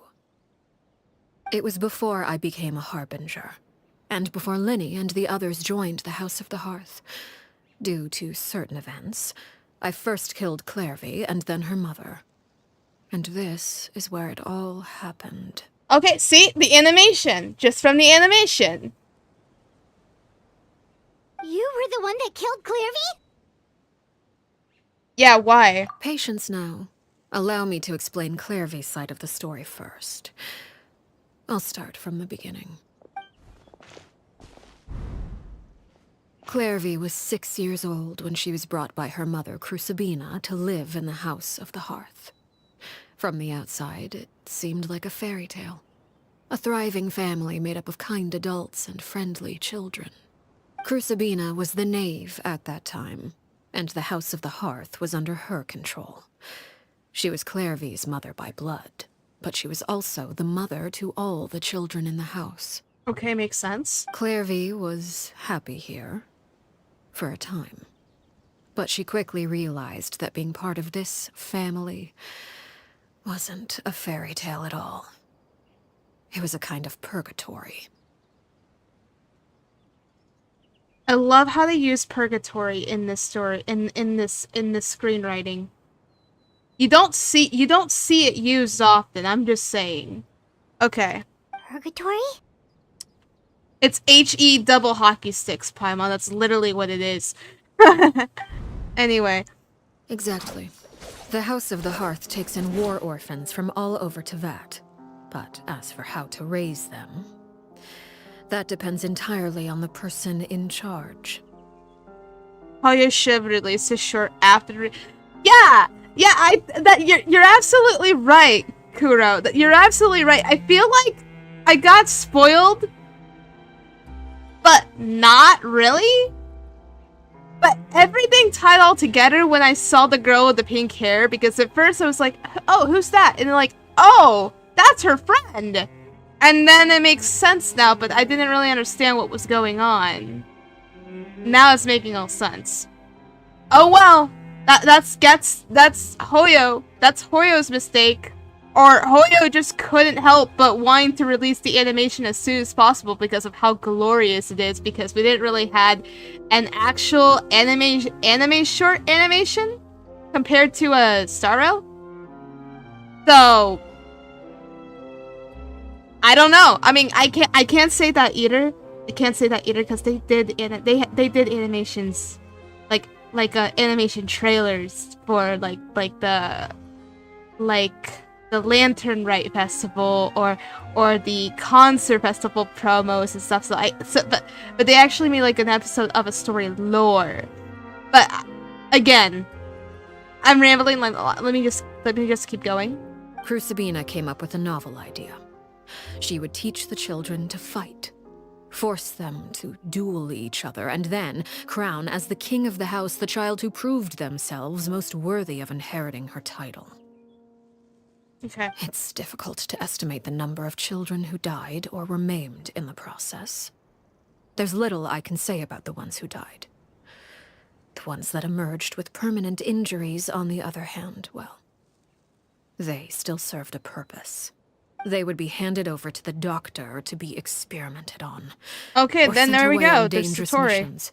It was before I became a harbinger, and before Linny and the others joined the House of the Hearth. Due to certain events, I first killed Clairvy and then her mother. And this is where it all happened. Okay, see? The animation. Just from the animation. You were the one that killed Clairvy? Yeah, why? Patience now. Allow me to explain Clairvy's side of the story first. I'll start from the beginning. Clairvy was 6 years old when she was brought by her mother, Crucibina, to live in the House of the Hearth. From the outside, it seemed like a fairy tale. A thriving family made up of kind adults and friendly children. Crucibina was the Knave at that time, and the House of the Hearth was under her control. She was Clairvy's mother by blood, but she was also the mother to all the children in the house. Okay, makes sense. Clairvy was happy here. For a time. But she quickly realized that being part of this family wasn't a fairy tale at all. It was a kind of purgatory. I love how they use purgatory in this story, in this screenwriting. You don't see it used often, I'm just saying. Okay. Purgatory? It's HE double hockey sticks, Paimon. That's literally what it is. Anyway. Exactly. The House of the Hearth takes in war orphans from all over Teyvat. But as for how to raise them, that depends entirely on the person in charge. Hoyo should release his short after. Yeah, you're absolutely right, Kuro. You're absolutely right. I feel like I got spoiled, but not really. But everything tied all together when I saw the girl with the pink hair, because at first I was like, oh, who's that? And then like, oh, that's her friend. And then it makes sense now, but I didn't really understand what was going on. Now it's making all sense. Oh well, that's Hoyo. That's Hoyo's mistake. Or Hoyo just couldn't help but wanting to release the animation as soon as possible because of how glorious it is, because we didn't really had an actual short animation compared to a Starro. So I don't know. I mean, I can't say that either. I can't say that either because they did animations like animation trailers for like the Lantern Rite Festival or the concert festival promos and stuff. But they actually made like an episode of a story lore. But again, I'm rambling like a lot. Let me just keep going. Crucibina came up with a novel idea. She would teach the children to fight, force them to duel each other, and then crown as the king of the house the child who proved themselves most worthy of inheriting her title. Okay. It's difficult to estimate the number of children who died or were maimed in the process. There's little I can say about the ones who died. The ones that emerged with permanent injuries, on the other hand, well, they still served a purpose. They would be handed over to the doctor to be experimented on. Okay, or then sent there we away go. on There's dangerous Satori. missions.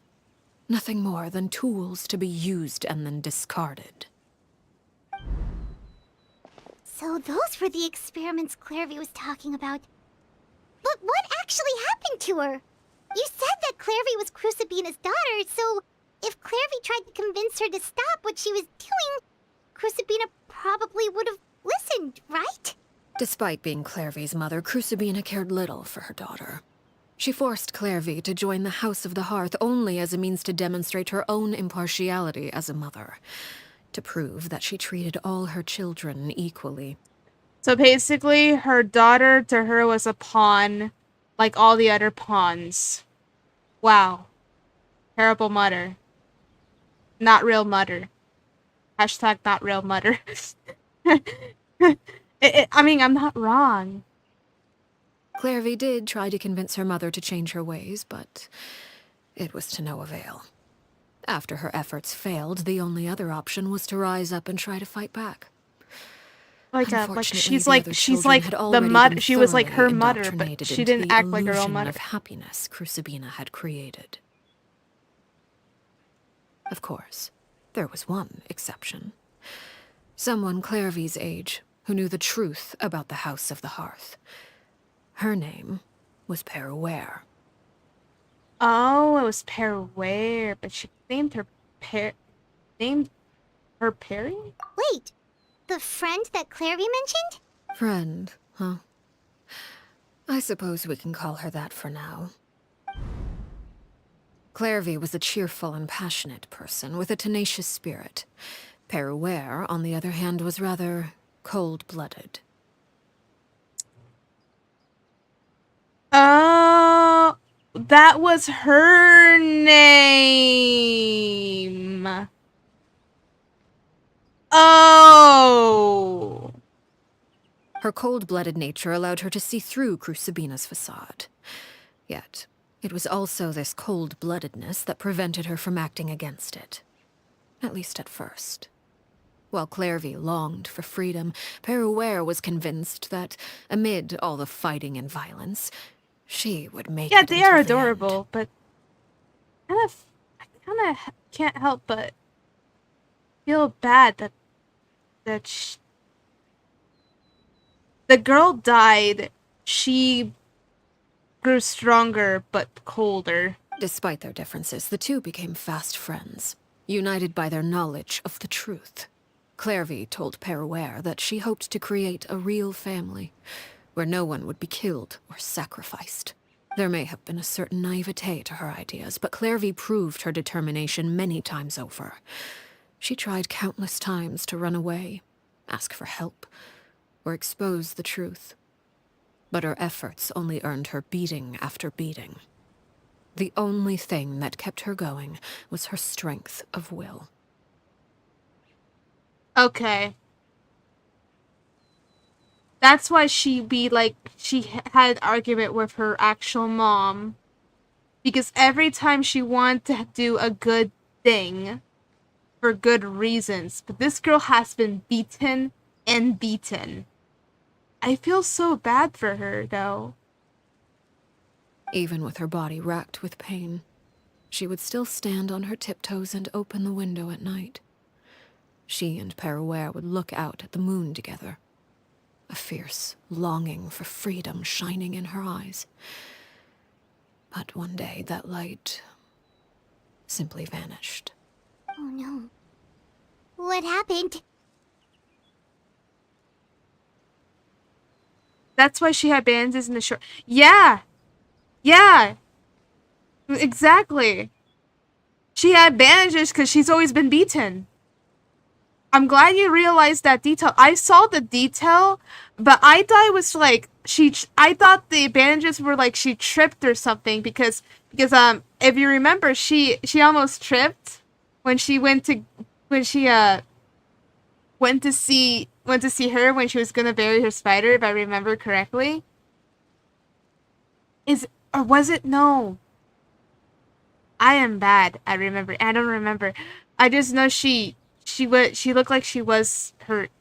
Nothing more than tools to be used and then discarded. So those were the experiments Clairvy was talking about. But what actually happened to her? You said that Clairvy was Crucibina's daughter, so if Clairvy tried to convince her to stop what she was doing, Crucibina probably would have listened, right? Despite being Clairvy's mother, Crucibina cared little for her daughter. She forced Clairvy to join the House of the Hearth only as a means to demonstrate her own impartiality as a mother, to prove that she treated all her children equally. So basically, her daughter to her was a pawn, like all the other pawns. Wow. Terrible mother. Not real mother. Hashtag not real mother. I mean, I'm not wrong. Clairvy did try to convince her mother to change her ways, but it was to no avail. After her efforts failed, the only other option was to rise up and try to fight back. Like she's like the mother. mother. She was like her mother, but she didn't act like her own mother. Of happiness Crucibina had created. Of course, there was one exception. Someone Clairvy's age who knew the truth about the House of the Hearth. Her name was Peruere. Oh, it was Peruere, but she named her Perry? Wait, the friend that Clairvy mentioned? Friend, huh? I suppose we can call her that for now. Clairvy was a cheerful and passionate person with a tenacious spirit. Peruere, on the other hand, was rather cold-blooded. Oh, that was her name. Oh. Her cold-blooded nature allowed her to see through Crucibina's facade. Yet, it was also this cold-bloodedness that prevented her from acting against it. At least at first. While Clairvy longed for freedom, Perouer was convinced that, amid all the fighting and violence, she would make it Yeah, they are until the adorable, end. but I kind of can't help but feel bad that the girl died. She grew stronger but colder. Despite their differences, the two became fast friends, united by their knowledge of the truth. Clairvy told Perouer that she hoped to create a real family, where no one would be killed or sacrificed. There may have been a certain naivete to her ideas, but Clairvy proved her determination many times over. She tried countless times to run away, ask for help, or expose the truth. But her efforts only earned her beating after beating. The only thing that kept her going was her strength of will. Okay. That's why she had an argument with her actual mom. Because every time she wanted to do a good thing for good reasons. But this girl has been beaten and beaten. I feel so bad for her, though. Even with her body racked with pain, she would still stand on her tiptoes and open the window at night. She and Perouer would look out at the moon together, a fierce longing for freedom shining in her eyes. But one day that light simply vanished. Oh no. What happened? That's why she had bandages in the short. Yeah! Yeah! Exactly. She had bandages because she's always been beaten. I'm glad you realized that detail. I saw the detail, but I thought it was like I thought the bandages were like she tripped or something because if you remember she almost tripped when she went to see her when she was gonna bury her spider, if I remember correctly. Or was it? No. I am bad. I don't remember. I just know she looked like she was hurt.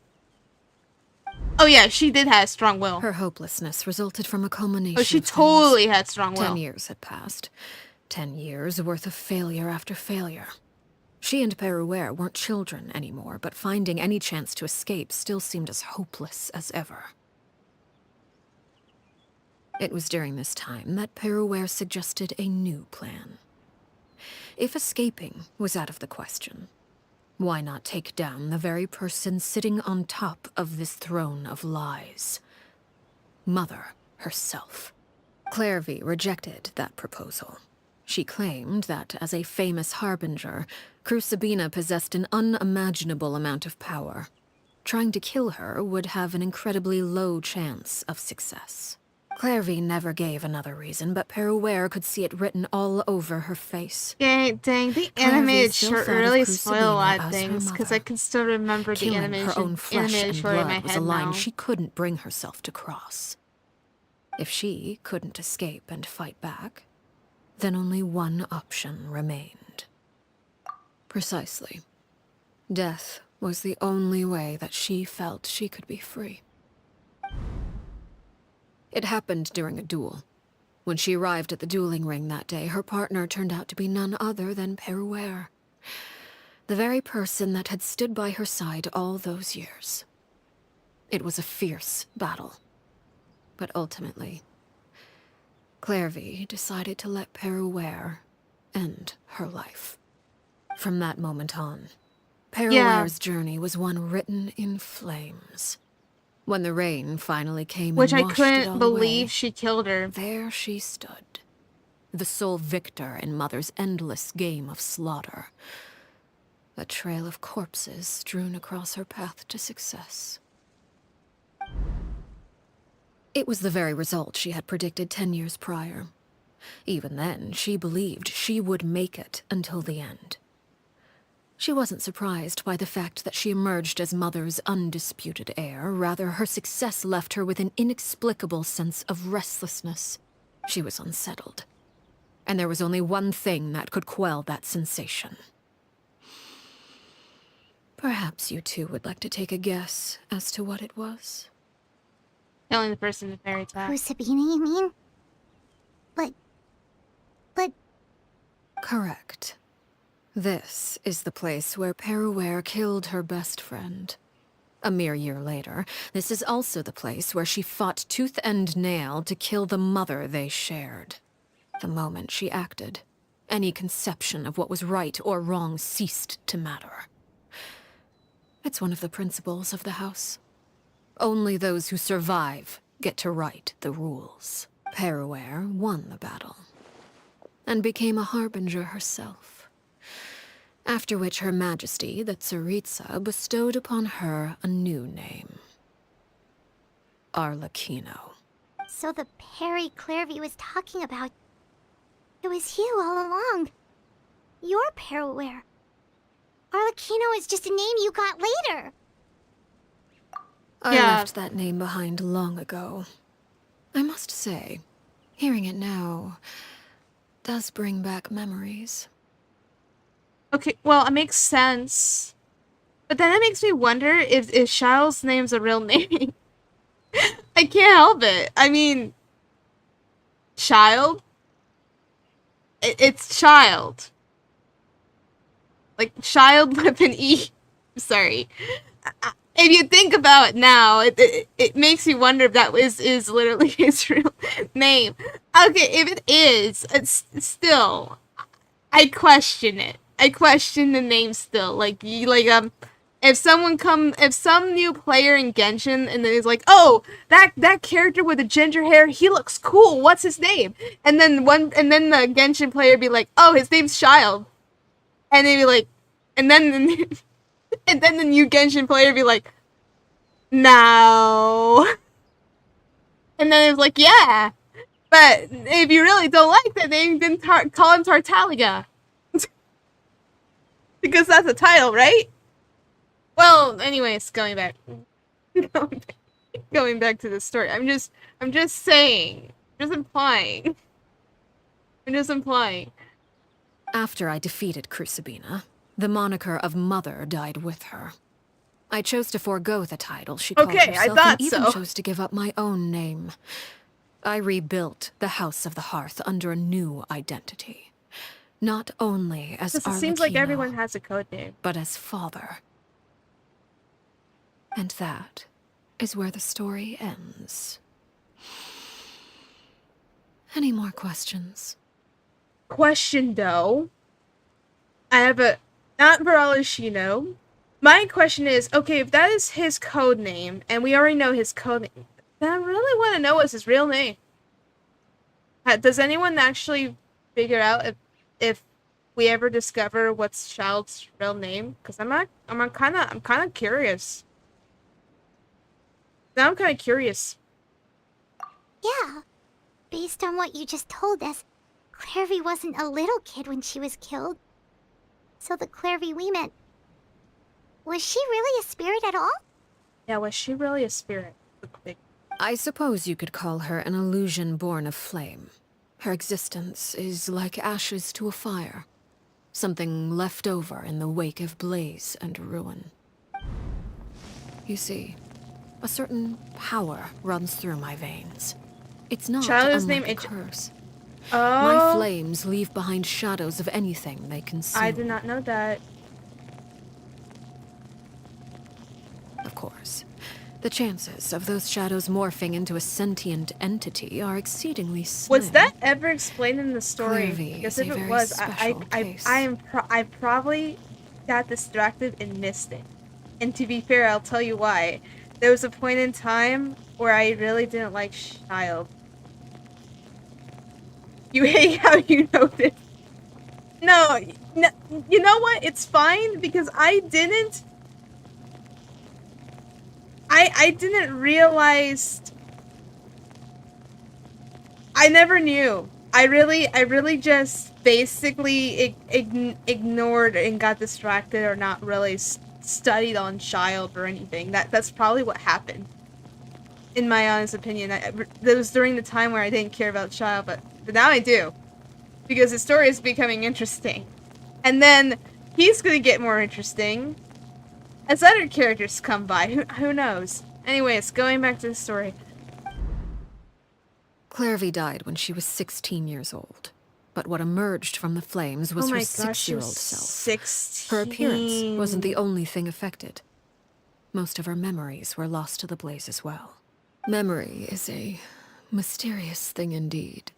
Oh yeah, she did have strong will. Her hopelessness resulted from a culmination. Oh, she of totally things. had strong will. 10 years had passed. 10 years worth of failure after failure. She and Perouer weren't children anymore, but finding any chance to escape still seemed as hopeless as ever. It was during this time that Perouer suggested a new plan. If escaping was out of the question, why not take down the very person sitting on top of this throne of lies? Mother herself. Clairvy rejected that proposal. She claimed that, as a famous harbinger, Crucibina possessed an unimaginable amount of power. Trying to kill her would have an incredibly low chance of success. Clairvy never gave another reason, but Perouer could see it written all over her face. Dang, the animated short really spoiled a lot of things, because I can still remember the her own flesh animated and short in my blood was head a line now. she couldn't bring herself to cross. If she couldn't escape and fight back, then only one option remained. Precisely. Death was the only way that she felt she could be free. It happened during a duel. When she arrived at the dueling ring that day, her partner turned out to be none other than Perouer. The very person that had stood by her side all those years. It was a fierce battle. But ultimately, Clairvy decided to let Perouer end her life. From that moment on, Perouer's journey was one written in flames. When the rain finally came Which and I washed it couldn't all believe away, she killed her. there she stood, the sole victor in Mother's endless game of slaughter. A trail of corpses strewn across her path to success. It was the very result she had predicted 10 years prior. Even then, she believed she would make it until the end. She wasn't surprised by the fact that she emerged as Mother's undisputed heir. Rather, her success left her with an inexplicable sense of restlessness. She was unsettled. And there was only one thing that could quell that sensation. Perhaps you two would like to take a guess as to what it was? Telling the person the fairy tale. Who's Sabina, you mean? But... Correct. This is the place where Peruware killed her best friend. A mere year later, this is also the place where she fought tooth and nail to kill the mother they shared. The moment she acted, any conception of what was right or wrong ceased to matter. It's one of the principles of the house. Only those who survive get to write the rules. Peruware won the battle, and became a harbinger herself. After which Her Majesty, the Tsaritsa, bestowed upon her a new name. Arlecchino. So the Perry Clairvy was talking about... It was you all along. You're Peruware. Arlecchino is just a name you got later. I left that name behind long ago. I must say, hearing it now does bring back memories. Okay, well, it makes sense. But then it makes me wonder if Shile's name's a real name. I can't help it. I mean... Child? It's child. Like, child with an E. Sorry. If you think about it now, it makes me wonder if that is literally his real name. Okay, if it is, it's still... I question it. I question the name still. If some new player in Genshin and then is like, oh, that character with the ginger hair, he looks cool. What's his name? And then the Genshin player be like, oh, his name's Child. And they'd be like, and then the new Genshin player be like, no. And then it's like, yeah. But if you really don't like that name, then call him Tartaliga. Because that's a title, right? Well, anyways, going back to the story. I'm just saying. I'm just implying. After I defeated Crucibina, the moniker of Mother died with her. I chose to forego the title she called herself and even chose to give up my own name. I rebuilt the House of the Hearth under a new identity. Not only as Arlecchino, it seems like everyone has a code name, but as father. And that is where the story ends. Any more questions? Question though. I have a not for Arlecchino. My question is, okay, if that is his code name, and we already know his code name, then I really want to know what's his real name. Does anyone actually figure out if we ever discover what's Child's real name? Because I'm kind of curious. Now I'm kind of curious. Yeah. Based on what you just told us, Clairvy wasn't a little kid when she was killed. So the Clairvy we met... Was she really a spirit at all? Yeah, was she really a spirit? I suppose you could call her an illusion born of flame. Her existence is like ashes to a fire. Something left over in the wake of blaze and ruin. You see, a certain power runs through my veins. It's not unlike a curse. Oh. My flames leave behind shadows of anything they consume. I did not know that. Of course. The chances of those shadows morphing into a sentient entity are exceedingly slim. Was that ever explained in the story? Because if it was, I probably got distracted and missed it. And to be fair, I'll tell you why. There was a point in time where I really didn't like Child. You hate how you know this. No, you know what? It's fine because I didn't realize. I never knew. I really just basically ignored and got distracted or not really studied on child or anything. That's probably what happened. In my honest opinion, that was during the time where I didn't care about child, but now I do. Because the story is becoming interesting. And then he's gonna get more interesting as other characters come by. Who knows? Anyways, going back to the story. Clairvy died when she was 16 years old. But what emerged from the flames was her 6-year-old self. 16. Her appearance wasn't the only thing affected. Most of her memories were lost to the blaze as well. Memory is a mysterious thing indeed.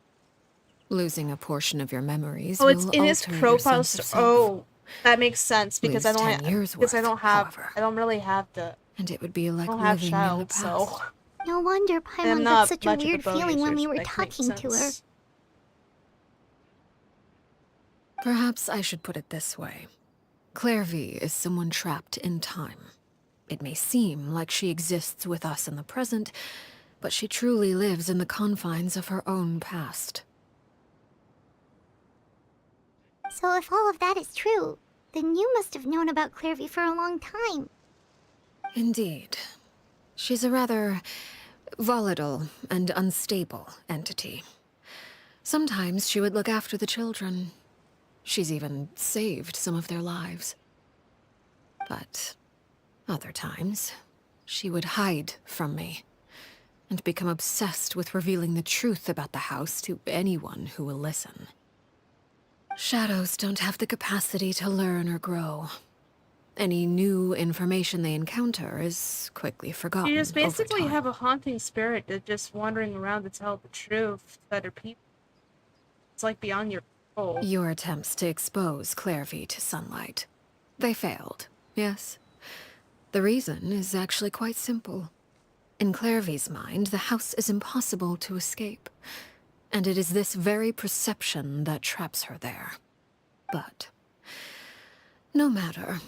Losing a portion of your memories will it's in his alter your profile. sense of self. Oh, that makes sense because Lose I 10 years because I worth, don't have however. I don't really have the And it would be like I don't have living in the child, past. so No wonder I'm Paimon not got such a much of a weird bone feeling when we user, were so that makes talking to her. sense. Perhaps I should put it this way. Clairvy is someone trapped in time. It may seem like she exists with us in the present, but she truly lives in the confines of her own past. So if all of that is true, then you must have known about Clairvy for a long time. Indeed. She's a rather volatile and unstable entity. Sometimes she would look after the children. She's even saved some of their lives. But other times, she would hide from me and become obsessed with revealing the truth about the house to anyone who will listen. Shadows don't have the capacity to learn or grow. Any new information they encounter is quickly forgotten. You just basically over time. have a haunting spirit that's just wandering around to tell the truth to other people. It's like beyond your control. Your attempts to expose Clairvy to sunlight. They failed, yes? The reason is actually quite simple. In Clairvy's mind, the house is impossible to escape. And it is this very perception that traps her there. But no matter.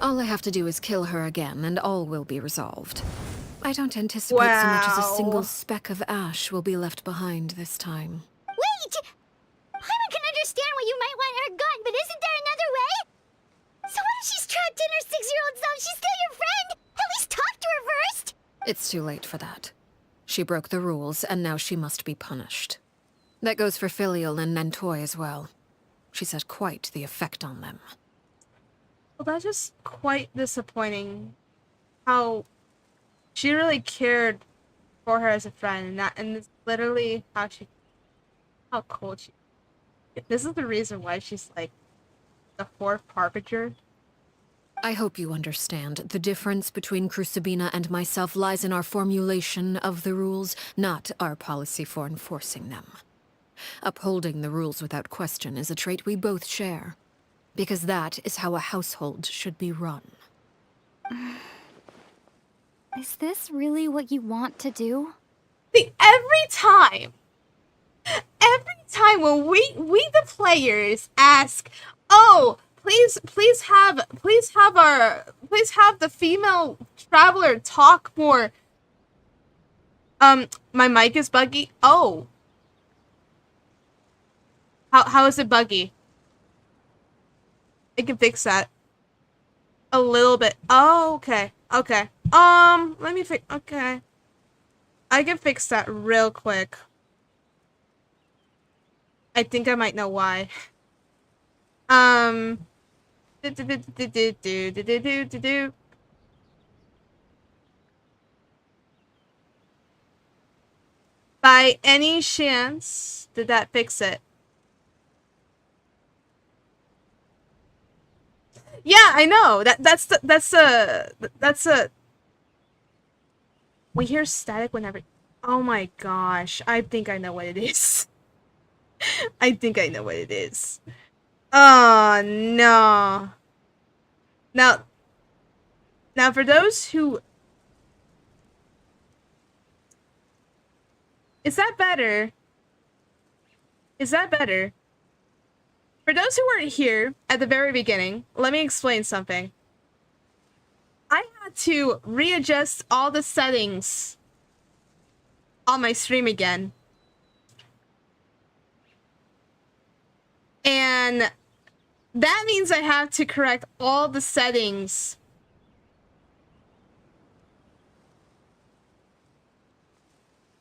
All I have to do is kill her again, and all will be resolved. I don't anticipate so much as a single speck of ash will be left behind this time. Wait! Paimon can understand why you might want her gone, but isn't there another way? So what if she's trapped in her 6-year-old self? She's still your friend! At least talk to her first! It's too late for that. She broke the rules, and now she must be punished. That goes for Filial and Nantoy as well. She's had quite the effect on them. Well, that's just quite disappointing. How she really cared for her as a friend, and it's literally how cold she. This is the reason why she's like the fourth harbinger. I hope you understand. The difference between Crucibina and myself lies in our formulation of the rules, not our policy for enforcing them. Upholding the rules without question is a trait we both share. Because that is how a household should be run. Is this really what you want to do? Every time when we the players ask, oh, please have the female traveler talk more. My mic is buggy. Oh. How is it buggy? I can fix that. A little bit. Oh, okay. Okay. Let me fix. Okay. I can fix that real quick. I think I might know why. By any chance, did that fix it? Yeah, I know. That's a. We hear static whenever. Oh my gosh! I think I know what it is. I think I know what it is. Oh no. Now for those who. Is that better? Is that better? For those who weren't here at the very beginning, let me explain something. I had to readjust all the settings on my stream again. And that means I have to correct all the settings.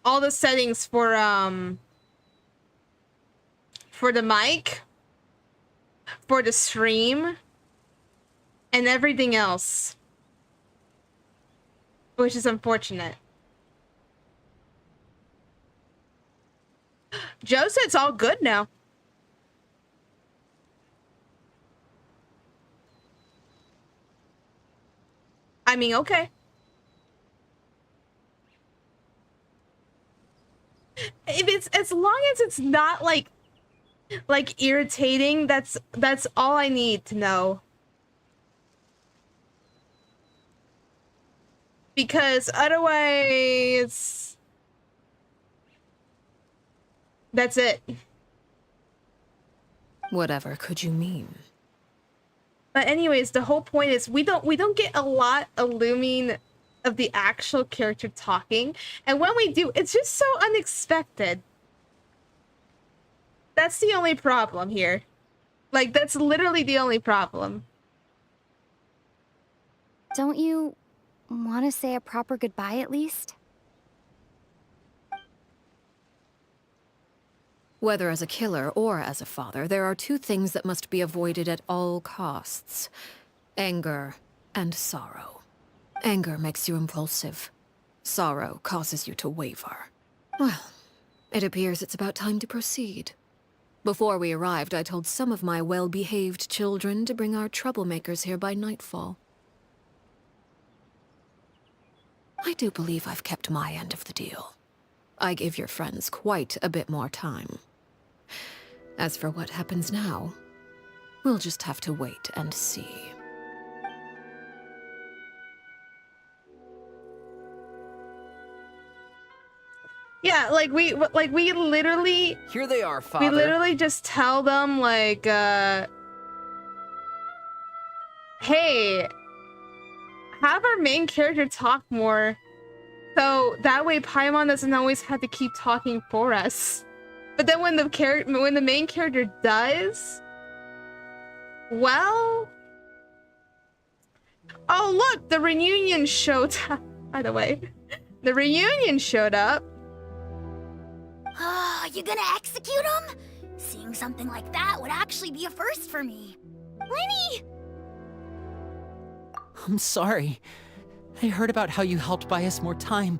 All the settings for the mic, for the stream, and everything else. Which is unfortunate. Joe said it's all good now. I mean, okay. If it's, as long as it's not like irritating, that's all I need to know. Because otherwise, that's it. Whatever could you mean? But anyways, the whole point is we don't get a lot of looming of the actual character talking, and when we do, it's just so unexpected. That's the only problem here. Like, that's literally the only problem. Don't you want to say a proper goodbye at least? Whether as a killer or as a father, there are two things that must be avoided at all costs: anger and sorrow. Anger makes you impulsive. Sorrow causes you to waver. Well, it appears it's about time to proceed. Before we arrived, I told some of my well-behaved children to bring our troublemakers here by nightfall. I do believe I've kept my end of the deal. I gave your friends quite a bit more time. As for what happens now, we'll just have to wait and see. Yeah, like we literally... Here they are, Father. We literally just tell them, like, hey, have our main character talk more, so that way Paimon doesn't always have to keep talking for us. But then when the main character does, well, oh look, the reunion showed up. By the way, the reunion showed up. You gonna execute him? Seeing something like that would actually be a first for me. Lenny! I'm sorry. I heard about how you helped buy us more time,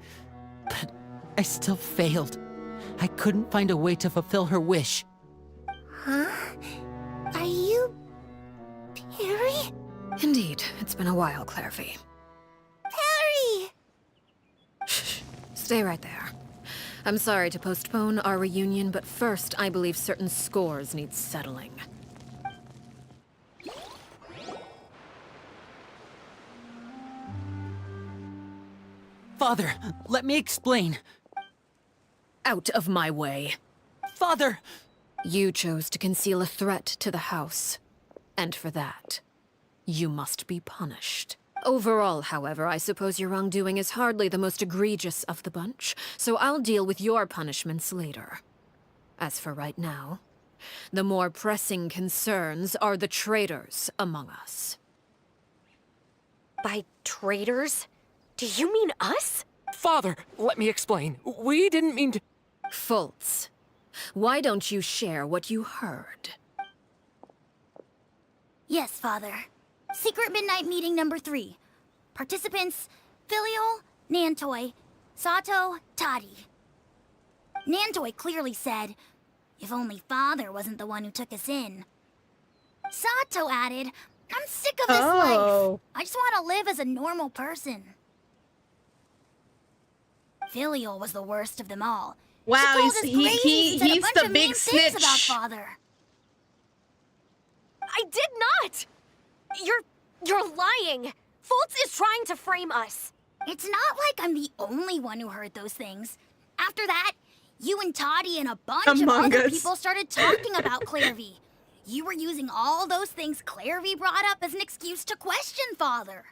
but I still failed. I couldn't find a way to fulfill her wish. Huh? Are you... Perry? Indeed, it's been a while, Clairvy. Perry! Shh, stay right there. I'm sorry to postpone our reunion, but first, I believe certain scores need settling. Father, let me explain. Out of my way. Father! You chose to conceal a threat to the house. And for that, you must be punished. Overall, however, I suppose your wrongdoing is hardly the most egregious of the bunch, so I'll deal with your punishments later. As for right now, the more pressing concerns are the traitors among us. By traitors? Do you mean us? Father, let me explain. We didn't mean to... Fultz, why don't you share what you heard? Yes, Father. Secret Midnight Meeting number 3. Participants, Filial, Nantoi, Sato, Toddy. Nantoi clearly said, if only Father wasn't the one who took us in. Sato added, I'm sick of this life. I just want to live as a normal person. Filial was the worst of them all. Wow, he's the big snitch. About Father. I did not! You're lying! Fultz is trying to frame us! It's not like I'm the only one who heard those things. After that, you and Toddy and a bunch of other people started talking about Clairvy. You were using all those things Clairvy brought up as an excuse to question Father.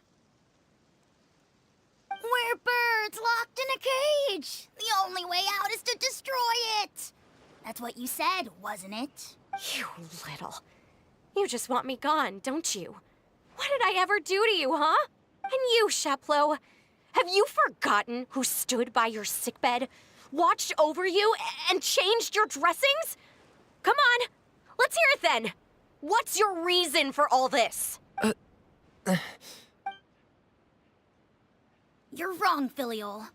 We're birds locked in a cage. The only way out is to destroy it. That's what you said, wasn't it? You little... You just want me gone, don't you? What did I ever do to you, huh? And you, Chaplo, have you forgotten who stood by your sickbed, watched over you, and changed your dressings? Come on, let's hear it then. What's your reason for all this? You're wrong, Filiol.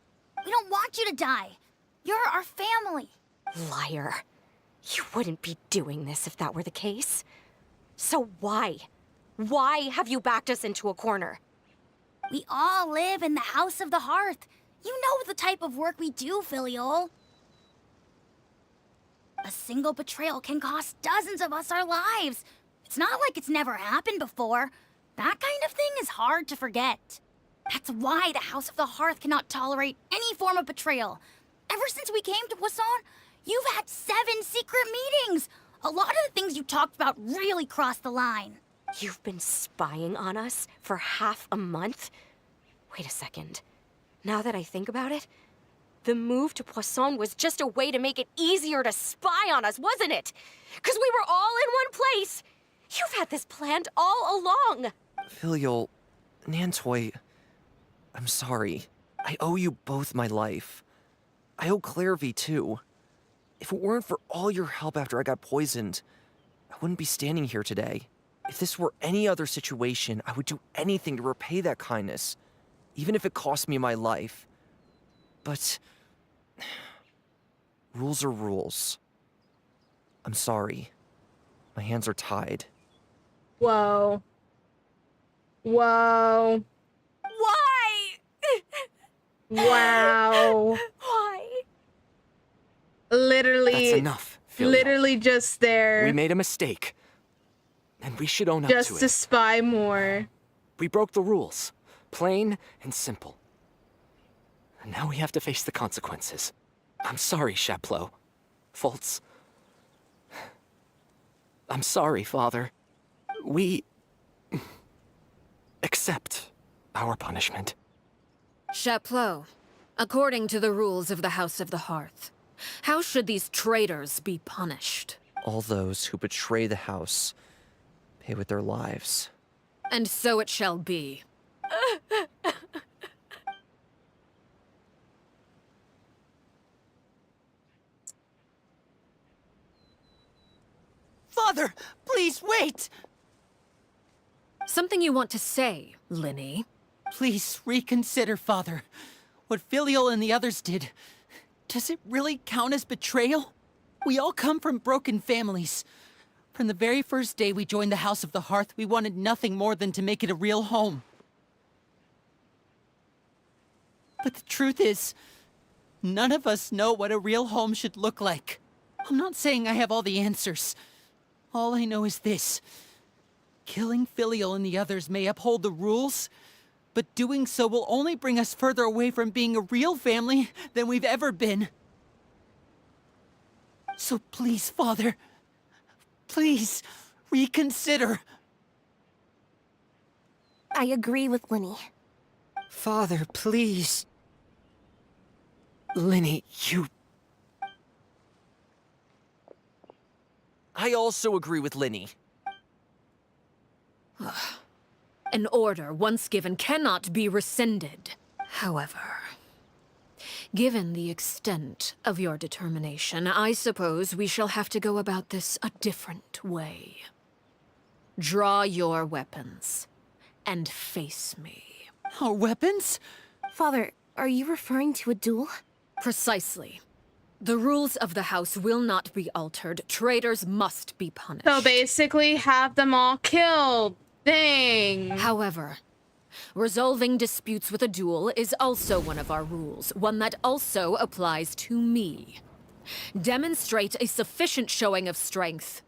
We don't want you to die. You're our family. Liar. You wouldn't be doing this if that were the case. So why? Why have you backed us into a corner? We all live in the House of the Hearth. You know the type of work we do, Filiol. A single betrayal can cost dozens of us our lives. It's not like it's never happened before. That kind of thing is hard to forget. That's why the House of the Hearth cannot tolerate any form of betrayal. Ever since we came to Poisson, you've had 7 secret meetings. A lot of the things you talked about really crossed the line. You've been spying on us for half a month? Wait a second. Now that I think about it, the move to Poisson was just a way to make it easier to spy on us, wasn't it? Because we were all in one place. You've had this planned all along. Filiol, Nantoy, I'm sorry. I owe you both my life. I owe Claire V too. If it weren't for all your help after I got poisoned, I wouldn't be standing here today. If this were any other situation, I would do anything to repay that kindness, even if it cost me my life. But rules are rules. I'm sorry. My hands are tied. Whoa. Whoa. Why? Wow. Why? Literally. That's enough, Filiol. Literally just there. We made a mistake. And we should own up to it. Just to spy more. We broke the rules. Plain and simple. And now we have to face the consequences. I'm sorry, Chaplo. Fultz. I'm sorry, Father. We accept our punishment. Chaplo, according to the rules of the House of the Hearth, how should these traitors be punished? All those who betray the house pay with their lives. And so it shall be. Father, please wait! Something you want to say, Linny? Please reconsider, Father. What Filiol and the others did, does it really count as betrayal? We all come from broken families. From the very first day we joined the House of the Hearth, we wanted nothing more than to make it a real home. But the truth is, none of us know what a real home should look like. I'm not saying I have all the answers. All I know is this. Killing Filiol and the others may uphold the rules, but doing so will only bring us further away from being a real family than we've ever been. So please, Father, please reconsider. I agree with Linny. Father, please. Linny, you... I also agree with Linny. An order once given cannot be rescinded. However, given the extent of your determination, I suppose we shall have to go about this a different way. Draw your weapons and face me. Our weapons? Father, are you referring to a duel? Precisely. The rules of the house will not be altered. Traitors must be punished. So basically, have them all killed. Dang. However, resolving disputes with a duel is also one of our rules, one that also applies to me. Demonstrate a sufficient showing of strength,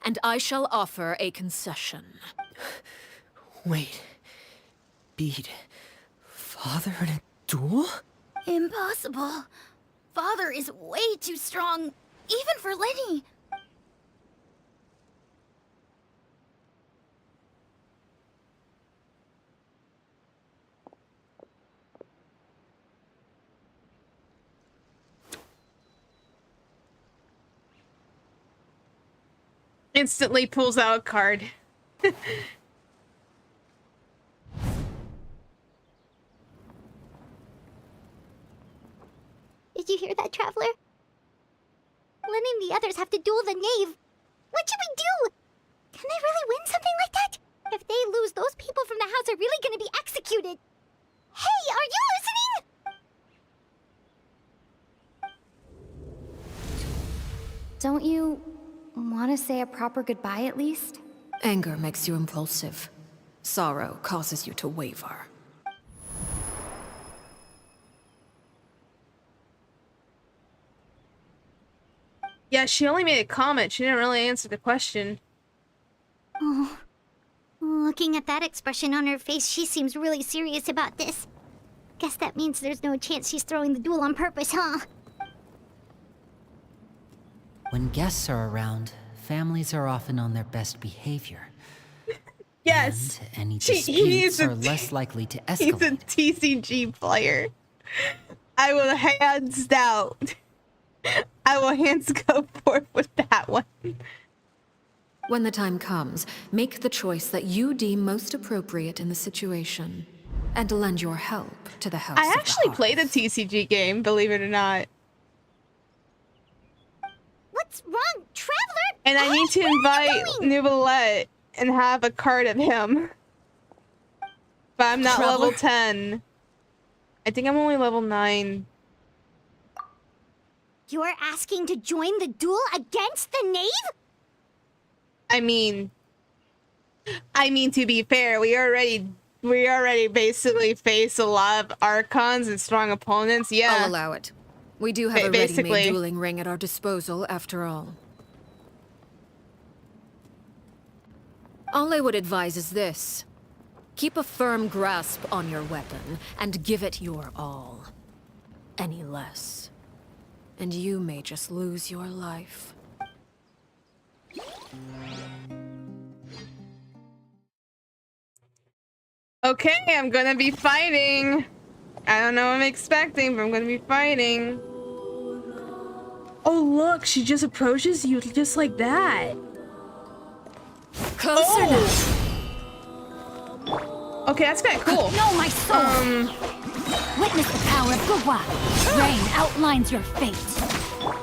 and I shall offer a concession. Wait. Beat Father in a duel? Impossible. Father is way too strong, even for Linny. Instantly pulls out a card. Did you hear that, Traveler? Lenny and the others have to duel the Knave. What should we do? Can they really win something like that? If they lose, those people from the house are really gonna be executed. Hey, are you listening? Don't you want to say a proper goodbye at least? Anger makes you impulsive. Sorrow causes you to waver. Yeah, she only made a comment. She didn't really answer the question. Oh, looking at that expression on her face, she seems really serious about this. Guess that means there's no chance she's throwing the duel on purpose, huh? When guests are around, families are often on their best behavior. Yes. And any He's disputes a are less likely to escalate. He's a TCG player. I will hands down. I will hands go forth with that one. When the time comes, make the choice that you deem most appropriate in the situation, and lend your help to the house. I actually played a TCG game, believe it or not. What's wrong, Traveler? And I need to invite Nouvellette and have a card of him. But I'm not level 10. I think I'm only level 9. You're asking to join the duel against the Knave? I mean, to be fair, we already basically face a lot of Archons and strong opponents. Yeah, I'll allow it. We do have a ready-made dueling ring at our disposal, after all. All I would advise is this. Keep a firm grasp on your weapon, and give it your all. Any less, and you may just lose your life. Okay, I'm gonna be fighting. I don't know what I'm expecting, but I'm gonna be fighting. Oh look, she just approaches you just like that. Closer now. Okay, that's kinda cool. No, my soul! Witness the power of Gugwa. Rain outlines your fate.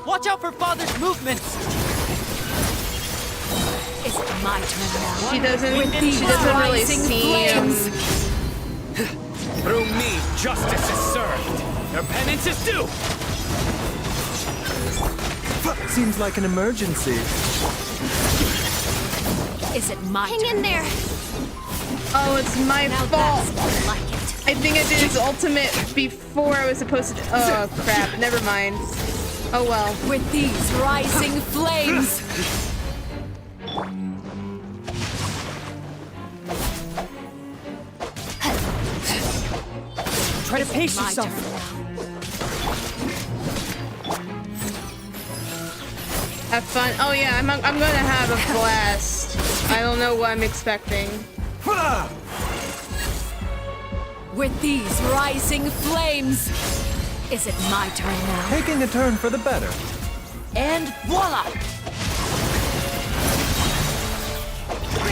Watch out for Father's movements! Is it my turn now? She doesn't really seem... Through me, justice is served. Your penance is due. Seems like an emergency. Is it my Hang turn? in there. Oh, it's my Now fault. that's more like it. I think I did his ultimate before I was supposed to... Oh, crap. Never mind. Oh, well. With these rising flames. Try to pace yourself. Have fun. Oh, yeah. I'm gonna have a blast. I don't know what I'm expecting. With these rising flames. Is it my turn now? Taking a turn for the better. And voila!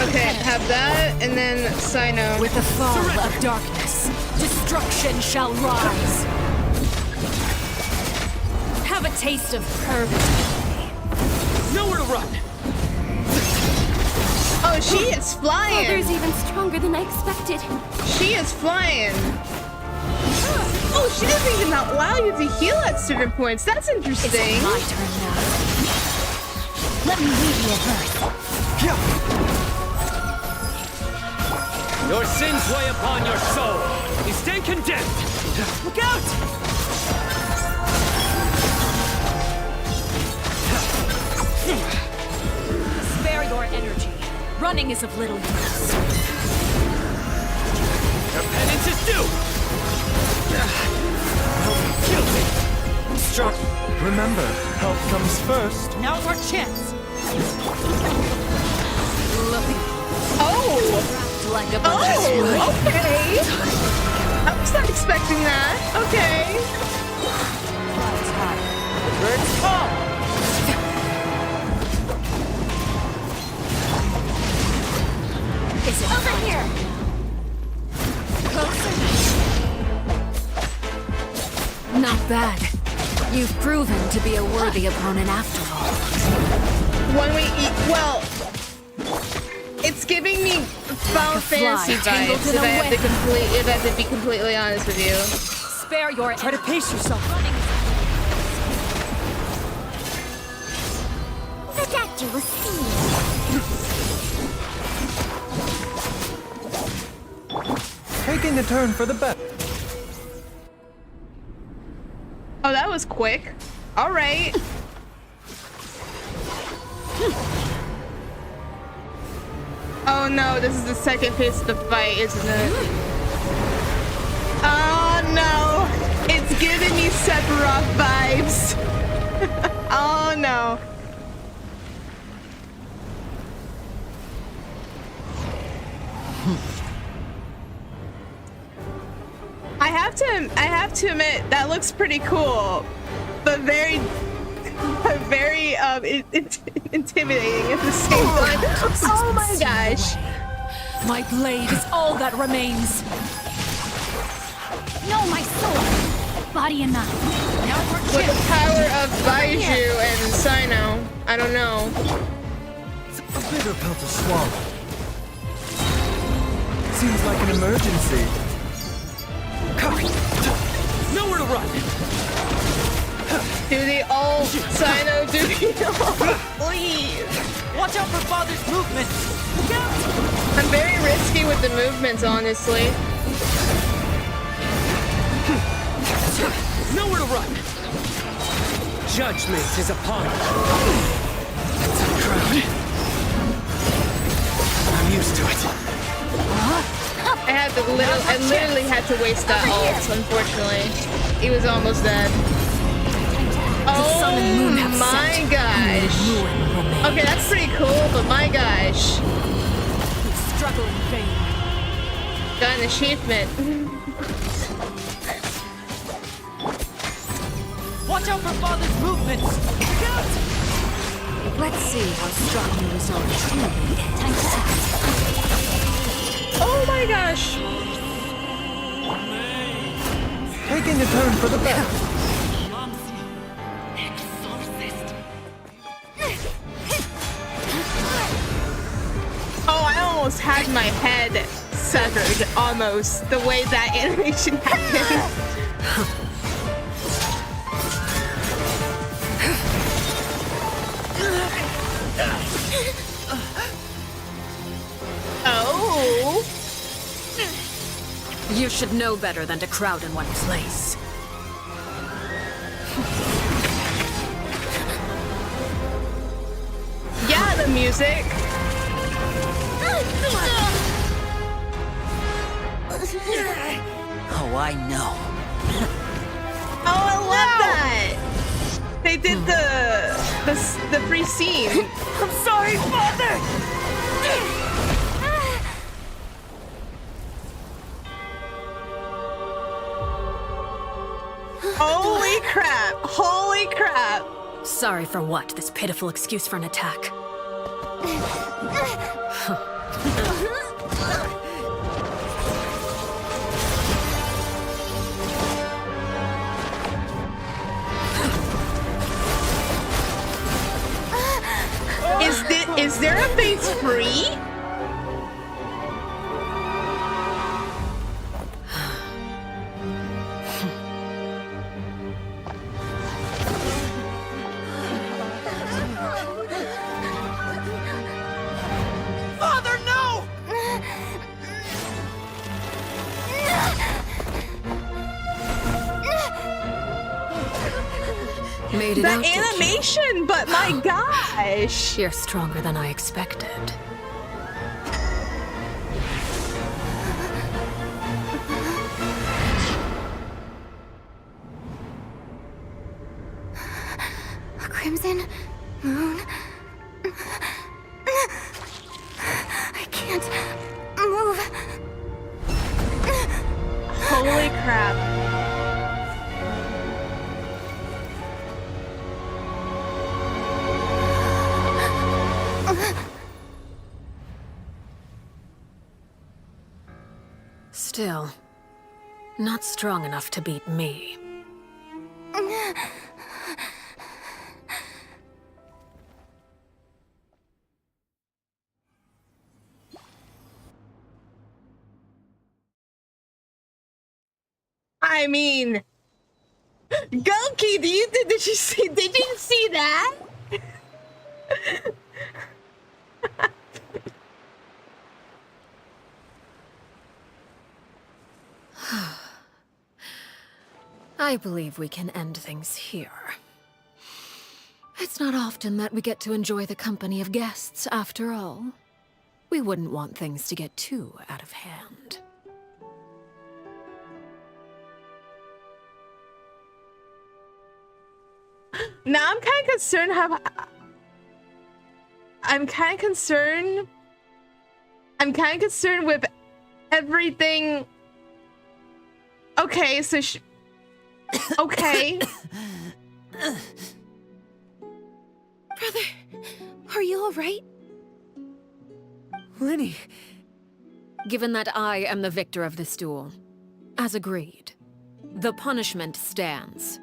Okay, have that, and then Sino. With the fall of darkness, destruction shall rise. Have a taste of purgatory. Nowhere to run. Oh, she is flying! Father's even stronger than I expected. She is flying! Oh, she doesn't even allow you to heal at certain points. That's interesting. It's my turn now. Let me read you a verse. Your sins weigh upon your soul. You stand condemned. Look out! Spare your energy. Running is of little use. Your penance is due. Guilty. Strong. Remember, health comes first. Now's our chance. Oh! Like a bunch of wood. Okay! I was not expecting that. Okay. Birds fall. Is it over here? Not bad. You've proven to be a worthy opponent after all. When we eat, well, it's giving me Final Fantasy vibes. If I have to be completely honest with you. Spare your. Try to pace yourself. The doctor will see you. Taking a turn for the better. Oh, that was quick. All right. Oh no, this is the second phase of the fight, isn't it? Oh no, it's giving me Sephiroth vibes. Oh no. I have to admit that looks pretty cool, but very intimidating at the same time. Oh my gosh! My blade is all that remains. No, my sword. Body and mind. With the power of Baiju and Sino, I don't know. It's a bitter pill to swallow. Seems like an emergency. Nowhere to run. Do the all Sino, do the all. Please. Watch out for Father's movements. I'm very risky with the movements, honestly. Nowhere to run. Judgment is upon us. It's a crowd. I'm used to it. I literally had to waste that ult, unfortunately. He was almost dead. Oh my gosh. Okay, that's pretty cool, but my gosh. Struggle in vain. Got an achievement. Watch out for Father's movements. Let's see how strong your resolve truly is. Oh my gosh. Taking a turn for the better. Oh, I almost had my head severed, almost, the way that animation happened. Oh. You should know better than to crowd in one place. Yeah, the music. Oh, I know. Oh, I love that. They did the free scene. I'm sorry, Father. Holy crap! Holy crap! Sorry for what? This pitiful excuse for an attack. Is there a base free? Father, no! Made it The out, did you? animation, but my gosh! You're stronger than I expected. A crimson moon. I can't move. Holy crap. Still, not strong enough to beat me. I mean, Goki, did you see that? I believe we can end things here. It's not often that we get to enjoy the company of guests, after all. We wouldn't want things to get too out of hand. Now I'm kind of concerned I'm kind of concerned with everything. Okay, so okay. Brother, are you all right? Lenny. Given that I am the victor of this duel, as agreed, the punishment stands.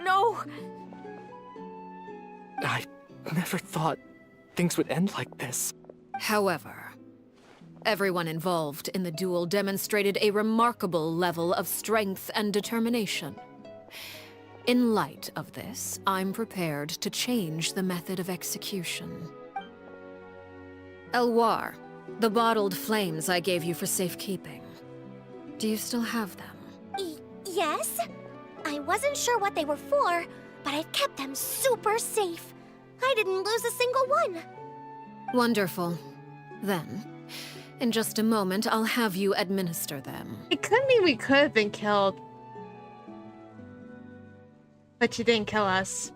No! I never thought things would end like this. However, everyone involved in the duel demonstrated a remarkable level of strength and determination. In light of this, I'm prepared to change the method of execution. Elwar, the bottled flames I gave you for safekeeping. Do you still have them? Yes? I wasn't sure what they were for, but I've kept them super safe. I didn't lose a single one. Wonderful. Then, in just a moment, I'll have you administer them. It could mean we could have been killed. But you didn't kill us.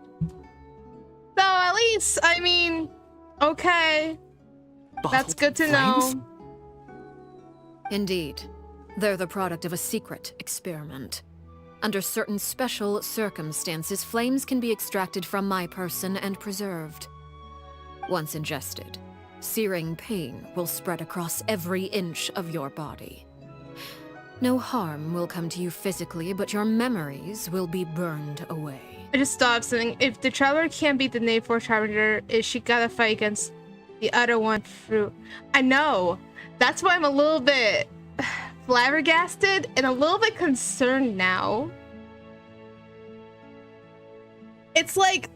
So at least, I mean, okay. That's good to know. Indeed. They're the product of a secret experiment. Under certain special circumstances, flames can be extracted from my person and preserved. Once ingested, searing pain will spread across every inch of your body. No harm will come to you physically, but your memories will be burned away. I just thought of something. If the Traveler can't beat the Knave Force Harbinger, is she gotta fight against the other one through? I know. That's why I'm a little bit flabbergasted and a little bit concerned now. It's like,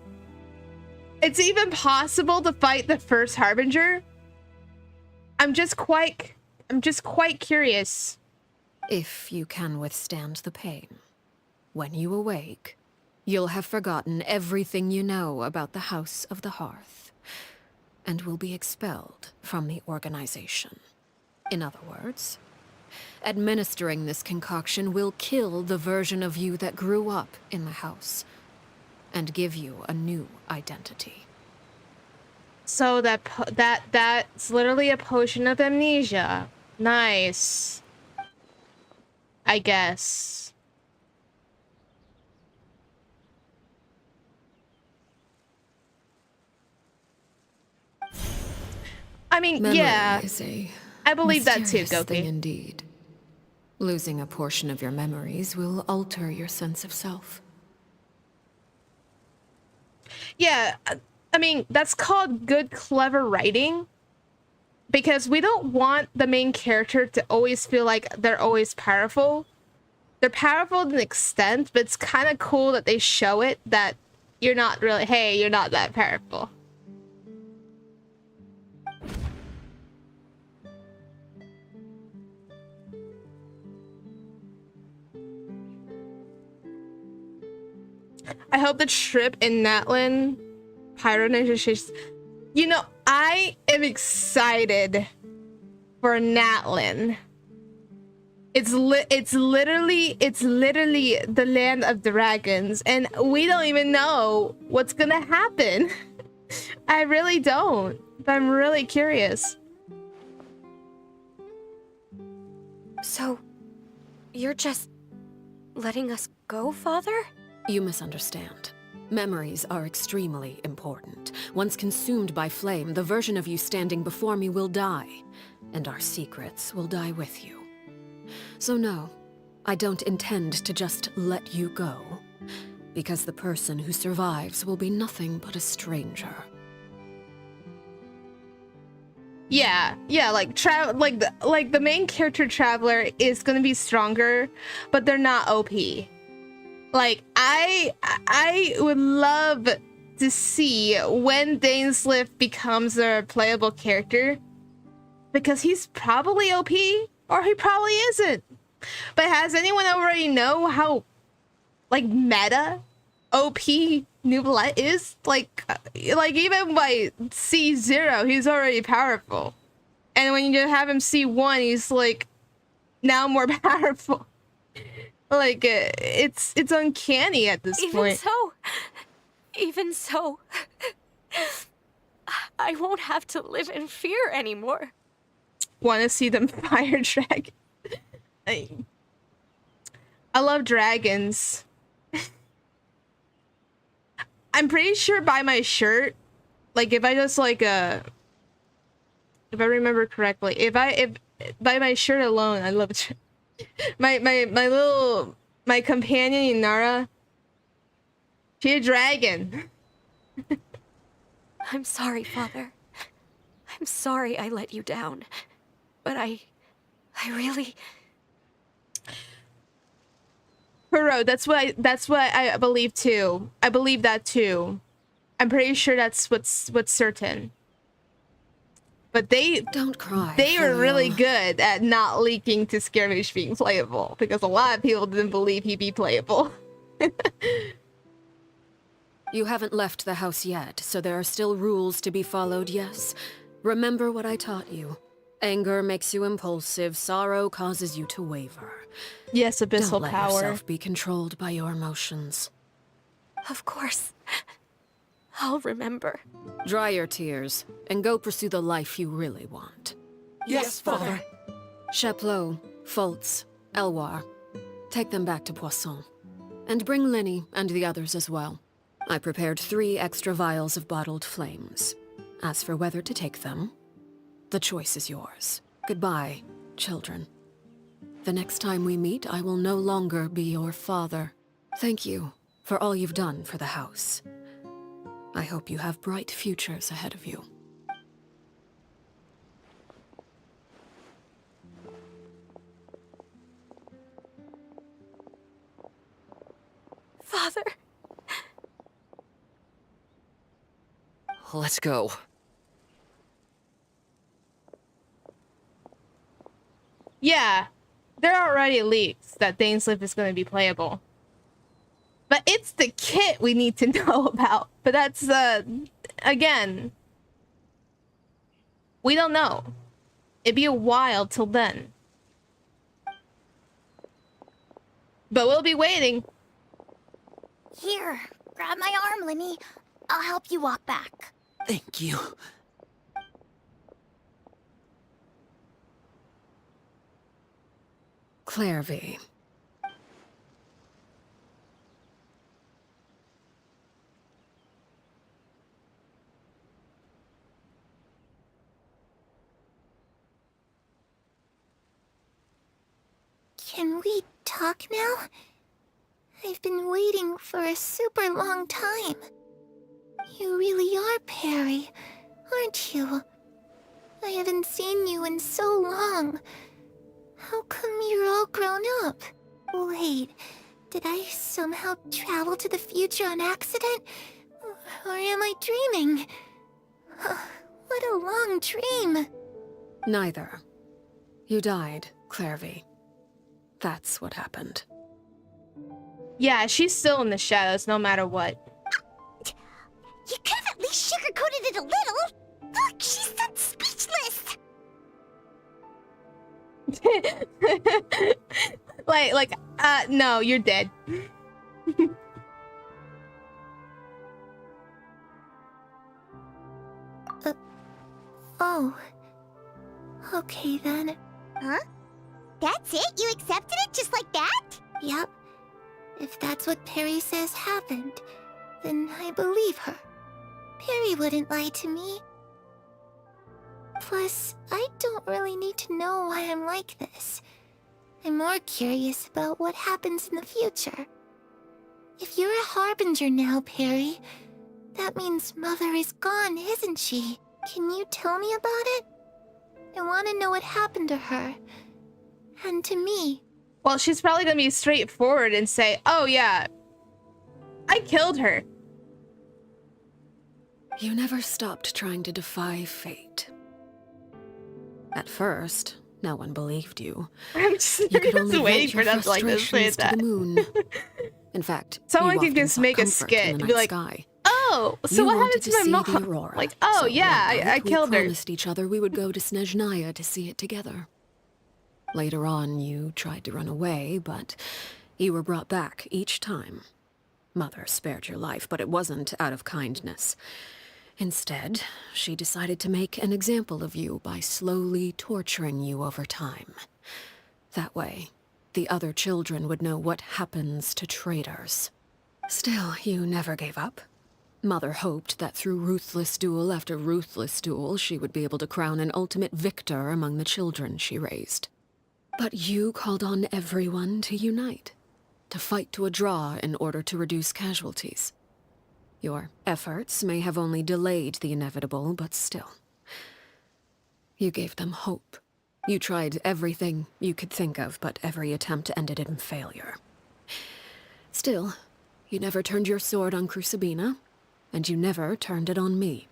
it's even possible to fight the first Harbinger. I'm just quite curious. If you can withstand the pain, when you awake, you'll have forgotten everything you know about the House of the Hearth, and will be expelled from the organization. In other words, administering this concoction will kill the version of you that grew up in the house, and give you a new identity. So that's literally a potion of amnesia. Nice. I guess. I mean, Memory yeah. is a I believe that too, mysterious Goki. thing indeed. Losing a portion of your memories will alter your sense of self. Yeah, I mean, that's called good, clever writing. Because we don't want the main character to always feel like they're always powerful. They're powerful to an extent, but it's kind of cool that they show it that you're not really, hey, you're not that powerful. I hope the trip in Natlin Pyro Ninja Chase. You know, I am excited for Natlin. It's literally the land of dragons, and we don't even know what's gonna happen. I really don't, but I'm really curious. So, you're just letting us go, Father? You misunderstand. Memories are extremely important. Once consumed by flame, the version of you standing before me will die, and our secrets will die with you. So no, I don't intend to just let you go. Because the person who survives will be nothing but a stranger. Yeah, like the main character Traveler is gonna be stronger, but they're not OP. Like I would love to see when Dainsleif becomes a playable character, because he's probably OP or he probably isn't. But has anyone already know how like meta OP Nublet is? Like even by C0 he's already powerful, and when you have him C1 he's like now more powerful. Like it's uncanny at this point. Even so, I won't have to live in fear anymore. Want to see them fire dragon? I love dragons. I'm pretty sure by my shirt, like if I just like if I remember correctly, if by my shirt alone, I love my companion Inara. She a dragon. I'm sorry, Father. I'm sorry I let you down. But I really... Hero, that's what I believe too. I believe that too. I'm pretty sure that's what's certain. But don't cry. They were really good at not leaking to Skirmish being playable, because a lot of people didn't believe he'd be playable. You haven't left the house yet, so there are still rules to be followed, yes? Remember what I taught you. Anger makes you impulsive, sorrow causes you to waver. Yes, abyssal Don't let power. yourself be controlled by your emotions. Of course. I'll remember. Dry your tears, and go pursue the life you really want. Yes, Father. Chaplot, Foltz, Elwar. Take them back to Poisson. And bring Lenny and the others as well. I prepared 3 extra vials of bottled flames. As for whether to take them, the choice is yours. Goodbye, children. The next time we meet, I will no longer be your father. Thank you for all you've done for the house. I hope you have bright futures ahead of you. Father. Let's go. Yeah, there are already leaks that Dainsleif is going to be playable. But it's the kit we need to know about. But that's, again, we don't know. It'd be a while till then. But we'll be waiting. Here, grab my arm, Lenny. I'll help you walk back. Thank you. Clairvy. Can we talk now? I've been waiting for a super long time. You really are Perry, aren't you? I haven't seen you in so long. How come you're all grown up? Wait, did I somehow travel to the future on accident? Or am I dreaming? What a long dream. Neither. You died, Clairvy. That's what happened. Yeah, she's still in the shadows no matter what. You could have at least sugarcoated it a little. Look, she's that speechless. No, you're dead. Oh. Okay then. Huh? That's it? You accepted it just like that? Yep. If that's what Perry says happened, then I believe her. Perry wouldn't lie to me. Plus, I don't really need to know why I'm like this. I'm more curious about what happens in the future. If you're a harbinger now, Perry, that means Mother is gone, isn't she? Can you tell me about it? I want to know what happened to her. And to me. Well, she's probably gonna be straightforward and say, oh yeah, I killed her. You never stopped trying to defy fate. At first, no one believed you. I'm just, You could only waiting vent for your them to like this say frustrations to that. the moon. In fact, Someone you could often just sought make a comfort skit in and the be night like, sky. oh, so You what wanted happened to my see the mom? aurora. Like, oh so yeah, one I night killed we her. promised each other we would go to Snezhnaya to see it together. Later on, you tried to run away, but you were brought back each time. Mother spared your life, but it wasn't out of kindness. Instead, she decided to make an example of you by slowly torturing you over time. That way, the other children would know what happens to traitors. Still, you never gave up. Mother hoped that through ruthless duel after ruthless duel, she would be able to crown an ultimate victor among the children she raised. But you called on everyone to unite, to fight to a draw in order to reduce casualties. Your efforts may have only delayed the inevitable, but still. You gave them hope. You tried everything you could think of, but every attempt ended in failure. Still, you never turned your sword on Crucibina, and you never turned it on me.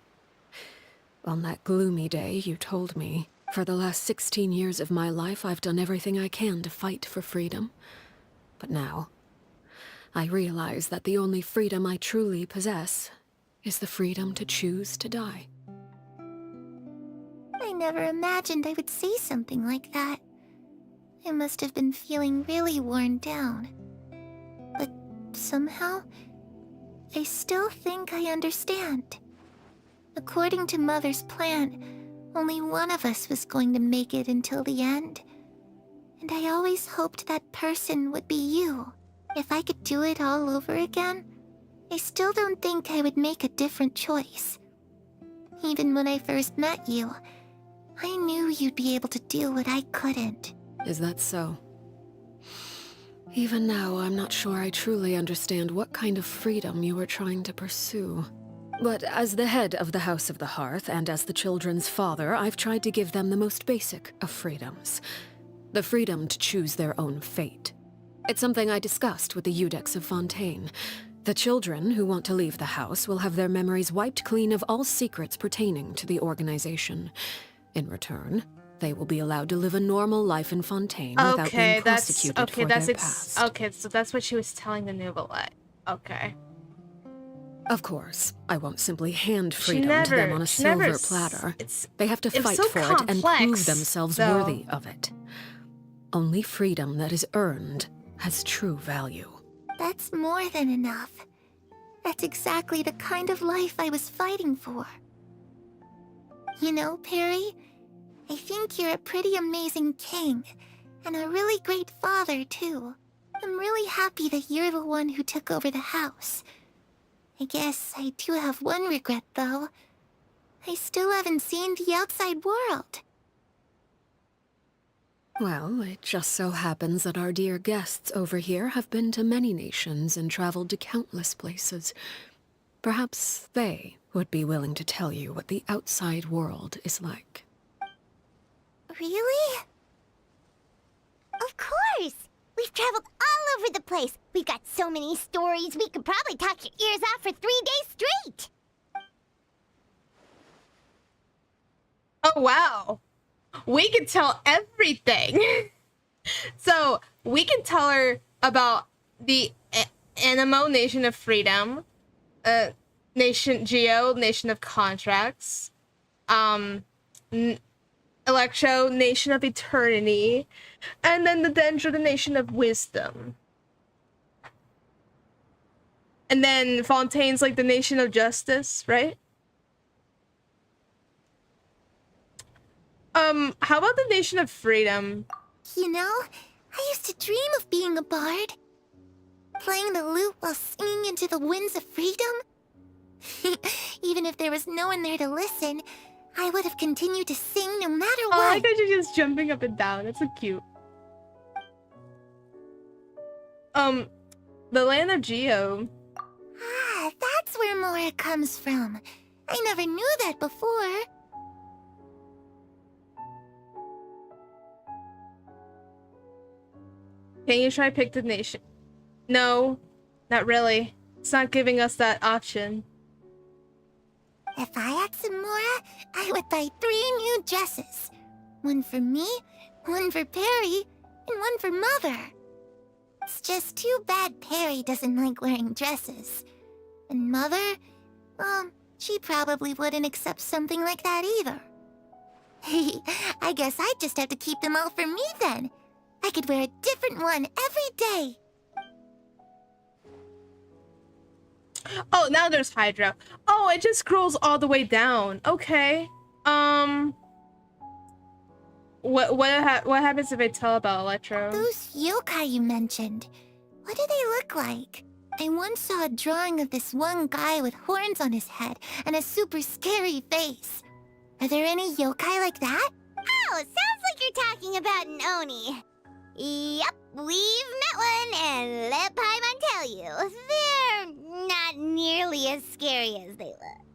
On that gloomy day, you told me, for the last 16 years of my life, I've done everything I can to fight for freedom. But now, I realize that the only freedom I truly possess is the freedom to choose to die. I never imagined I would say something like that. I must have been feeling really worn down. But somehow, I still think I understand. According to Mother's plan, only one of us was going to make it until the end. And I always hoped that person would be you. If I could do it all over again, I still don't think I would make a different choice. Even when I first met you, I knew you'd be able to do what I couldn't. Is that so? Even now, I'm not sure I truly understand what kind of freedom you were trying to pursue. But as the head of the House of the Hearth, and as the children's father, I've tried to give them the most basic of freedoms. The freedom to choose their own fate. It's something I discussed with the Iudex of Fontaine. The children who want to leave the house will have their memories wiped clean of all secrets pertaining to the organization. In return, they will be allowed to live a normal life in Fontaine without being prosecuted for their past. Okay, so that's what she was telling the Nouvellette. Okay. Of course, I won't simply hand freedom to them on a silver platter. They have to fight for it and prove themselves worthy of it. Only freedom that is earned has true value. That's more than enough. That's exactly the kind of life I was fighting for. You know, Perry, I think you're a pretty amazing king, and a really great father, too. I'm really happy that you're the one who took over the house. I guess I do have one regret, though. I still haven't seen the outside world. Well, it just so happens that our dear guests over here have been to many nations and traveled to countless places. Perhaps they would be willing to tell you what the outside world is like. Really? Of course! We've traveled all over the place. We've got so many stories, we could probably talk your ears out for 3 days straight! Oh, wow. We can tell everything. So, we can tell her about the Anemo, Nation of Freedom, Nation Geo, Nation of Contracts, Electro, Nation of Eternity, and then the Dendro, the Nation of Wisdom. And then Fontaine's like the Nation of Justice, right? How about the Nation of Freedom? You know, I used to dream of being a bard. Playing the lute while singing into the winds of freedom. Even if there was no one there to listen, I would have continued to sing no matter what. I like how she's just jumping up and down. That's so cute. The land of Geo. Ah, that's where Mora comes from. I never knew that before. Can you try pick the nation? No, not really. It's not giving us that option. If I had some Mora, I would buy 3 new dresses. One for me, one for Perry, and one for Mother. It's just too bad Perry doesn't like wearing dresses. And Mother, well, she probably wouldn't accept something like that either. I guess I'd just have to keep them all for me then. I could wear a different one every day. Oh, now there's Hydra. Oh, it just scrolls all the way down. Okay. What happens if I tell about Electro? Those yokai you mentioned, what do they look like? I once saw a drawing of this one guy with horns on his head and a super scary face. Are there any yokai like that? Oh, sounds like you're talking about an Oni. Yep, we've met one, and let Paimon tell you, they're not nearly as scary as they look.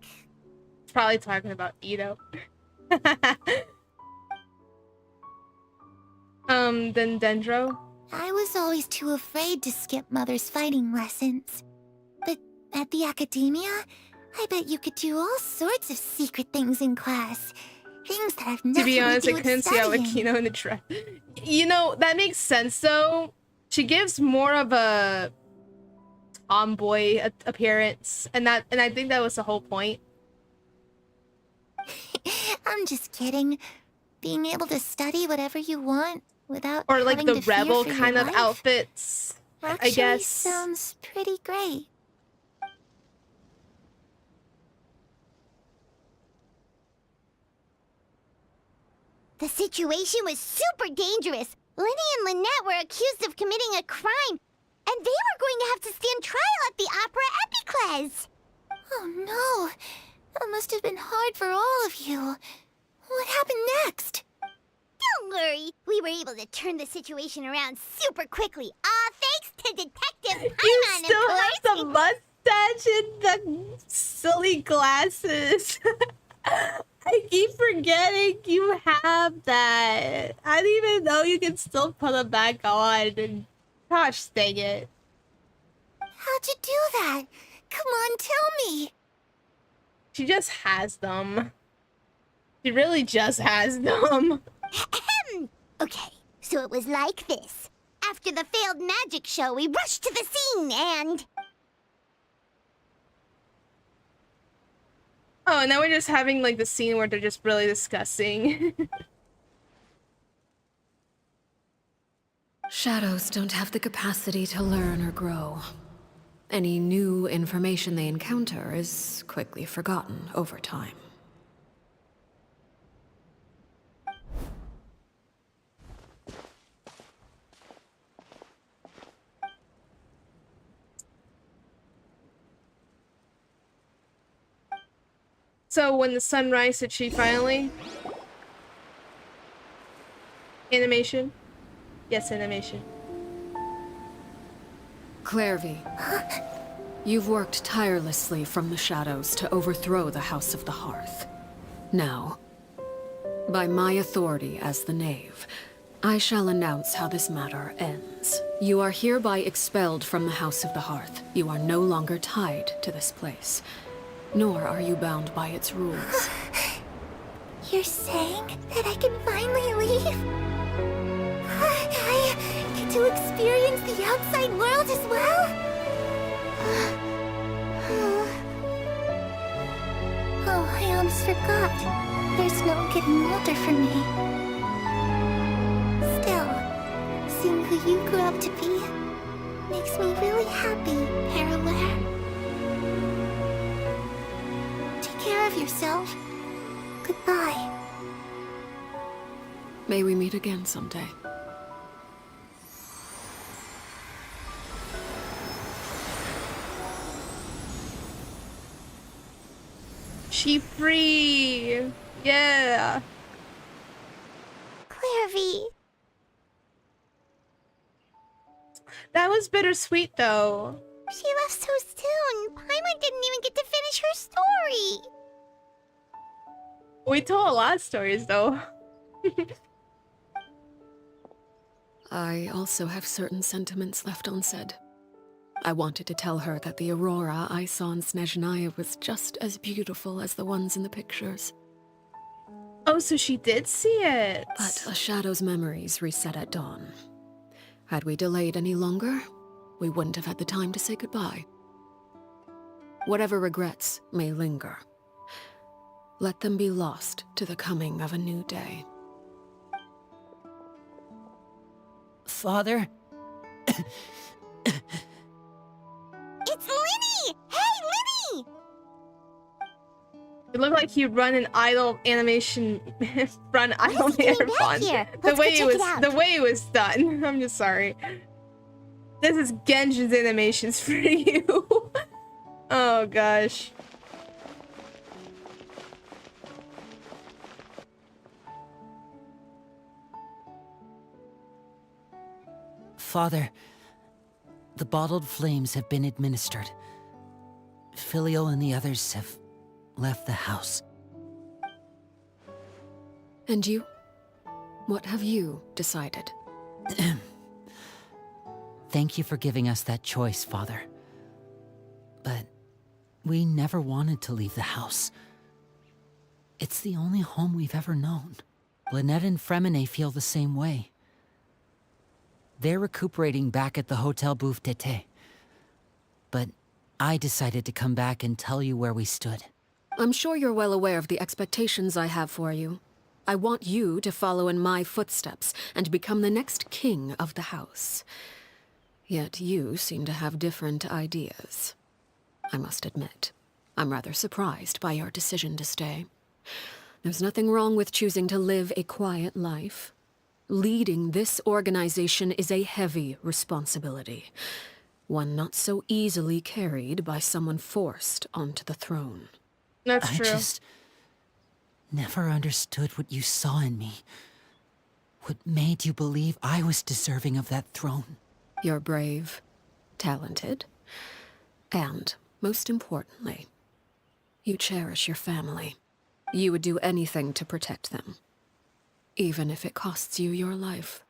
It's probably talking about Ito. Then Dendro? I was always too afraid to skip Mother's fighting lessons. But at the academia, I bet you could do all sorts of secret things in class. Things that have nothing To be honest, to do I with couldn't see studying. Aquino in the dress. You know, that makes sense though. She gives more of a tomboy appearance, and I think that was the whole point. I'm just kidding. Being able to study whatever you want without Or like having the to fear rebel for your kind of life outfits, actually I guess. sounds pretty great. The situation was super dangerous. Lenny and Lynette were accused of committing a crime, and they were going to have to stand trial at the Opera Epicles. Oh no, that must have been hard for all of you. What happened next? Don't worry, we were able to turn the situation around super quickly, all thanks to Detective Paimon, You of still course. have the mustache and the silly glasses. I keep forgetting you have that. I didn't even know you can still put them back on. Gosh, dang it. How'd you do that? Come on, tell me. She just has them. She really just has them. Okay, so it was like this. After the failed magic show, we rushed to the scene and... Oh, now we're just having like the scene where they're just really discussing. Shadows don't have the capacity to learn or grow. Any new information they encounter is quickly forgotten over time. So when the sun rises, did she finally? Animation? Yes, animation. Clairvy, you've worked tirelessly from the shadows to overthrow the House of the Hearth. Now, by my authority as the Knave, I shall announce how this matter ends. You are hereby expelled from the House of the Hearth. You are no longer tied to this place, nor are you bound by its rules. You're saying that I can finally leave? I get to experience the outside world as well? Oh, I almost forgot. There's no getting older for me. Still, seeing who you grew up to be makes me really happy, Parallel. Take care of yourself. Goodbye. May we meet again someday. She free! Yeah! Clairvy. That was bittersweet, though. She left so soon. Paimon didn't even get to finish her story. We told a lot of stories, though. I also have certain sentiments left unsaid. I wanted to tell her that the aurora I saw in Snezhnaya was just as beautiful as the ones in the pictures. Oh, so she did see it. But a shadow's memories reset at dawn. Had we delayed any longer, we wouldn't have had the time to say goodbye. Whatever regrets may linger, let them be lost to the coming of a new day. Father? It's Linny! Hey, Linny! It looked like he run an idle animation, run idle What's he doing marathon. back here? The Let's way go it check was, it out. the way it was done. I'm just sorry. This is Genshin's animations for you. Oh gosh. Father, the bottled flames have been administered. Filial and the others have left the house. And you? What have you decided? Thank you for giving us that choice, Father. But we never wanted to leave the house. It's the only home we've ever known. Lynette and Fremine feel the same way. They're recuperating back at the Hotel Bouffe d'été. But I decided to come back and tell you where we stood. I'm sure you're well aware of the expectations I have for you. I want you to follow in my footsteps and become the next king of the house. Yet you seem to have different ideas. I must admit, I'm rather surprised by your decision to stay. There's nothing wrong with choosing to live a quiet life. Leading this organization is a heavy responsibility, one not so easily carried by someone forced onto the throne. That's true. I just never understood what you saw in me. What made you believe I was deserving of that throne? You're brave, talented, and, most importantly, you cherish your family. You would do anything to protect them, even if it costs you your life.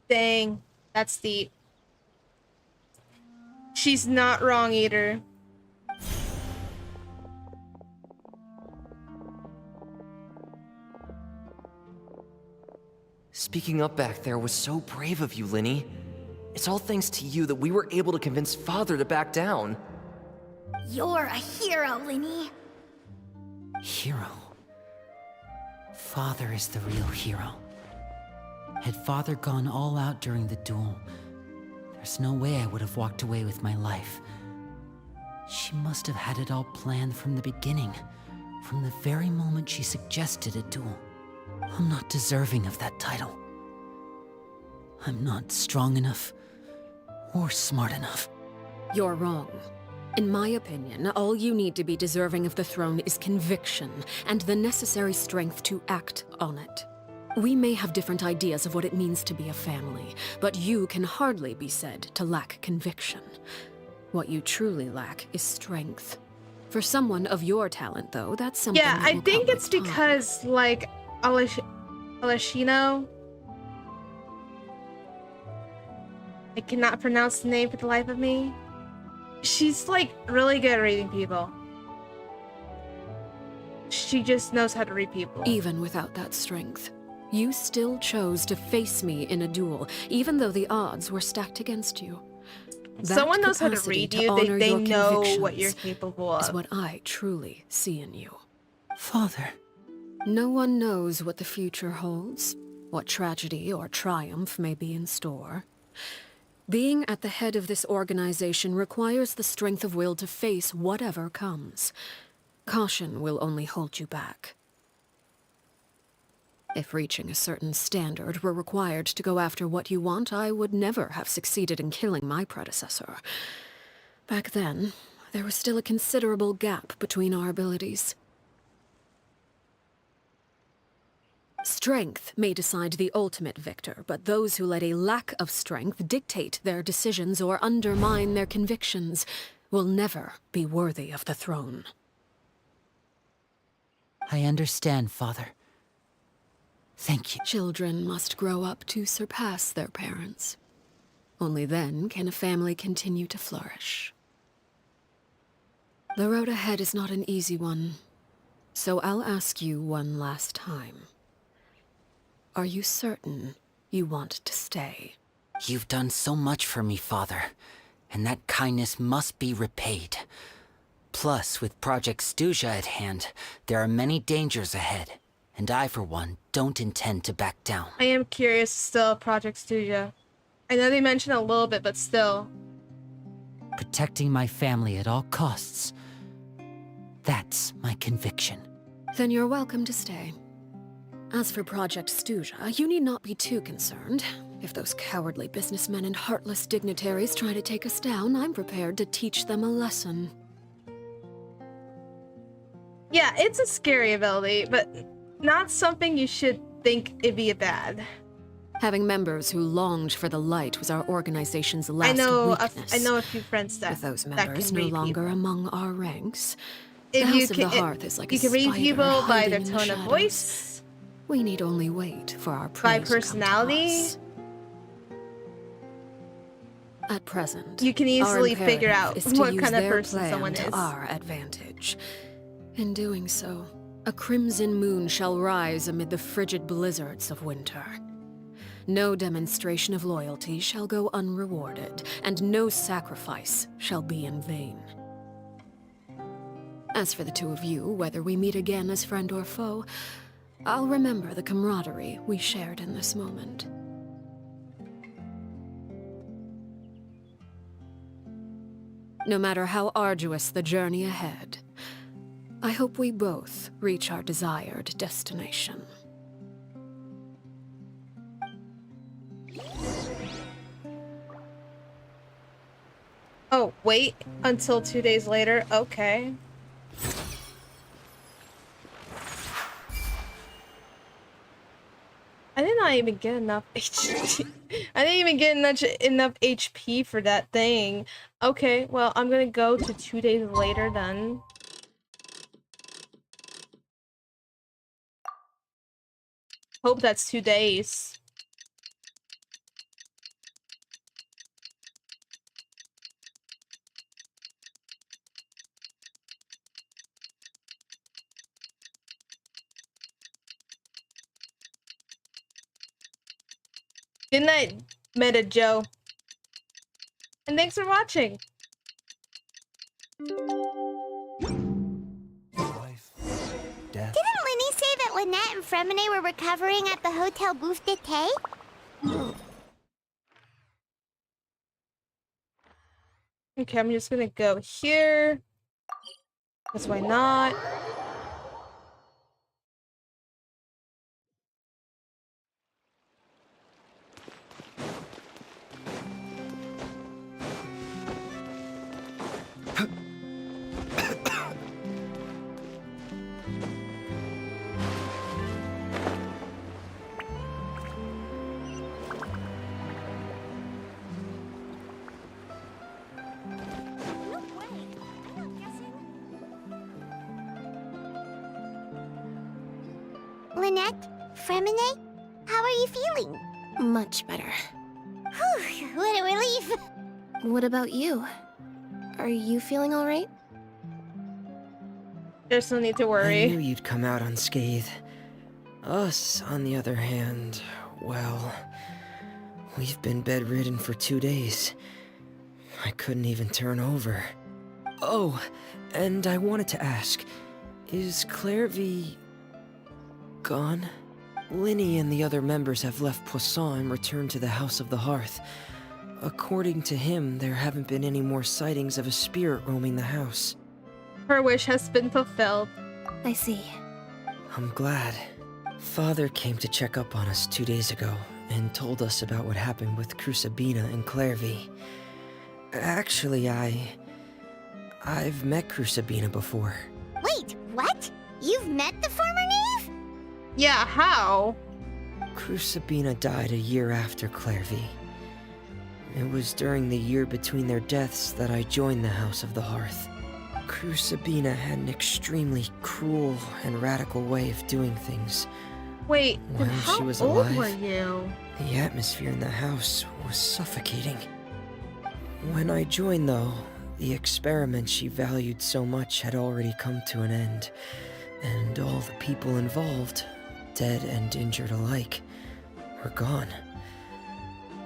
Dang, that's deep. She's not wrong either. Speaking up back there was so brave of you, Linny. It's all thanks to you that we were able to convince Father to back down. You're a hero, Linny. Hero. Father is the real hero. Had Father gone all out during the duel, there's no way I would have walked away with my life. She must have had it all planned from the beginning, from the very moment she suggested a duel. I'm not deserving of that title. I'm not strong enough or smart enough. You're wrong. In my opinion, all you need to be deserving of the throne is conviction and the necessary strength to act on it. We may have different ideas of what it means to be a family, but you can hardly be said to lack conviction. What you truly lack is strength. For someone of your talent, though, that's something Yeah, that I will think come it's with time. because, like, Alashino. I cannot pronounce the name for the life of me. She's, like, really good at reading people. She just knows how to read people. Even without that strength, you still chose to face me in a duel, even though the odds were stacked against you. That Someone knows how to capacity read to you. honor They your know what convictions you're capable is of. what I truly see in you. Father. No one knows what the future holds, what tragedy or triumph may be in store. Being at the head of this organization requires the strength of will to face whatever comes. Caution will only hold you back. If reaching a certain standard were required to go after what you want, I would never have succeeded in killing my predecessor. Back then, there was still a considerable gap between our abilities. Strength may decide the ultimate victor, but those who let a lack of strength dictate their decisions or undermine their convictions will never be worthy of the throne. I understand, Father. Thank you. Children must grow up to surpass their parents. Only then can a family continue to flourish. The road ahead is not an easy one, so I'll ask you one last time. Are you certain you want to stay? You've done so much for me, Father, and that kindness must be repaid. Plus, with Project Stuja at hand, there are many dangers ahead, and I, for one, don't intend to back down. I am curious still, Project Stuja. I know they mentioned a little bit, but still. Protecting my family at all costs. That's my conviction. Then you're welcome to stay. As for Project Stuja, you need not be too concerned. If those cowardly businessmen and heartless dignitaries try to take us down, I'm prepared to teach them a lesson. Yeah, it's a scary ability, but not something you should think it'd be bad. Having members who longed for the light was our organization's last weakness. I know a few friends that. With those members no longer among our ranks, If the you House of the Hearth is like a you can read spider people by their hiding in the tone of shadows. voice, We need only wait for our by praise to come to personality. us. At present, You can easily our figure out imperative is to what use kind of their person plan someone to is. our advantage. In doing so, a crimson moon shall rise amid the frigid blizzards of winter. No demonstration of loyalty shall go unrewarded, and no sacrifice shall be in vain. As for the two of you, whether we meet again as friend or foe, I'll remember the camaraderie we shared in this moment. No matter how arduous the journey ahead, I hope we both reach our desired destination. Oh, wait until 2 days later. Okay. I did not even get enough HP. I didn't even get enough HP for that thing. Okay, well, I'm gonna go to 2 days later then. Hope that's 2 days. Good night, Meta Joe. And thanks for watching. Death. Didn't Linny say that Lynette and Fremine were recovering at the Hotel Bouffe d'été? Okay, I'm just gonna go here. Because why not? Lynette? Fremine? How are you feeling? Much better. Whew, what a relief! What about you? Are you feeling all right? There's no need to I worry. knew you'd come out unscathed. Us, on the other hand, well, we've been bedridden for 2 days. I couldn't even turn over. Oh, and I wanted to ask, is Clairvy gone? Linny and the other members have left Poisson and returned to the House of the Hearth. According to him, there haven't been any more sightings of a spirit roaming the house. Her wish has been fulfilled. I see. I'm glad. Father came to check up on us 2 days ago and told us about what happened with Crusabina and Clairvy. Actually, I've met Crusabina before. Wait, what? You've met the former Knave? Yeah, how? Crucibina died a year after Clairvy. It was during the year between their deaths that I joined the House of the Hearth. Crucibina had an extremely cruel and radical way of doing things. Wait, While how she was old alive, were you? the atmosphere in the house was suffocating. When I joined, though, the experiment she valued so much had already come to an end, and all the people involved, dead and injured alike, were gone.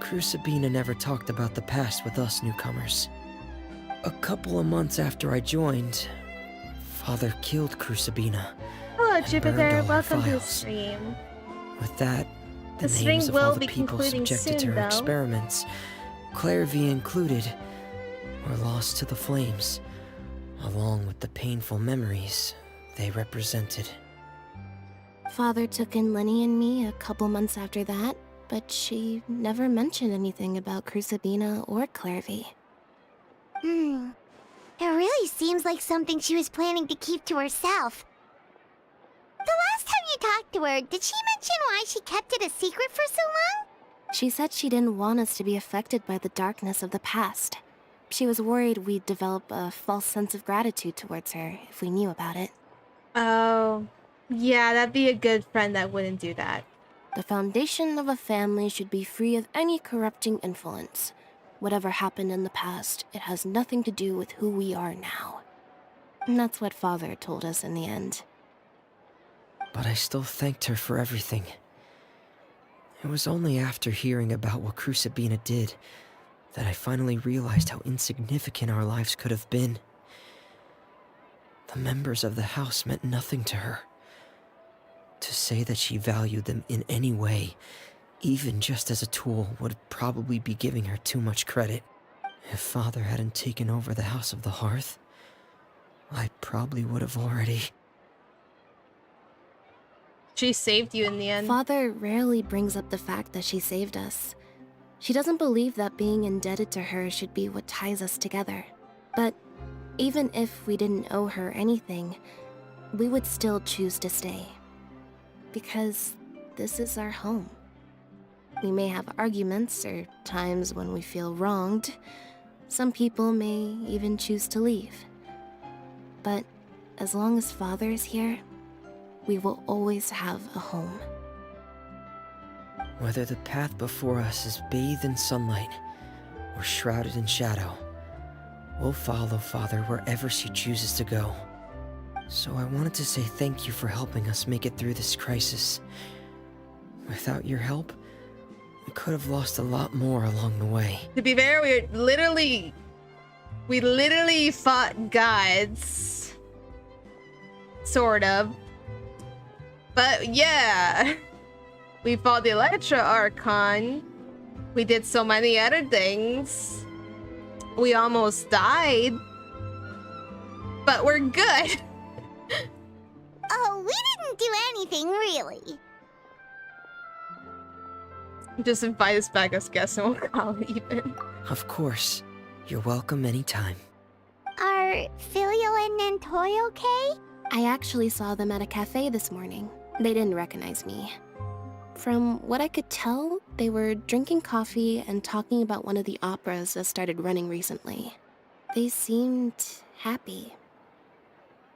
Crucibina never talked about the past with us newcomers. A couple of months after I joined, Father killed Crucibina. Hello, and Jupiter. burned all her Welcome to the files. stream. With that, the The stream names of all will the be people concluding subjected soon, to her though. experiments, Clairvy included, were lost to the flames, along with the painful memories they represented. Father took in Lenny and me a couple months after that, but she never mentioned anything about Crucibina or Clairvy. It really seems like something she was planning to keep to herself. The last time you talked to her, did she mention why she kept it a secret for so long? She said she didn't want us to be affected by the darkness of the past. She was worried we'd develop a false sense of gratitude towards her if we knew about it. Oh, yeah, that'd be a good friend that wouldn't do that. The foundation of a family should be free of any corrupting influence. Whatever happened in the past, it has nothing to do with who we are now. And that's what Father told us in the end. But I still thanked her for everything. It was only after hearing about what Crucibina did that I finally realized how insignificant our lives could have been. The members of the house meant nothing to her. To say that she valued them in any way, even just as a tool, would probably be giving her too much credit. If Father hadn't taken over the House of the Hearth, I probably would have already... She saved you in the end. Father rarely brings up the fact that she saved us. She doesn't believe that being indebted to her should be what ties us together. But even if we didn't owe her anything, we would still choose to stay. Because this is our home. We may have arguments or times when we feel wronged. Some people may even choose to leave. But as long as Father is here, we will always have a home. Whether the path before us is bathed in sunlight or shrouded in shadow, we'll follow Father wherever she chooses to go. So I wanted to say thank you for helping us make it through this crisis. Without your help, we could have lost a lot more along the way. To be fair, we literally fought gods. Sort of. But yeah, we fought the Electra Archon. We did so many other things. We almost died. But we're good. Oh, we didn't do anything, really. Just invite us back as guests and we'll call it even. Of course. You're welcome anytime. Are Filial and Nantoy okay? I actually saw them at a cafe this morning. They didn't recognize me. From what I could tell, they were drinking coffee and talking about one of the operas that started running recently. They seemed happy.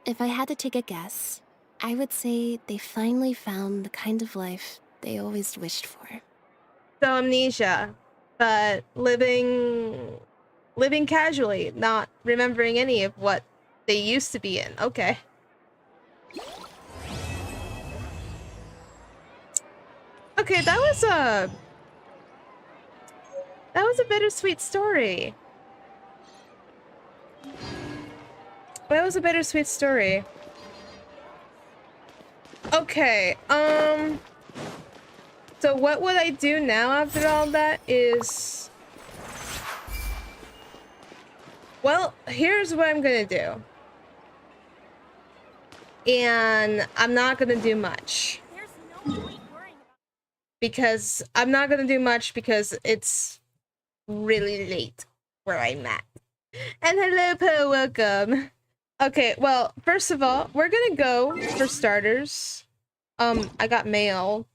If I had to take a guess, I would say they finally found the kind of life they always wished for. So amnesia, but living casually, not remembering any of what they used to be in. Okay. Okay, that was a bittersweet story. That was a bittersweet story. Okay, so what would I do now after all that is... Well, here's what I'm gonna do. And I'm not gonna do much. Because I'm not gonna do much because it's really late where I'm at. And hello, Poe, welcome. Okay, well, first of all, we're gonna go for starters. I got mail.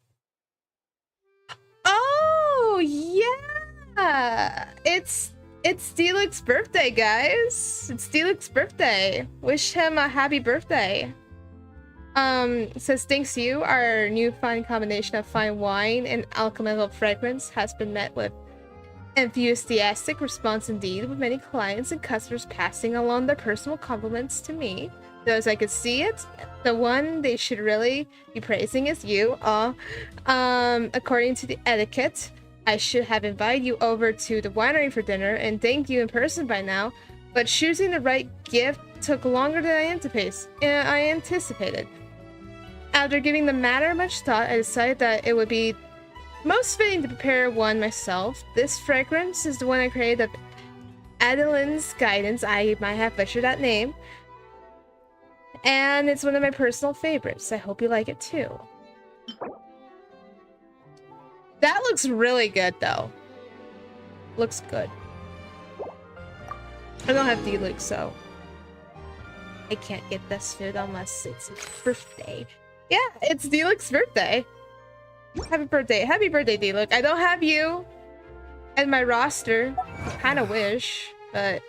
Oh yeah, it's Steelix's birthday, guys. It's Steelix's birthday. Wish him a happy birthday. It says, thanks you, our new fine combination of fine wine and alchemical fragrance has been met with enthusiastic response indeed, with many clients and customers passing along their personal compliments to me. Though as I could see it, the one they should really be praising is you. According to the etiquette, I should have invited you over to the winery for dinner and thanked you in person by now, but choosing the right gift took longer than I anticipated. After giving the matter much thought, I decided that it would be most fitting to prepare one myself. This fragrance is the one I created of Adeline's guidance. I might have butchered that name. And it's one of my personal favorites. I hope you like it too. That looks really good though. Looks good. I don't have D-Luke, so I can't get this food unless it's his birthday. Yeah, it's D-Luke's birthday. Happy birthday. Happy birthday, D-Luke. I don't have you in my roster. I kind of wish, but...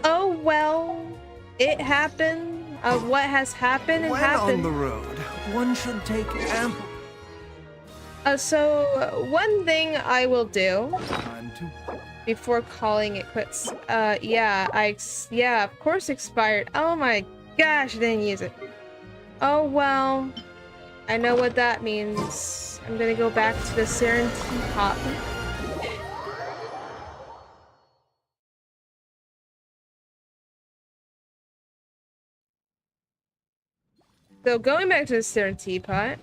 Oh, well. It happened. Of what has happened, it happened. On the road, one should take ample... So, one thing I will do... before calling it quits. Yeah, of course expired. Oh my gosh, I didn't use it. Oh well, I know what that means. I'm gonna go back to the Serenity Pop. So going back to the Serenity Pot,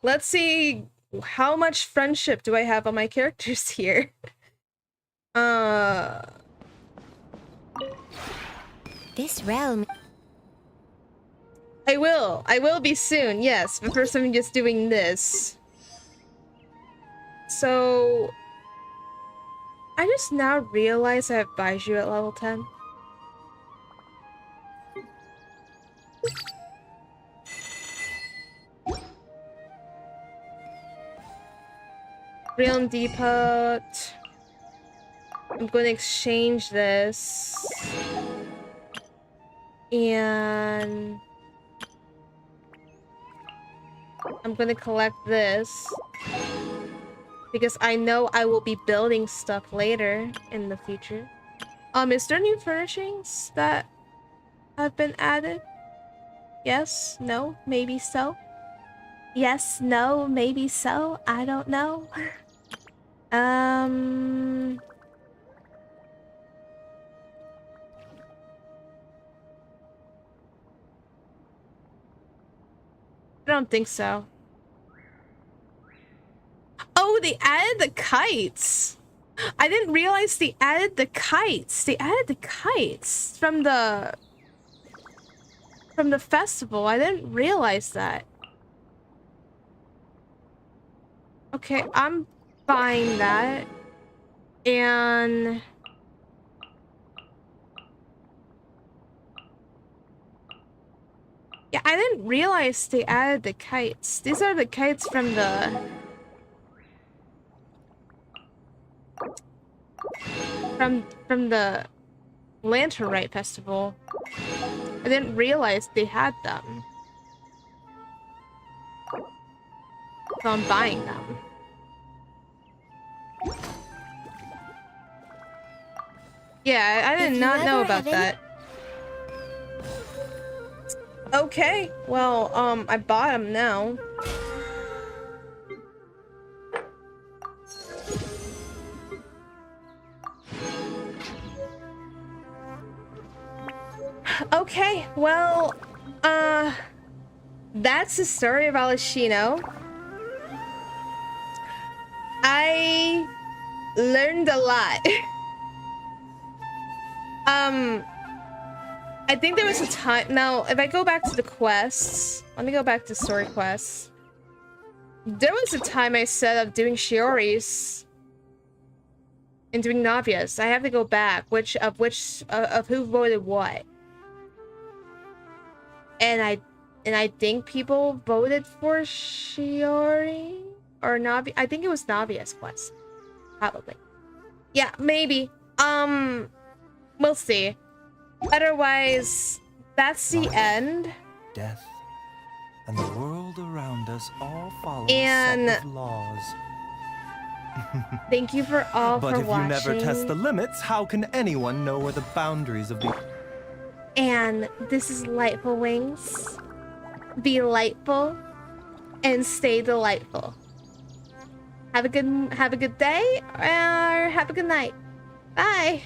let's see how much friendship do I have on my characters here. This realm. I will be soon, yes, but first I'm just doing this. So I just now realize I have Baiju at level 10. Realm Depot. I'm going to exchange this. And I'm going to collect this. Because I know I will be building stuff later in the future. Is there new furnishings that have been added? Yes? No? Maybe so? Yes, no, maybe so. I don't know. I don't think so. Oh, they added the kites. I didn't realize they added the kites. They added the kites from the festival. I didn't realize that. Okay, I'm buying that. And yeah, I didn't realize they added the kites. These are the kites from the from the Lantern Rite Festival. I didn't realize they had them. So I'm buying them. Yeah, I did not know about that. Okay, well, I bought them now. Okay, well, that's the story of Alashino. I learned a lot. I think there was a time... Now, if I go back to the quests... Let me go back to story quests. There was a time I said of doing Shiori's and doing Navias. I have to go back. Of who voted what. And I And I think people voted for Shiori or Navi. I think it was Navi as was. Probably. Yeah, maybe. We'll see. Otherwise, that's the end. Death and the world around us all follow And a set of laws. thank you for all but for if watching. you never test the limits, how can anyone know where the boundaries of the... And this is Lightful Wings. Be lightful and stay delightful. Have a good day or have a good night. Bye.